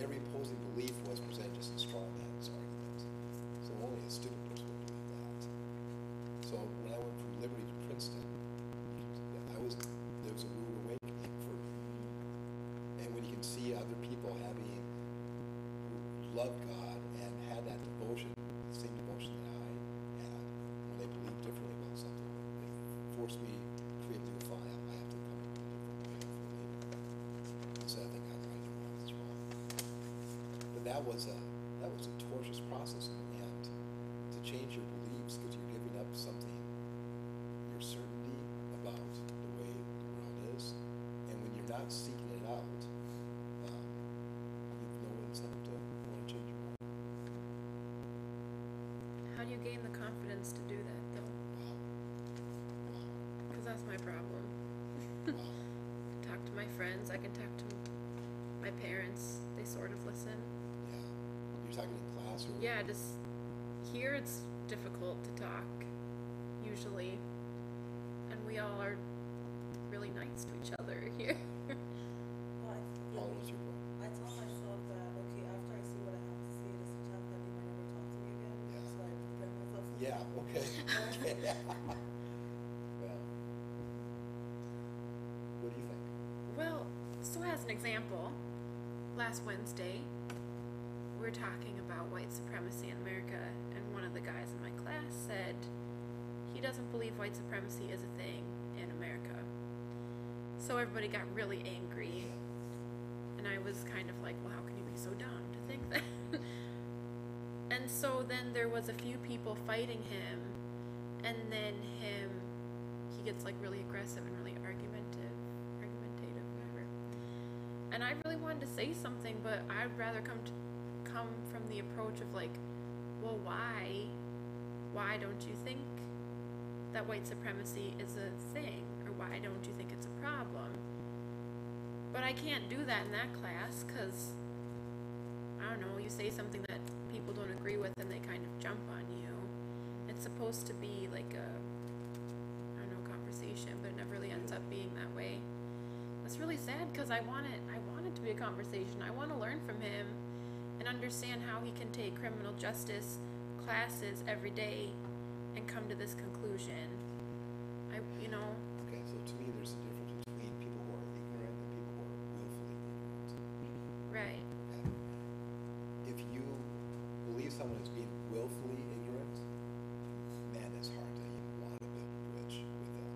opposing belief was presented just in straw man's argument. So only a stupid person would believe that. So when I went from Liberty to Princeton, there was a rude awakening for me. And when you can see other people who loved God and had that devotion, the same devotion that I had, when they believed differently about something, it forced me to create a new file. I have to come up with a different way of believing. Instead of thinking I'm right and wrong is wrong. But that was a tortuous process in the end, to change your beliefs because you're giving up something, your certainty about the way the world is, and when you're not seeking it out, you've no incentive to want to change your mind. How do you gain the confidence to do that, though? Because that's my problem. Talk to my friends. I can talk to my parents. They sort of listen. Yeah. You're talking in class or? Yeah, just here it's difficult to talk, usually. And we all are really nice to each other here. Paul, what's your point? I tell myself that, okay, after I see what I have to say, there's a chance that they might never talk to me again. Yeah. So I prepare myself for Yeah, that. okay. Okay. Yeah. What do you think? Well, so as an example, last Wednesday, we were talking about white supremacy in America, and one of the guys in my class said he doesn't believe white supremacy is a thing in America. So everybody got really angry, and I was kind of like, well, how can you be so dumb to think that? And so then there was a few people fighting him, and then he gets like really aggressive and really argumentative, whatever. And I really wanted to say something, but I'd rather come from the approach of like, well, why don't you think that white supremacy is a thing, or why don't you think it's a problem? But I can't do that in that class because, I don't know, you say something that people don't agree with and they kind of jump on you. It's supposed to be like a, I don't know, conversation, but it never really ends up being that way. It's really sad because I want it to be a conversation. I want to learn from him and understand how he can take criminal justice classes every day and come to this conclusion. Okay, so to me there's a difference between people who are ignorant and people who are willfully ignorant. Right. And if you believe someone is being willfully ignorant, man, it's hard to even want to build a bridge with them.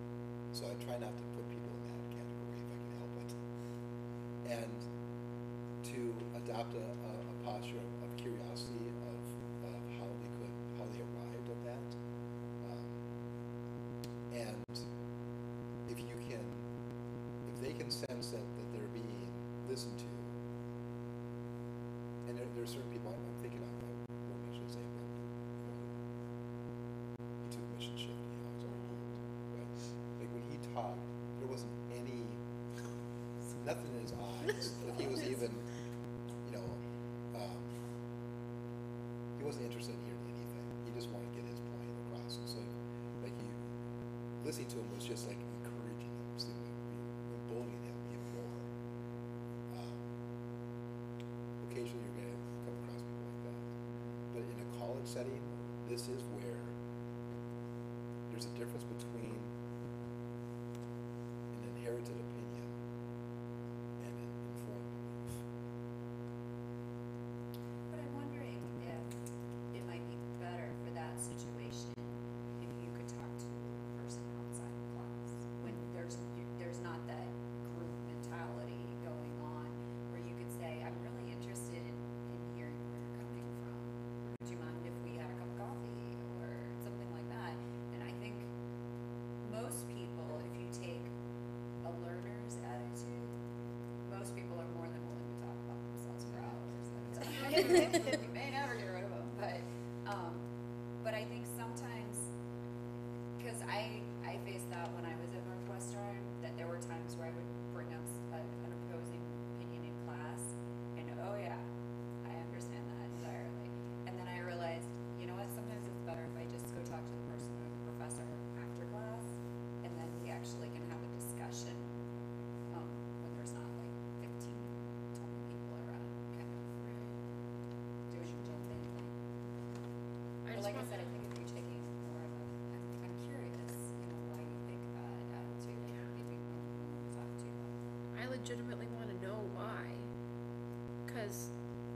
So I try not to put people in that category if I can help it. And to adopt a posture of curiosity of how they arrived at that. And if they can sense that they're being listened to, and there are certain people I'm thinking of, I won't mention his name, but he took MissionShift, he always argued, right? Like when he talked, there wasn't nothing in his eyes that he was even, he wasn't interested in hearing anything. He just wanted to get his point across. And so, like, listening to him was just like encouraging him, emboldening him even more. Occasionally you're going to come across people like that. But in a college setting, this is where there's a difference between an inherited opinion and an informed belief. But I'm wondering if it might be better for that situation if you could talk to a person outside of class when there's not that group mentality going on where you could say, I'm really interested in hearing where you're coming from. Do you mind if we had a cup of coffee or something like that? And I think most people, if you take a learner's attitude, most people are more than willing to talk about themselves for hours at a time. You may never get rid of them, but I think sometimes, because I faced that when I was at Northwestern, that there were times where I would bring up an opposing opinion in class, and oh yeah, I understand that entirely. And then I realized, you know what, sometimes it's better if I just go talk to the person or the professor after class, and then we actually can have a discussion when there's not like 15, 20 people around kind of doing the whole thing. But like I said, I think if you're taking more of a, I'm curious, you know, why you think that attitude, maybe when we talk to you. I legitimately want to know why. Because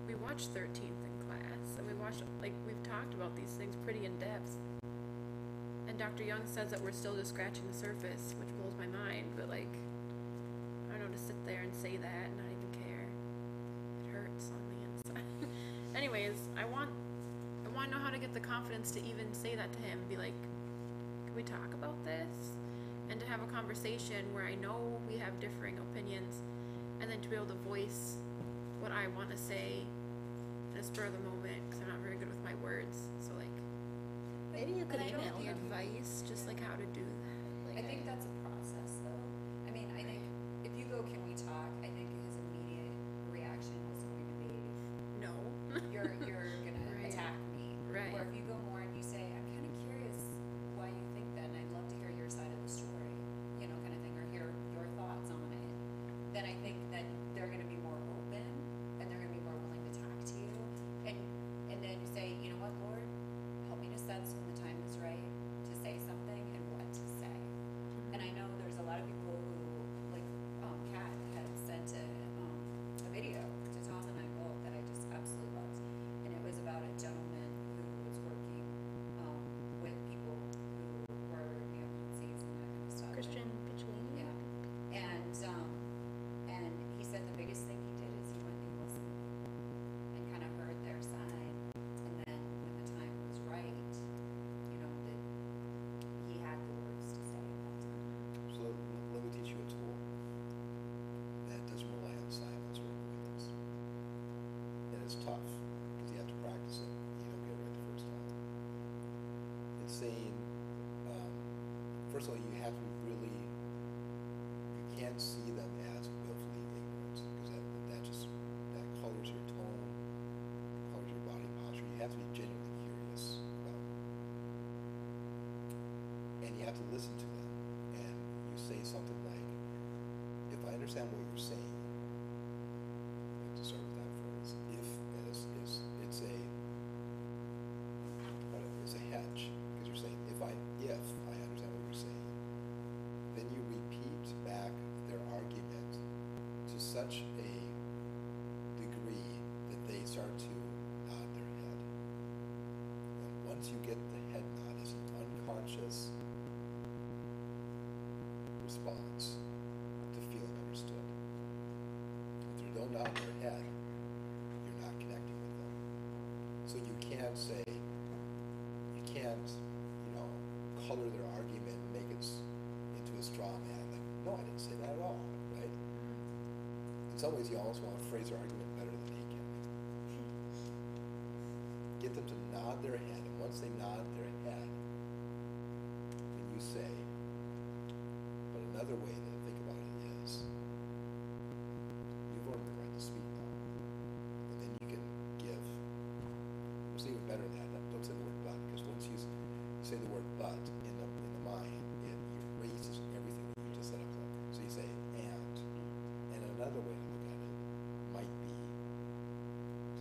we watched 13th in class, and we watched, like, we've talked about these things pretty in depth. And Dr. Young says that we're still just scratching the surface, which blows my mind, but, like, I don't know, to sit there and say that and not even care. It hurts on the inside. Anyways, I want to know how to get the confidence to even say that to him, be like, can we talk about this? And to have a conversation where I know we have differing opinions, and then to be able to voice what I want to say in a spur of the moment, because I'm not very good with my words. So, like, Maybe you could I don't email need him. advice, just like how to do that. Like, I think that's a process, though. I mean, I think if you go, can we talk? I think his immediate reaction is going to be, no. you're gonna Right. attack me. Right. Or if you go more and you say, I'm kind of curious why you think that, and I'd love to hear your side of the story, you know, kind of thing, or hear your thoughts on it. Then I think that they're going to be more open, and they're going to be more willing to talk to you, and then say, you know what, Lord, help me to sense when the time is right to say something and what to say. And I know there's a lot of people who, like, Kat had sent a video to Tom and I both that I just absolutely loved, and it was about a gentleman who was working with people who were neo-Nazis and that kind of stuff. Christian Picciolini. Yeah, and he said the biggest thing he did is he went and listened and kind of heard their side, and then when the time was right, you know, that he had the words to say at that time. So let me teach you a tool that doesn't rely on silence or avoidance. And it's tough because you have to practice it. You don't get it right the first time. It's saying, first of all, you have to be really, you can't see them as willfully ignorant because that colors your tone, colors your body posture. You have to be genuinely curious about them. And you have to listen to them. And you say something like, if I understand what you're saying, you have to start with that phrase. If it's a hedge, because you're saying, if I understand what you're saying, then you repeat back their argument to such a degree that they start to nod their head. And once you get the head nod as an unconscious response to feeling understood. If they don't nod their head, you're not connecting with them. So you can't say, you can't, color their argument and make it into a straw man. Like, no, I didn't say that at all, right? In some ways, you almost want to phrase their argument better than they can. Get them to nod their head, and once they nod their head, then you say, but another way to think about it is, you've earned the right to speak now. And then you can give. It's even better than that. Don't say the word but, because once you say the word but in the mind, it erases everything that you just set up. So you say and another way to look at it might be,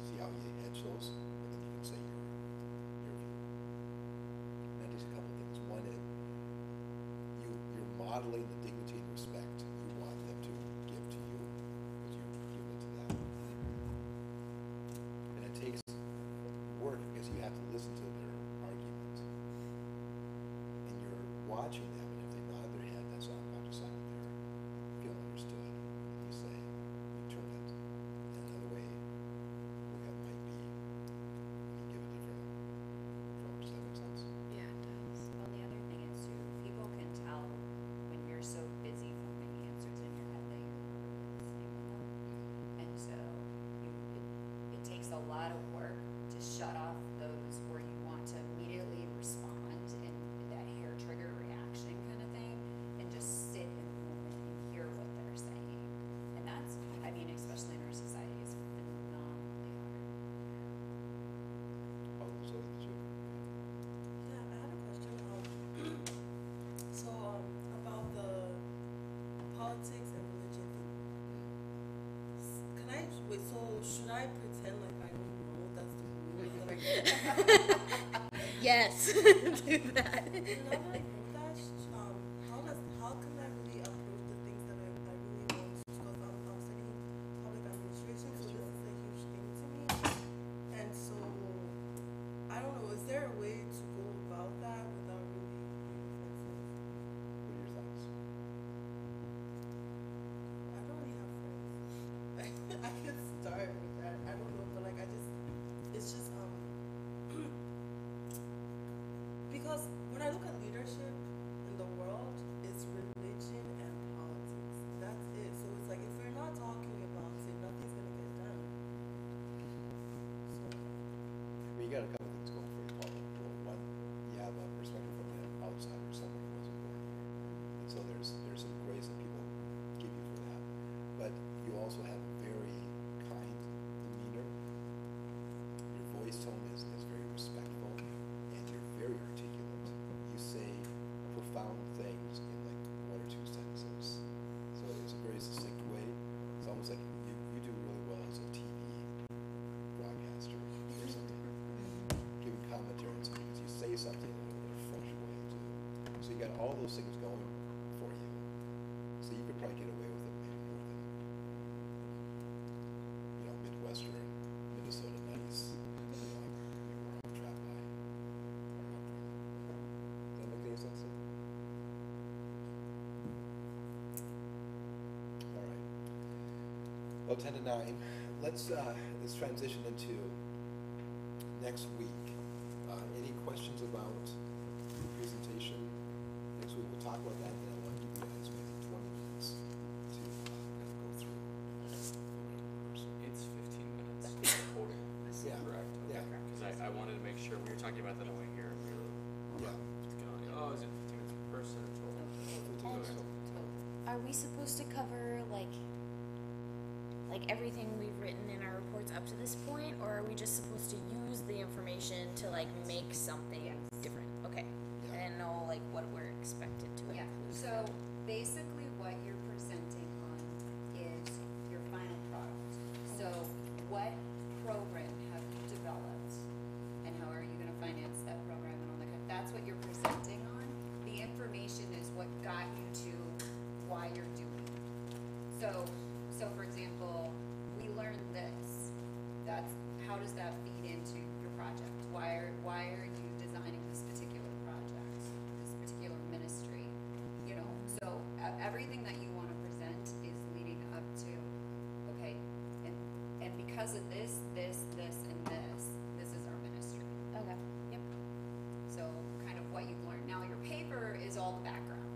see how you hedge those, and then you can say your view. And that does a couple things. One, it modeling the dignity and respect you want them to give to you, because you're giving it to them. And it takes work because you have to listen to their argument. And you're watching them, and if they nod their head, that's an unconscious sign that they're feeling understood. And you say, you turn it in another way, where that might be, and you give a different approach. Does that make sense? Yeah, it does. Well, the other thing is too, people can tell when you're so busy from the answers in your head that you're not really listening to them. And so it takes a lot of work to shut off those where you want to immediately respond and that hair trigger reaction kind of thing, and just sit in the moment and hear what they're saying. And that's, I mean, especially in our society, is phenomenally hard. So did you? Yeah, I had a question. So about the politics and religion thing. Can I wait? So should I pretend like I don't know that's the rule? Yes, do that. Now that I know that, how can I really approach the things that I really want? Because I'm studying public administration, so this is a huge thing to me. And so I don't know. Is there a way to go about that without really being offensive? What are your thoughts? I don't really have friends. I can start with that. I don't know, but like it's just because when I look at leadership in the world, it's religion and politics. That's it. So it's like if we're not talking about it, nothing's gonna get done. So Well, you got a couple things going for you, Paul. Well, one, you have a perspective from an outsider, someone who wasn't born here. And so there's some grace that people give you for that. But you also have a very kind demeanor. Your voice tone is very respectful, and you're very articulate. You say profound things in like one or two sentences. So it's a very succinct way. It's almost like you do really well as a TV broadcaster or something. Giving commentary on something because you say something in a fresh way too. So you got all those things going for you. So you could probably get away with it maybe more than Midwestern Minnesota nice. You know, like you were trapped by our upbringing. Does that make any sense? All right. Well, 10 to 9. Let's transition into next week. Any questions about the presentation? Next week we'll talk about that, and I want to give you guys maybe 20 minutes to kind of go through whatever the person. It's 15 minutes total. Yeah. Correct. Yeah. Because I wanted to make sure we were talking about that on the way here, and we were going, oh, is it 15 minutes per person or total? Are we supposed to cover like everything we've written in our reports up to this point, or are we just supposed to use the information to like make something different? Okay. I didn't know like what we're expected to Yeah, include. so basically what you're presenting on is your final product. So what program have you developed, and how are you gonna finance that program and all that kind of, that's what you're presenting on. The information is what got you to why you're doing it. So for example, we learned this. How does that feed into your project? Why are you designing this particular project, this particular ministry? You know, so everything that you want to present is leading up to, okay, and because of this, and this is our ministry. Okay. Yep. So kind of what you've learned. Now your paper is all the background,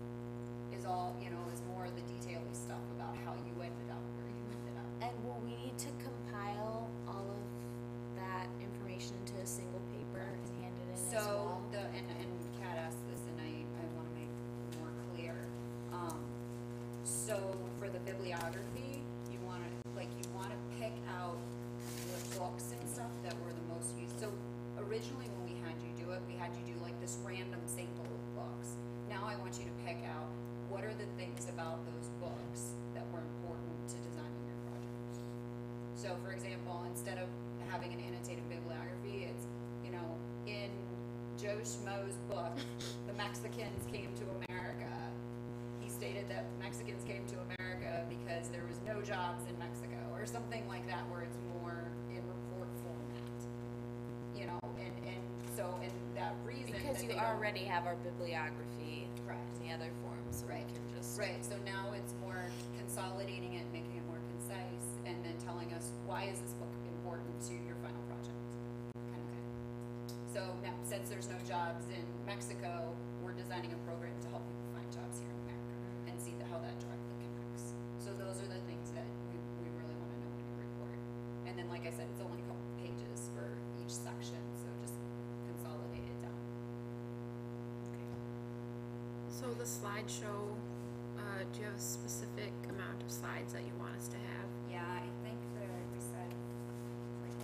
is more of the detaily stuff about how you ended up where you ended up. And will we need to compile all of that information to a single paper and hand it in as well? So and Kat asked this, and I want to make more clear. So for the bibliography, you want to pick out the books and stuff that were the most used. So originally when we had you do it, we had you do like this random sample of books. Now I want you to pick out what are the things about those books that were important to designing your project. So for example, instead of having an annotated bibliography, it's, in Joe Schmo's book, The Mexicans Came to America, he already have our bibliography Correct. in the other forms, so Right. we can just. Right, so now it's more consolidating it, making it more concise, and then telling us, why is this book important to your final project? Kind of thing. So now, since there's no jobs in Mexico, we're designing a program to help people find jobs here in America and see how that directly connects. So those are the things that we really want to know in your report. And then, like I said, it's only a couple pages for each section, so just consolidate it down. So the slideshow, do you have a specific amount of slides that you want us to have? Yeah, I think that we said like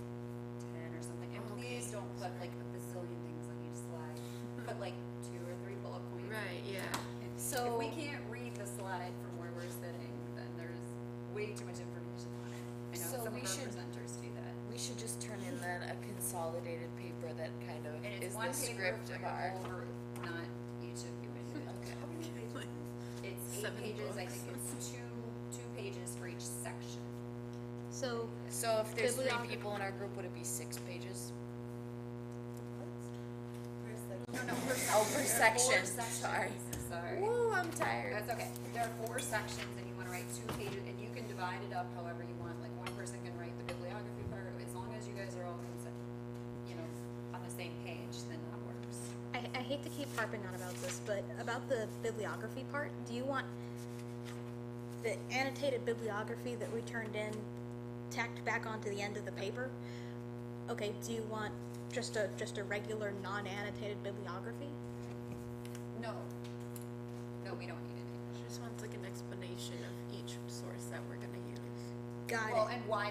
10 or something. And please don't put like a bazillion things on each slide. Put like 2 or 3 bullet points. Right, yeah. And So- if we can't read the slide from where we're sitting, then there's way too much information on it. I know So some we of our should- presenters do that. We should just turn in then a consolidated paper that kind of And it's is one the paper script for of your our. whole group, not each of you individually. It's 8 7 pages. I books. think it's two pages for each section. So, So if there's 3 Bibliography. people in our group, would it be 6 pages? No, per section. Oh, per There are 4 section. sections. Sorry. Sorry. Woo, I'm tired. That's okay. There are 4 sections, and you want to write 2 pages, and you can divide it up however you want. Like one person can write the bibliography part, as long as you guys are all, on the same page, then that works. I hate to keep harping on about this, but about the bibliography part, do you want the annotated bibliography that we turned in tacked back onto the end of the paper? Okay, do you want just a regular non-annotated bibliography? No. No, we don't need it. She just wants like an explanation of each source that we're gonna use. Got Well, it. and why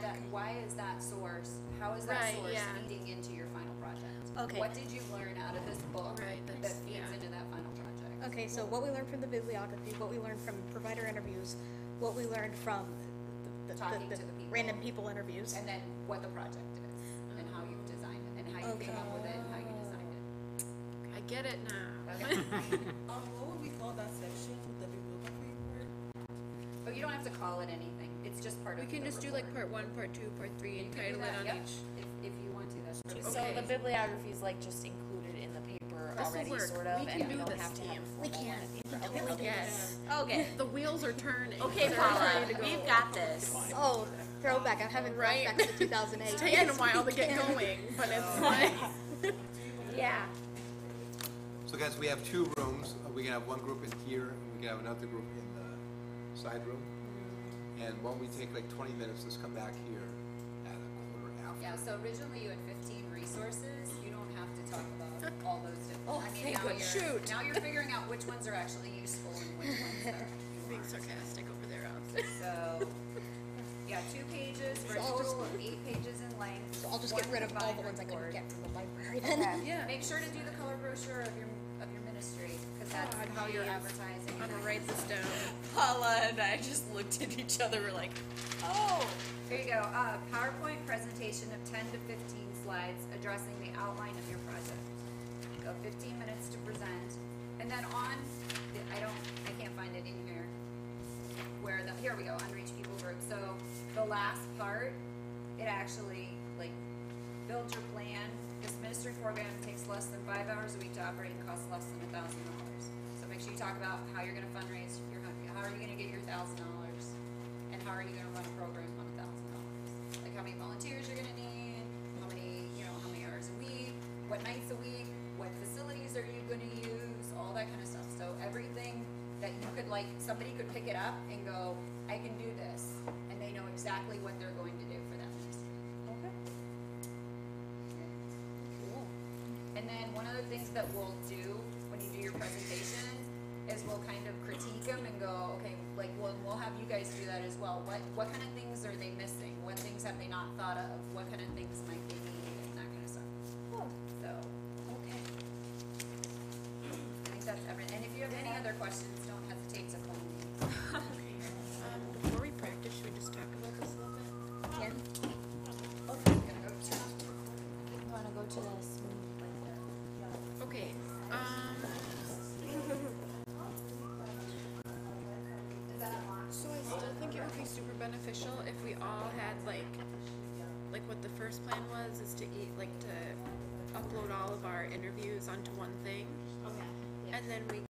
is that source, how is that Right, source yeah. feeding into your final project? Okay. What did you learn out of this book Right, that that's- feeds yeah. into that final project? Okay, so what we learned from the bibliography, what we learned from provider interviews, what we learned from the Talking to the people. random people interviews. And then what the project is, and how you've designed it, and how you came up with it, and how you designed it. I get it now. Okay. What would we call that section? The bibliography part? Oh, you don't have to call it anything, it's just part of We the can just do like report. part 1, part 2, part 3, You and can do title it that, on yep. each. If you want to, that's perfect. So Okay. the bibliography is like just included in the paper This'll already, work. sort of, We and can we do don't this, have to have team. a We formal can. one at the We end. totally Okay. Yes. Okay. The wheels are turning. Okay, They're Paula, ready to go. we've got this. Oh, throwback! I'm having Right? flashbacks to 2008. It's taking Yes, a while we to get can. going, but it's like, Yeah. So guys, we have 2 rooms. We can have one group in here, and we can have another group in the side room. And why don't we take like 20 minutes, let's come back here at a quarter after. Yeah, so originally you had 15 resources, you don't have to talk about all those different, Oh, I mean, thank now goodness. you're, Shoot. now you're figuring out which ones are actually useful and which ones are. being sarcastic over there, Alex. So, yeah, 2 pages for a So I'll total of 8 pages in length. So I'll just get one rid of all the combined ones I couldn't report. get from the library then. Yeah. Make sure to do the color brochure of your ministry, because that's Oh, how you're geez. advertising. I'm gonna write this down. Paula and I just looked at each other, we're like, oh. Here you go, PowerPoint presentation of 10 to 15 slides addressing the outline of your project. Go 15 minutes to present, and then I can't find it in here. Here we go, unreached people group. So the last part, it actually, like, build your plan. This ministry program takes less than 5 hours a week to operate and costs less than $1,000. So make sure you talk about how you're gonna fundraise, how are you gonna get your $1,000, and how are you gonna run a program on $1,000? Like how many volunteers you're gonna need, how many hours a week, what nights a week, what facilities are you gonna use, all that kind of stuff. So everything that you could, like, somebody could pick it up and go, I can do this, and they know exactly what they're going to do for that ministry. Okay. Cool. And then one of the things that we'll do when you do your presentation is we'll kind of critique them and go, okay, like we'll have you guys do that as well. What kind of things are they missing? What things have they not thought of? What kind of things might they need, and that kind of stuff. Oh, So okay. I think that's everything. And if you have any other questions, don't hesitate to phone me. Before we practice, should we just talk about this a little bit? Yeah. Gonna go to You wanna go to this? Okay, so I still think it would be super beneficial if we all had like what the first plan was is to upload all of our interviews onto one thing. Okay. and then we